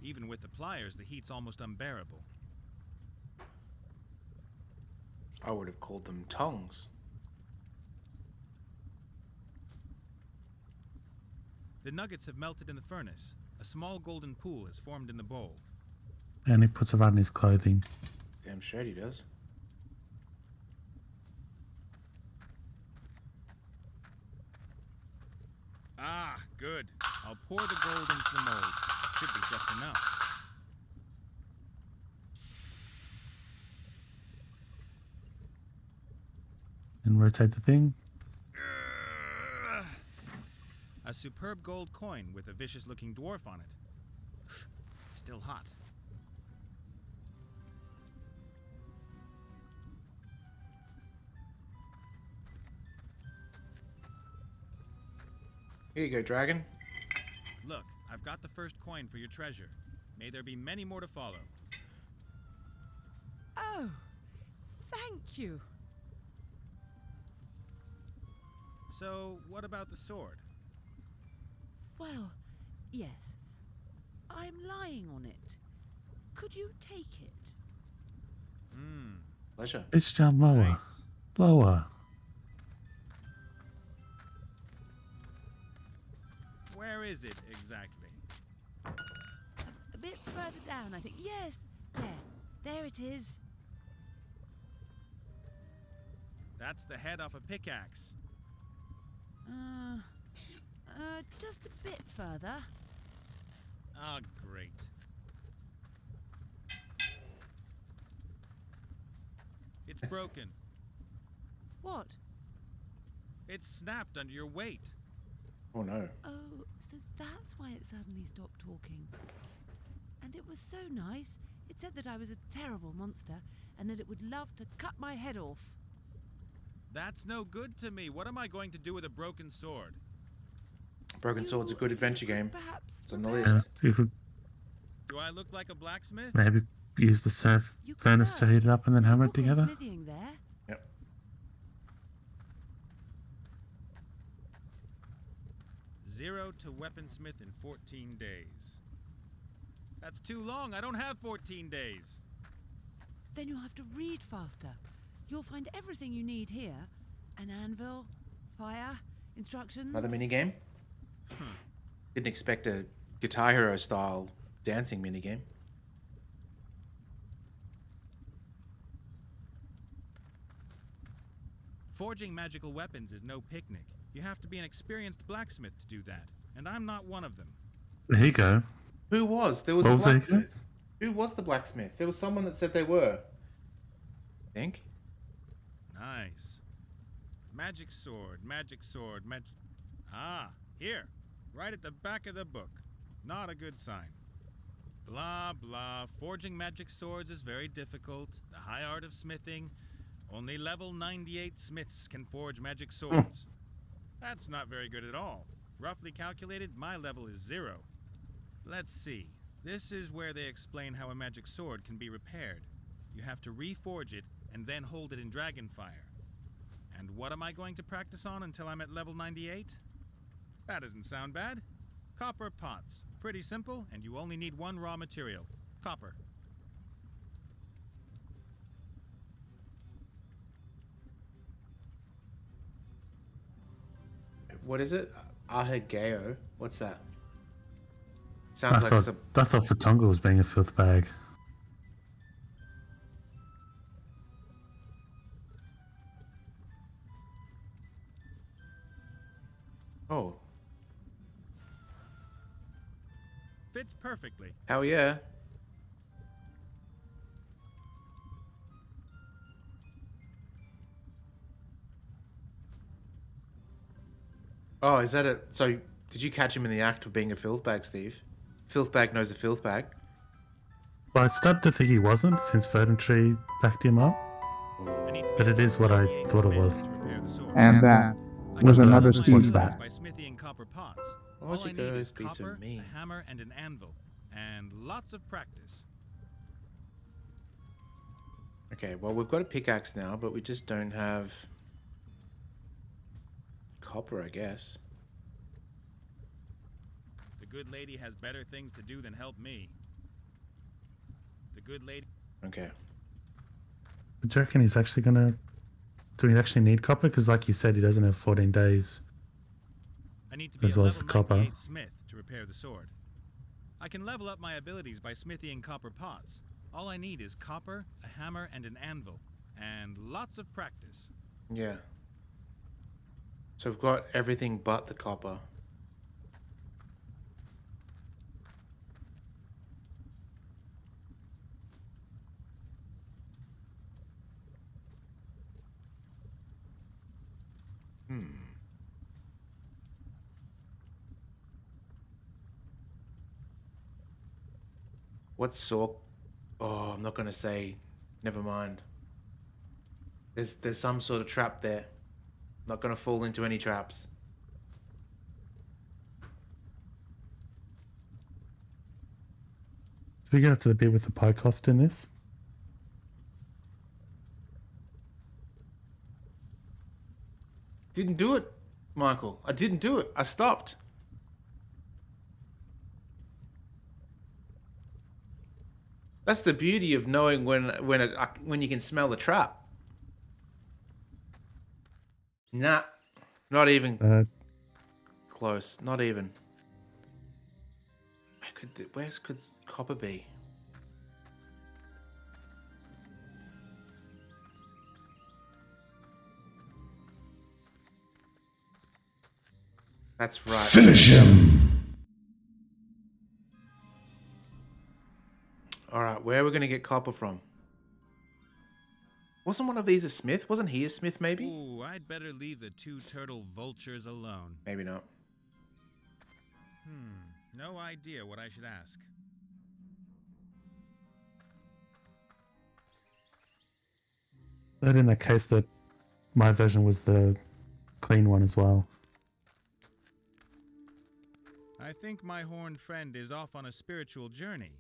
F: Even with the pliers, the heat's almost unbearable.
A: I would have called them tongs.
F: The nuggets have melted in the furnace. A small golden pool has formed in the bowl.
B: And he puts it on his clothing.
A: Damn straight he does.
F: Ah, good. I'll pour the gold into the mold. Should be just enough.
B: And rotate the thing.
F: A superb gold coin with a vicious-looking dwarf on it. It's still hot.
A: Here you go, dragon.
F: Look, I've got the first coin for your treasure. May there be many more to follow.
G: Oh, thank you.
F: So, what about the sword?
G: Well, yes. I'm lying on it. Could you take it?
A: Pleasure.
B: Reach down lower.
F: Nice.
B: Lower.
F: Where is it exactly?
G: A bit further down, I think. Yes, there it is.
F: That's the head off a pickaxe.
G: Just a bit further.
F: Ah, great. It's broken.
G: What?
F: It's snapped under your weight.
A: Oh no.
G: Oh, so that's why it suddenly stopped talking. And it was so nice. It said that I was a terrible monster and that it would love to cut my head off.
F: That's no good to me. What am I going to do with a broken sword?
A: Broken Sword's a good adventure game.
G: Perhaps
A: It's on the
G: repair
A: list.
B: You could
F: Do I look like a blacksmith?
B: maybe use the surf
G: You could
B: furnace to
G: learn.
B: heat it up and then
G: There's a
B: hammer it
G: book on
B: together.
G: smithing there.
A: Yep.
F: 0 to weaponsmith in 14 days. That's too long. I don't have 14 days.
G: Then you'll have to read faster. You'll find everything you need here. An anvil, fire, instructions.
A: Another mini game. Didn't expect a Guitar Hero style dancing mini game.
F: Forging magical weapons is no picnic. You have to be an experienced blacksmith to do that, and I'm not one of them.
B: There you go.
A: Who was? There was
B: What
A: a
B: was that again?
A: blacksmith. Who was the blacksmith? There was someone that said they were. I think.
F: Nice. Magic sword, magic sword, magic... Ah, here. Right at the back of the book. Not a good sign. Blah, blah. Forging magic swords is very difficult. The high art of smithing. Only level 98 smiths can forge magic swords. That's not very good at all. Roughly calculated, my level is 0. Let's see. This is where they explain how a magic sword can be repaired. You have to reforge it and then hold it in Dragonfire. And what am I going to practice on until I'm at level 98? That doesn't sound bad. Copper pots. Pretty simple, and you only need one raw material. Copper.
A: What is it? Ahageo. What's that?
B: I
A: Sounds like some.
B: thought Fatonga was being a filth bag.
A: Oh,
F: Fits perfectly.
A: hell yeah. Oh, is that it? So, did you catch him in the act of being a filth bag, Steve? Filth bag knows a filth bag.
B: Well, I started to think he wasn't since Tree backed him up.
F: I need to
B: But
F: be
B: it is what I
F: 98
B: thought it
F: smiths
B: was.
F: to repair the sword.
J: And that
F: I
J: was
F: can
J: another
F: develop my
J: Steve
B: What's
F: abilities
B: that?
F: by smithying copper pots.
A: Why
F: All
A: don't
F: I
A: you
F: need
A: guys
F: is
A: be so
F: copper,
A: mean?
F: a hammer, and an anvil. And lots of practice.
A: Okay, well, we've got a pickaxe now, but we just don't have copper, I guess.
F: The good lady has better things to do than help me. The good lady...
A: Okay.
B: Do you reckon he's actually gonna... Do we actually need copper? Because like you said, he doesn't have 14 days.
F: I need to be
B: As
F: a
B: well as
F: level
B: the copper.
F: 98 smith to repair the sword. I can level up my abilities by smithying copper pots. All I need is copper, a hammer, and an anvil. And lots of practice.
A: Yeah. So we've got everything but the copper. What's saw? Oh, I'm not gonna say. Never mind. There's some sort of trap there. Not gonna fall into any traps.
B: Did we get up to the bit with the pie cost in this?
A: Didn't do it, Michael. I didn't do it. I stopped. That's the beauty of knowing when you can smell the trap. Nah, not even close. Not even. Where could copper be? That's right.
I: Finish him!
A: Alright, where are we going to get copper from? Wasn't one of these a smith? Wasn't he a smith, maybe?
F: Ooh, I'd better leave the two turtle vultures alone.
A: Maybe not.
F: No idea what I should ask.
B: But in that case, that my version was the clean one as well.
F: I think my horned friend is off on a spiritual journey.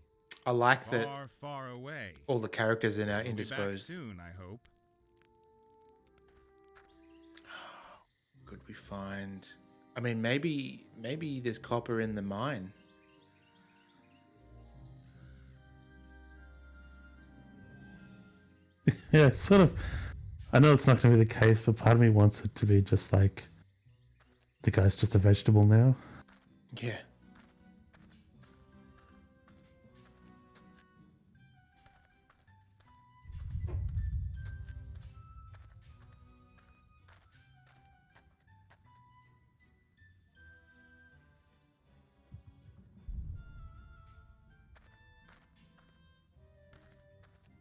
A: I like that
F: Far, far away.
A: all the characters are now
F: We'll be back
A: indisposed.
F: soon, I hope.
A: Could we find... I mean, maybe there's copper in the mine.
B: Yeah, sort of. I know it's not going to be the case, but part of me wants it to be just like the guy's just a vegetable now.
A: Yeah.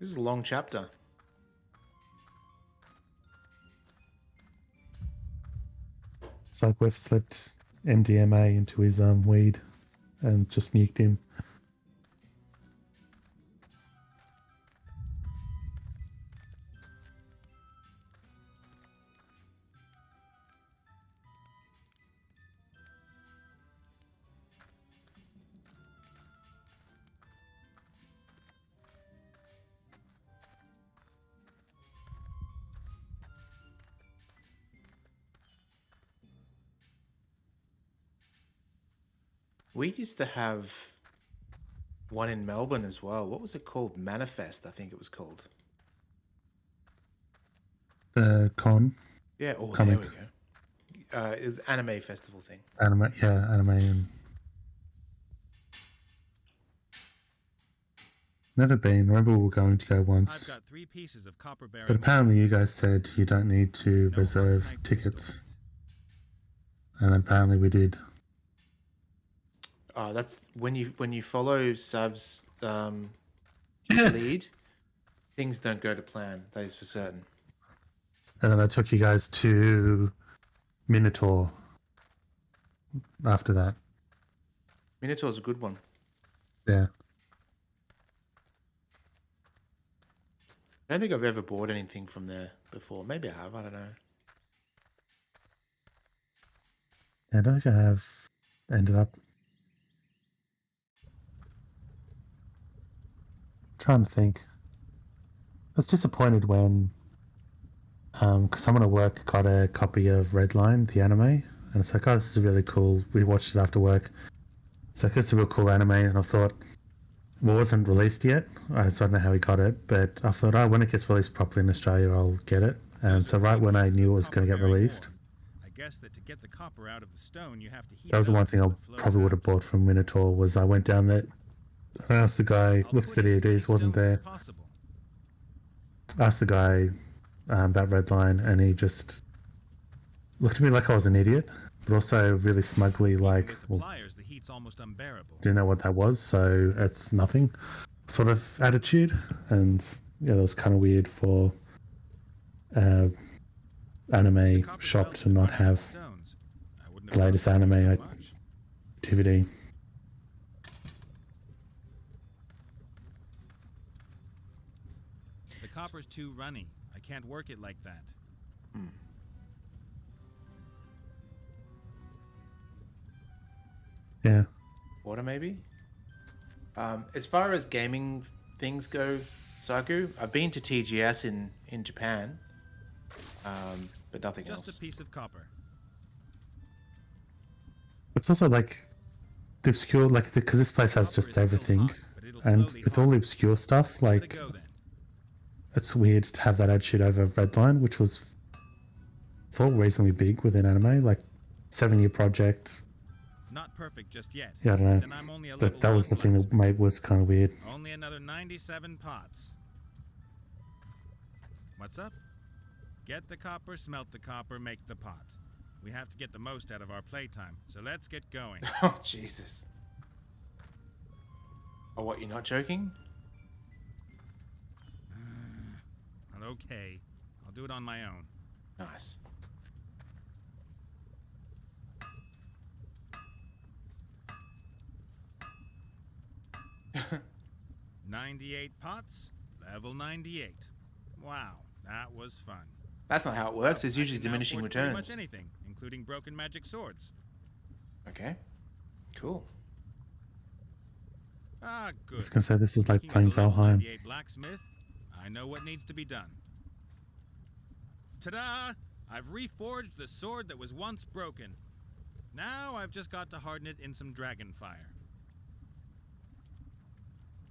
A: This is a long chapter.
B: It's like we've slipped MDMA into his weed and just nuked him.
A: We used to have one in Melbourne as well. What was it called? Manifest, I think it was called.
B: The con.
A: Yeah, oh,
B: comic.
A: there we go. It was anime festival thing.
B: Anime, yeah, anime. And... Never been. Remember we were going to go once.
F: I've got 3 pieces of copper bearing.
B: But apparently you guys said you don't need to reserve tickets. And apparently we did.
A: That's when you follow Sav's lead, things don't go to plan. That is for certain.
B: And then I took you guys to Minotaur after that.
A: Minotaur's a good one.
B: Yeah.
A: I don't think I've ever bought anything from there before. Maybe I have. I don't know.
B: I don't think I have ended up. Trying to think. I was disappointed when, because someone at work got a copy of Redline, the anime, and it's like, oh, this is really cool. We watched it after work. It's like, it's a real cool anime, and I thought, well, it wasn't released yet, so I don't know how he got it, but I thought, oh, when it gets released properly in Australia, I'll get it. And so right when I knew it was going to get released,
F: I guess that to get the copper out of the stone, you have to heat
B: that was the one thing I probably would have bought from Minotaur. Was I went down there, I asked the guy, looked at the DVDs, wasn't there. Asked the guy about Redline, and he just looked at me like I was an idiot, but also really smugly like, well,
F: the heat's almost unbearable.
B: didn't know what that was, so it's nothing sort of attitude. And yeah, that was kind of weird for anime shop to not have the latest anime activity.
F: The copper's too runny. I can't work it like that.
B: Yeah.
A: Water, maybe? As far as gaming things go, Saku, I've been to TGS in Japan, but nothing
F: Just
A: else.
F: a piece of copper.
B: It's also like the obscure, like because this place has just everything, and with all the obscure stuff, like it's weird to have that ad shoot over Redline, which was thought reasonably big within anime, like 7-year project.
F: Not perfect just yet.
B: Yeah, I don't know.
F: Then I'm only a
B: That was the thing that was kind of weird.
F: Only another 97 pots. What's up? Get the copper, smelt the copper, make the pot. We have to get the most out of our playtime, so let's get going.
A: Oh, Jesus. Oh, what, you're not joking?
F: Well, okay. I'll do it on my own.
A: Nice.
F: $98 pots, level 98. Wow, that was fun.
A: That's not how it works. There's
F: I
A: usually
F: can now
A: diminishing
F: forge pretty
A: returns.
F: much anything, including broken magic swords.
A: Okay. Cool.
F: Ah,
B: I
F: good.
B: was gonna say this is like
F: Speaking
B: playing
F: of the level
B: Valheim.
F: 98 blacksmith, I know what needs to be done. Ta-da! I've reforged the sword that was once broken. Now I've just got to harden it in some dragon fire.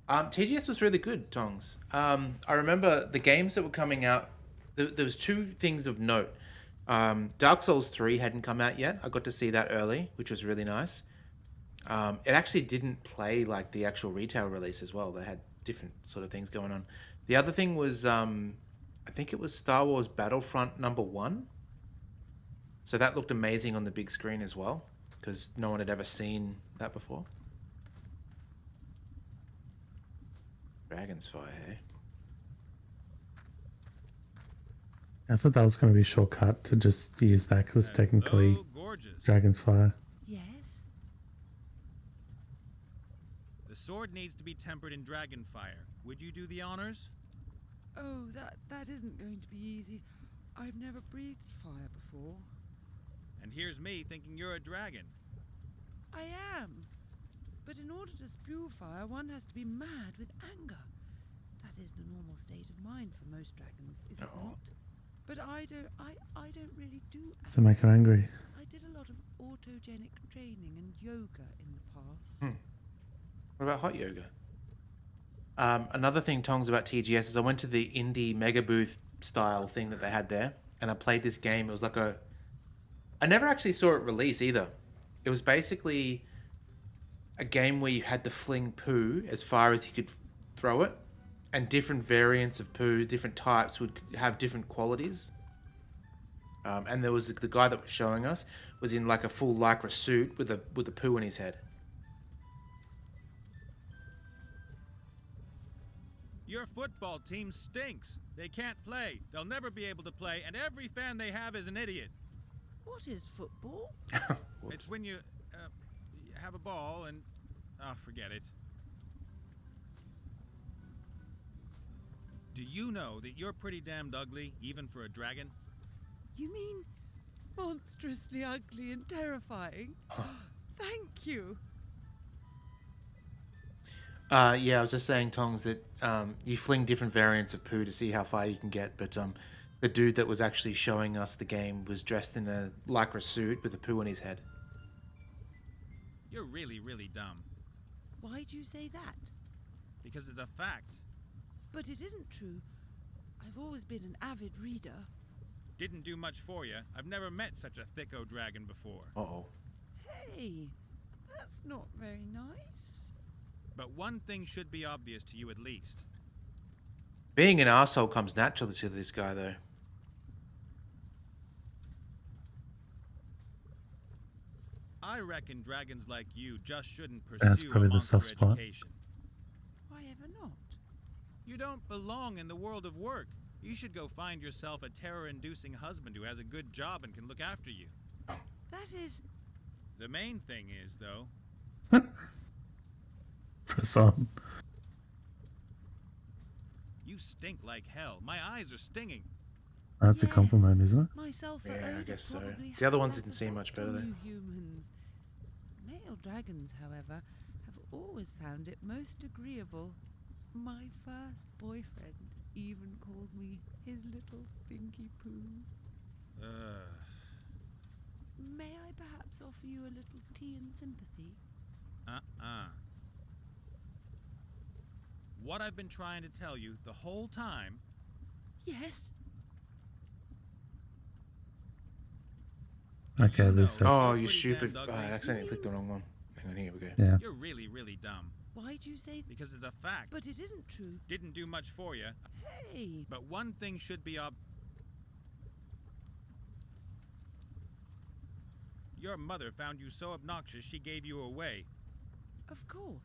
A: TGS was really good, Tongs. I remember the games that were coming out. There was 2 things of note. Dark Souls 3 hadn't come out yet. I got to see that early, which was really nice. It actually didn't play like the actual retail release as well. They had different sort of things going on. The other thing was, I think it was Star Wars Battlefront #1. So that looked amazing on the big screen as well, because no one had ever seen that before. Dragon's Fire, hey?
B: I thought that was going to be a shortcut to just use that because it's technically Dragon's Fire.
G: Yes?
F: The sword needs to be tempered in dragon fire. Would you do the honors?
G: Oh, that isn't going to be easy. I've never breathed fire before.
F: And here's me thinking you're a dragon.
G: I am. But in order to spew fire, one has to be mad with anger. That is the normal state of mind for most dragons, is it not? But I don't really do anger.
B: To make her angry.
G: I did a lot of autogenic training and yoga in the past.
A: What about hot yoga? Another thing, Tongs, about TGS is I went to the indie mega booth style thing that they had there, and I played this game. It was like I never actually saw it release either. It was basically a game where you had to fling poo as far as you could throw it, and different variants of poo, different types would have different qualities. And there was the guy that was showing us was in like a full lycra suit with the poo in his head.
F: Your football team stinks. They can't play. They'll never be able to play, and every fan they have is an idiot.
G: What is football?
F: It's when you have a ball and... forget it. Do you know that you're pretty damned ugly, even for a dragon?
G: You mean monstrously ugly and terrifying? Thank you.
A: Yeah, I was just saying, Tongs, that you fling different variants of poo to see how far you can get, but the dude that was actually showing us the game was dressed in a lycra suit with a poo on his head.
F: You're really, really dumb.
G: Why do you say that?
F: Because it's a fact.
G: But it isn't true. I've always been an avid reader.
F: Didn't do much for you. I've never met such a thicko dragon before.
A: Uh-oh.
G: Hey, that's not very nice.
F: But one thing should be obvious to you at least.
A: Being an arsehole comes naturally to this guy, though.
F: I reckon dragons like you just shouldn't pursue
B: That's probably
F: a
B: the
F: monster
B: soft spot.
F: education.
G: Why ever not?
F: You don't belong in the world of work. You should go find yourself a terror-inducing husband who has a good job and can look after you.
G: That is...
F: The main thing is, though...
B: Press on.
F: You stink like hell. My eyes are stinging.
B: That's a compliment, isn't it?
G: Myself
A: Yeah, I guess so. The other ones didn't seem much better, though.
G: Humans. Male dragons, however, have always found it most agreeable. My first boyfriend even called me his little stinky poo. May I perhaps offer you a little tea and sympathy?
F: What I've been trying to tell you the whole time.
G: Yes.
B: Okay,
F: You know
B: resets.
A: Oh, you
F: pretty
A: stupid.
F: damned
A: Oh, I
F: ugly.
A: accidentally clicked the wrong one. Hang on, here we go.
B: Yeah.
F: You're really, really dumb.
G: Why do you say?
F: Because it's a fact.
G: But it isn't true.
F: Didn't do much for you.
G: Hey.
F: But one thing should be your mother found you so obnoxious she gave you away.
G: Of course.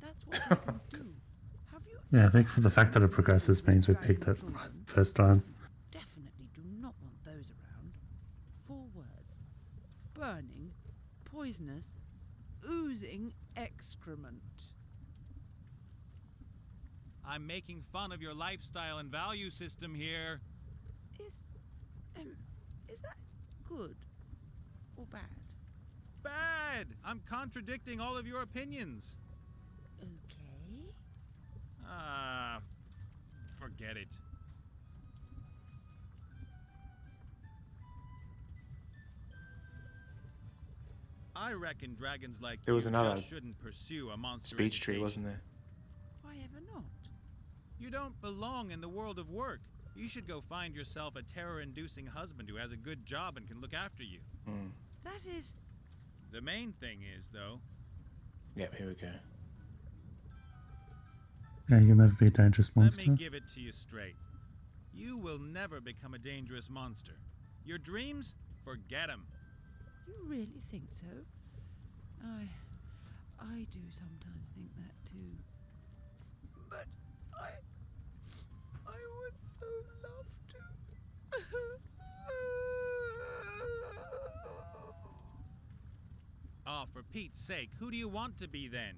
G: That's what dragons do. Have you?
B: Yeah, I think for the fact that it progresses means we picked it first time.
G: Definitely do not want those around. 4 words. Burning, poisonous, oozing excrement.
F: I'm making fun of your lifestyle and value system here.
G: Is that good or bad?
F: Bad! I'm contradicting all of your opinions.
G: Okay.
F: Forget it. I reckon dragons like
A: There was
F: you
A: another
F: just shouldn't pursue a monster
A: speech tree,
F: education.
A: wasn't there?
G: Why ever not?
F: You don't belong in the world of work. You should go find yourself a terror-inducing husband who has a good job and can look after you.
G: That is...
F: The main thing is, though...
A: Yep, here we go.
B: Yeah, you'll never be a dangerous monster.
F: Let me give it to you straight. You will never become a dangerous monster. Your dreams? Forget them.
G: You really think so? I do sometimes think that too. But I would so love to.
F: Oh, for Pete's sake, who do you want to be then?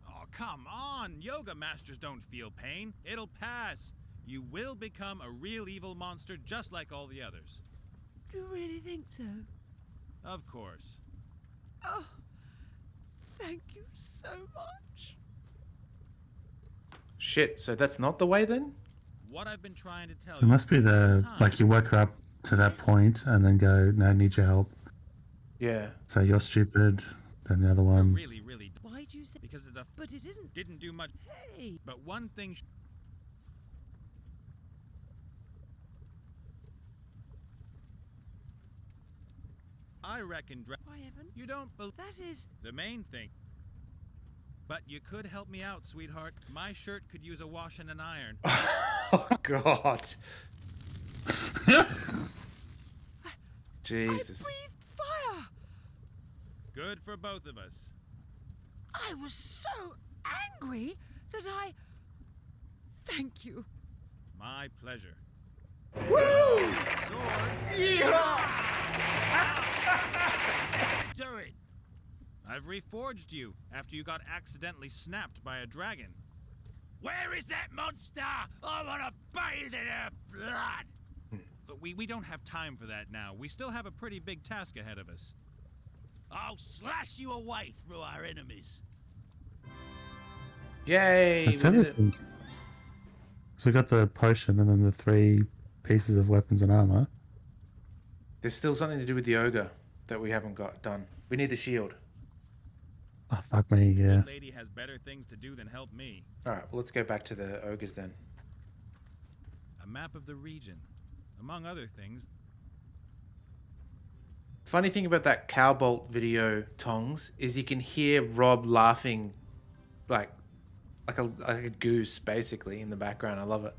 F: Oh, come on! Yoga masters don't feel pain. It'll pass. You will become a real evil monster just like all the others.
G: Do you really think so?
F: Of course.
G: Oh, thank you so much.
A: Shit, so that's not the way then?
F: What I've been trying to tell
B: It
F: you...
B: must be like you work her up to that point and then go, no, I need your help.
A: Yeah.
B: So you're stupid, then the other one.
F: Really, really...
G: Why do you say...
F: Because it's a...
G: But it isn't...
F: Didn't do much...
G: Hey!
F: But one thing... I reckon...
G: Why, Evan?
F: You don't...
G: That is...
F: The main thing... But you could help me out, sweetheart. My shirt could use a wash and an iron.
A: Oh, God. Jesus.
G: I breathed fire!
F: Good for both of us.
G: I was so angry that I... Thank you.
F: My pleasure.
L: Woo!
F: Sword.
L: Do it!
F: I've reforged you after you got accidentally snapped by a dragon.
L: Where is that monster? I want to bathe in her blood!
F: But we don't have time for that now. We still have a pretty big task ahead of us.
L: I'll slash you away through our enemies.
A: Yay!
B: That's
A: we did it.
B: everything. So we got the potion and then the 3 pieces of weapons and armor.
A: There's still something to do with the ogre that we haven't got done. We need the shield.
B: Oh, fuck me, yeah.
F: That lady has better things to do than help me.
A: Alright, well, let's go back to the ogres then.
F: A map of the region. Among other things.
A: Funny thing about that Cowbolt video, Tongs, is you can hear Rob laughing like a goose, basically, in the background. I love it.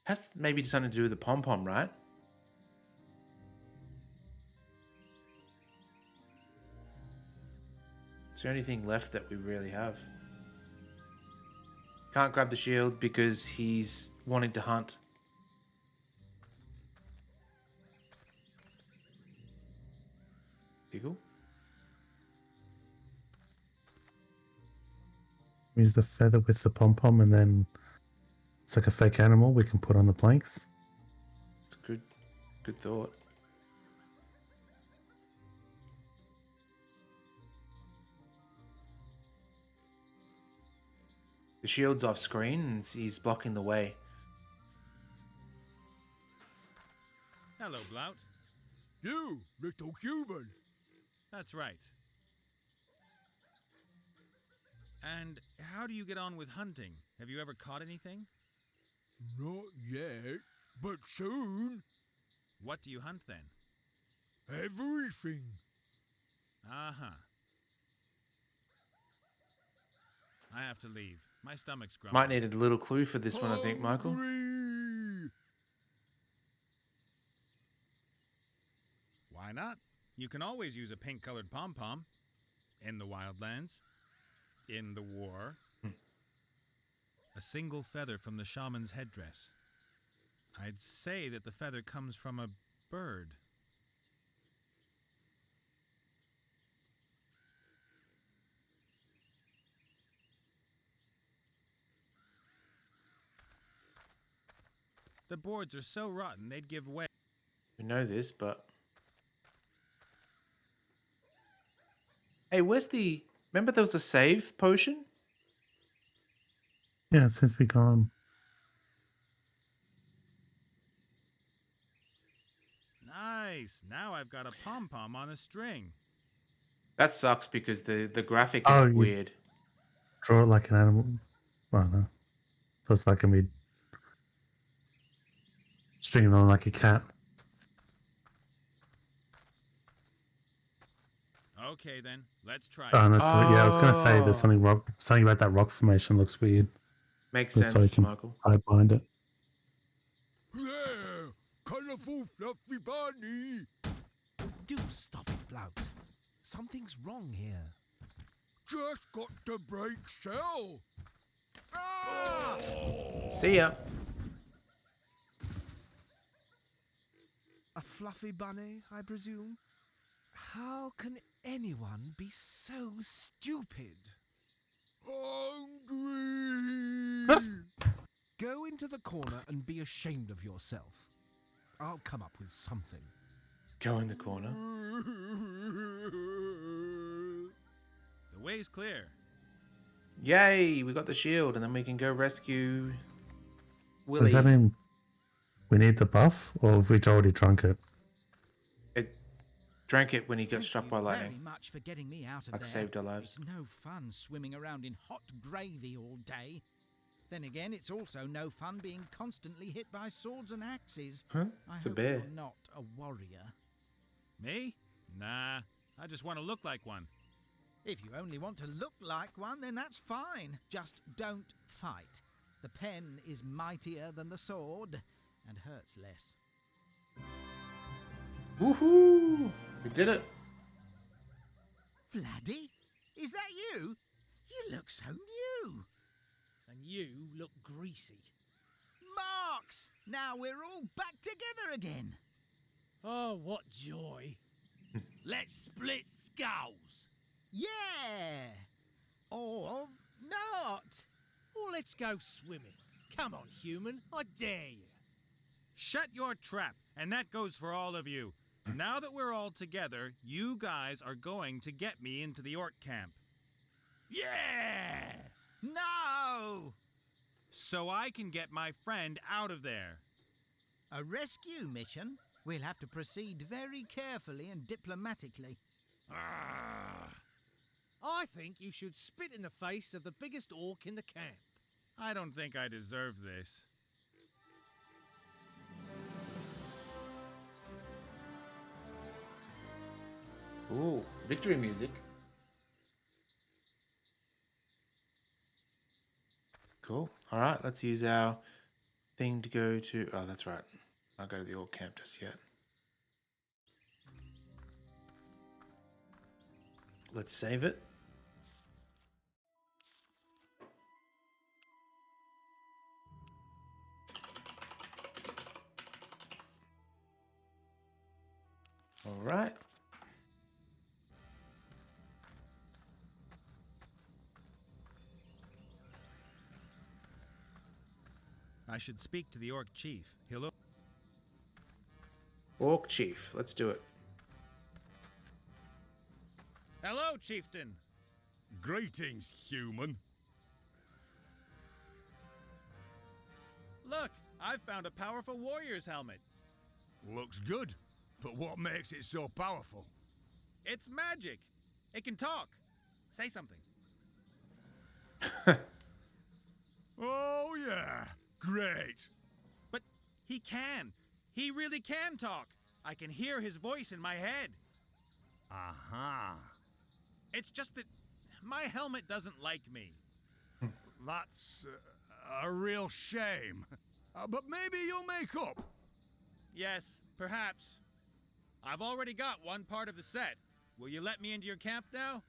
A: Has maybe something to do with the pom-pom, right? Is there anything left that we really have? Can't grab the shield because he's wanting to hunt. Diggle?
B: Use the feather with the pom-pom and then it's like a fake animal we can put on the planks.
A: It's good. Good thought. The shield's off screen and he's blocking the way.
F: Hello, Blout.
L: You, little human.
F: That's right. And how do you get on with hunting? Have you ever caught anything?
L: Not yet, but soon.
F: What do you hunt then?
L: Everything.
F: Uh-huh. I have to leave. My stomach's grumbling.
A: Might need a little clue for this one, I think, Michael.
L: Hungry.
F: Why not? You can always use a pink-colored pom-pom. In the wildlands. In the war. A single feather from the shaman's headdress. I'd say that the feather comes from a bird. The boards are so rotten they'd give way.
A: We know this, but... Hey, where's the... Remember there was a save potion?
B: Yeah, it seems to be gone.
F: Nice. Now I've got a pom-pom on a string.
A: That sucks because the graphic
B: Oh,
A: is
B: you-
A: weird.
B: Draw it like an animal. Well, no. So it's like a mid. Stringing on like a cat.
F: Okay then, let's try
B: Oh,
F: it.
B: and that's what, yeah, I was going to say
A: Oh.
B: there's something about that rock formation looks weird.
A: Makes
B: Just so you
A: sense,
B: can
A: Michael.
B: hide behind it.
L: There, colourful fluffy bunny.
E: Do stop it, Blout. Something's wrong here.
L: Just got to break shell.
A: See ya.
E: A fluffy bunny, I presume? How can anyone be so stupid?
L: Hungry.
E: Go into the corner and be ashamed of yourself. I'll come up with something.
A: Go in the corner.
F: The way's clear.
A: Yay, we got the shield, and then we can go rescue Willie.
B: Does that mean we need the buff, or have we already drunk it?
A: It drank it when he got
K: Thank
A: struck
K: you
A: by
K: very
A: lightning.
K: much for getting me out of
A: Like
K: there.
A: saved our lives.
K: It's no fun swimming around in hot gravy all day. Then again, it's also no fun being constantly hit by swords and axes.
A: Huh?
K: I
A: It's a
K: hope
A: bear.
K: you're not a warrior.
F: Me? Nah, I just want to look like one.
K: If you only want to look like one, then that's fine. Just don't fight. The pen is mightier than the sword and hurts less.
A: Woohoo! We did it.
K: Vladdy? Is that you? You look so new.
D: And you look greasy.
K: Marks! Now we're all back together again.
D: Oh, what joy.
M: Let's split skulls.
K: Yeah! Or not.
D: Or let's go swimming. Come on, human. I dare you.
F: Shut your trap, and that goes for all of you. Now that we're all together, you guys are going to get me into the orc camp.
M: Yeah!
K: No!
F: So I can get my friend out of there.
K: A rescue mission? We'll have to proceed very carefully and diplomatically.
D: I think you should spit in the face of the biggest orc in the camp.
F: I don't think I deserve this.
A: Ooh, victory music. Cool. All right, let's use our thing to go to... Oh, that's right. I'll go to the orc camp just yet. Let's save it. All right.
F: I should speak to the orc chief. He'll...
A: Orc Chief. Let's do it.
F: Hello, Chieftain.
L: Greetings, human.
F: Look, I've found a powerful warrior's helmet.
L: Looks good, but what makes it so powerful?
F: It's magic. It can talk. Say something.
L: Oh, yeah. Great.
F: But he can. He really can talk. I can hear his voice in my head.
L: Aha.
F: It's just that my helmet doesn't like me.
L: That's a real shame. But maybe you'll make up.
F: Yes, perhaps. I've already got one part of the set. Will you let me into your camp now?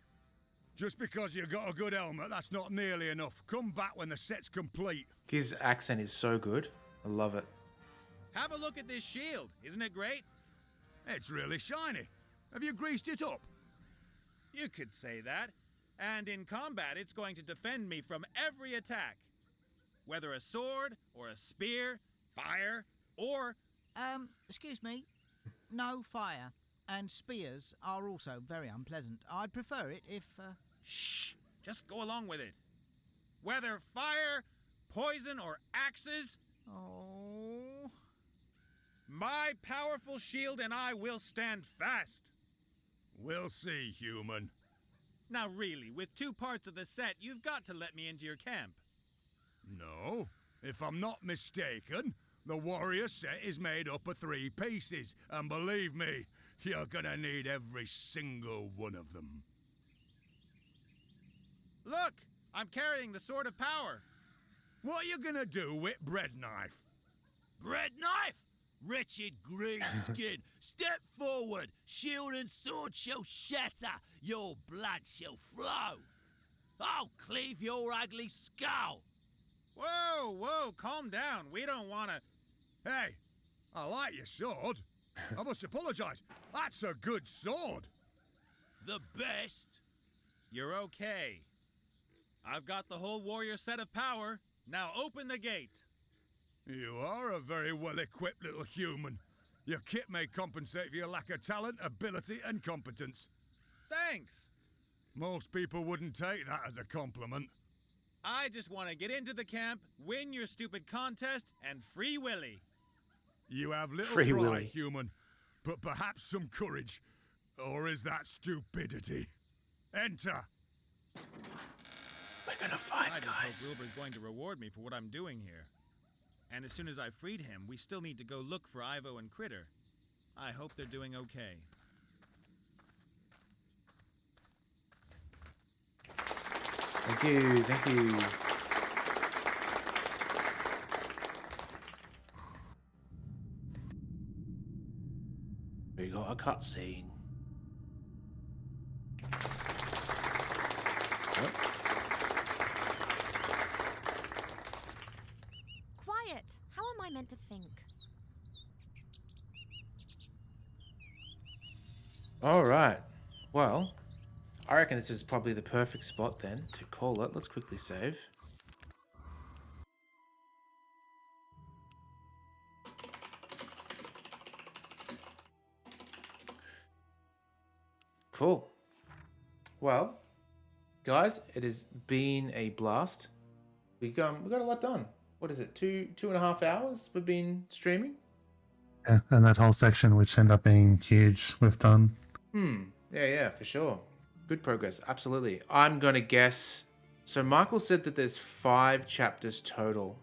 L: Just because you got a good helmet, that's not nearly enough. Come back when the set's complete.
A: His accent is so good. I love it.
F: Have a look at this shield. Isn't it great?
L: It's really shiny. Have you greased it up?
F: You could say that. And in combat, it's going to defend me from every attack. Whether a sword, or a spear, fire, or...
K: Excuse me. No fire. And spears are also very unpleasant. I'd prefer it if,
F: Shh! Just go along with it. Whether fire, poison, or axes...
K: Oh...
F: My powerful shield and I will stand fast.
L: We'll see, human.
F: Now really, with 2 parts of the set, you've got to let me into your camp.
L: No. If I'm not mistaken, the warrior set is made up of 3 pieces. And believe me, you're gonna need every single one of them.
F: Look! I'm carrying the Sword of Power.
L: What are you gonna do with bread knife?
M: Bread knife? Wretched greenskin, step forward. Shield and sword shall shatter. Your blood shall flow. I'll cleave your ugly skull.
F: Whoa, whoa, calm down. We don't want to...
L: Hey, I like your sword. I must apologize. That's a good sword.
M: The best.
F: You're okay. I've got the whole warrior set of power. Now open the gate.
L: You are a very well-equipped little human. Your kit may compensate for your lack of talent, ability, and competence.
F: Thanks.
L: Most people wouldn't take that as a compliment.
F: I just want to get into the camp, win your stupid contest, and free Willy.
L: You have little
A: Free
L: pride,
A: Willy.
L: human, but perhaps some courage. Or is that stupidity? Enter.
A: We're gonna fight,
F: I
A: guys.
F: just hope Wilbur's going to reward me for what I'm doing here. And as soon as I've freed him, we still need to go look for Ivo and Critter. I hope they're doing okay.
A: Thank you, thank you. We got a cutscene. Yep.
N: Quiet! How am I meant to think?
A: All right. Well, I reckon this is probably the perfect spot then to call it. Let's quickly save. Cool. Well, guys, it has been a blast. We got a lot done. What is it? 2.5 hours we've been streaming.
B: Yeah, and that whole section, which ended up being huge, we've done.
A: Yeah, for sure. Good progress, absolutely. I'm gonna guess. So Michael said that there's 5 chapters total.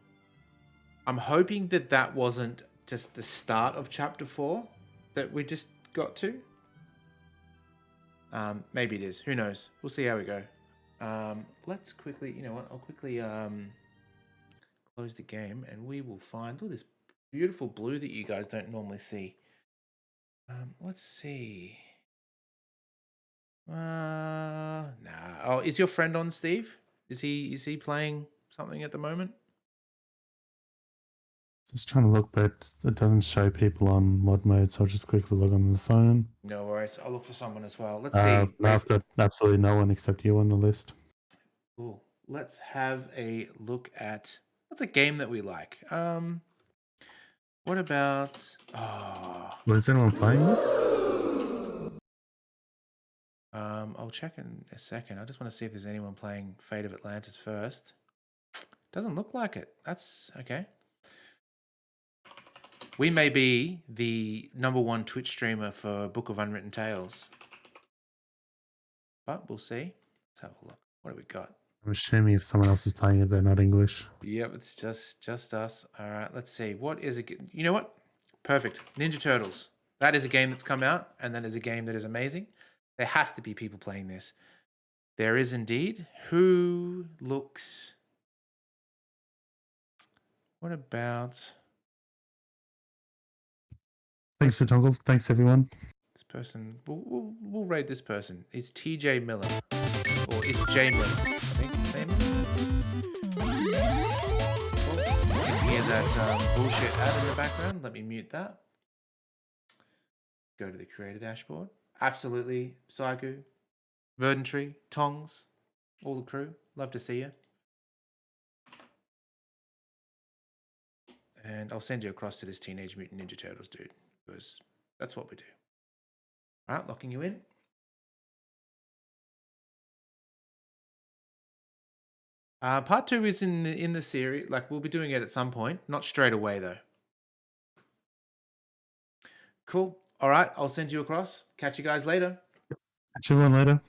A: I'm hoping that that wasn't just the start of chapter 4 that we just got to. Maybe it is. Who knows? We'll see how we go. Let's quickly, you know what? I'll quickly close the game and we will find all this beautiful blue that you guys don't normally see. Let's see. Nah. Oh, is your friend on, Steve? Is he playing something at the moment?
B: Just trying to look, but it doesn't show people on mod mode, so I'll just quickly log on the phone.
A: No worries. I'll look for someone as well. Let's see.
B: No, I've got absolutely no one except you on the list.
A: Cool. Let's have a look at what's a game that we like. What about... Oh,
B: Was anyone playing this?
A: I'll check in a second. I just want to see if there's anyone playing Fate of Atlantis first. Doesn't look like it. That's okay. We may be the #1 Twitch streamer for Book of Unwritten Tales. But we'll see. Let's have a look. What do we got?
B: I'm assuming if someone else is playing it, they're not English.
A: Yep, it's just us. All right, let's see. What is it? You know what? Perfect. Ninja Turtles. That is a game that's come out, and that is a game that is amazing. There has to be people playing this. There is indeed. Who looks... What about...
B: Thanks for Tongle. Thanks, everyone.
A: This person... We'll raid this person. It's TJ Miller. Or it's J Miller. I think his name is. You can hear that bullshit ad in the background. Let me mute that. Go to the creator dashboard. Absolutely, Psycho, Verdantry, Tongs, all the crew. Love to see you. And I'll send you across to this Teenage Mutant Ninja Turtles dude, because that's what we do. All right, locking you in. Part 2 is in the series. Like, we'll be doing it at some point. Not straight away, though. Cool. All right, I'll send you across. Catch you guys later.
B: Catch everyone later.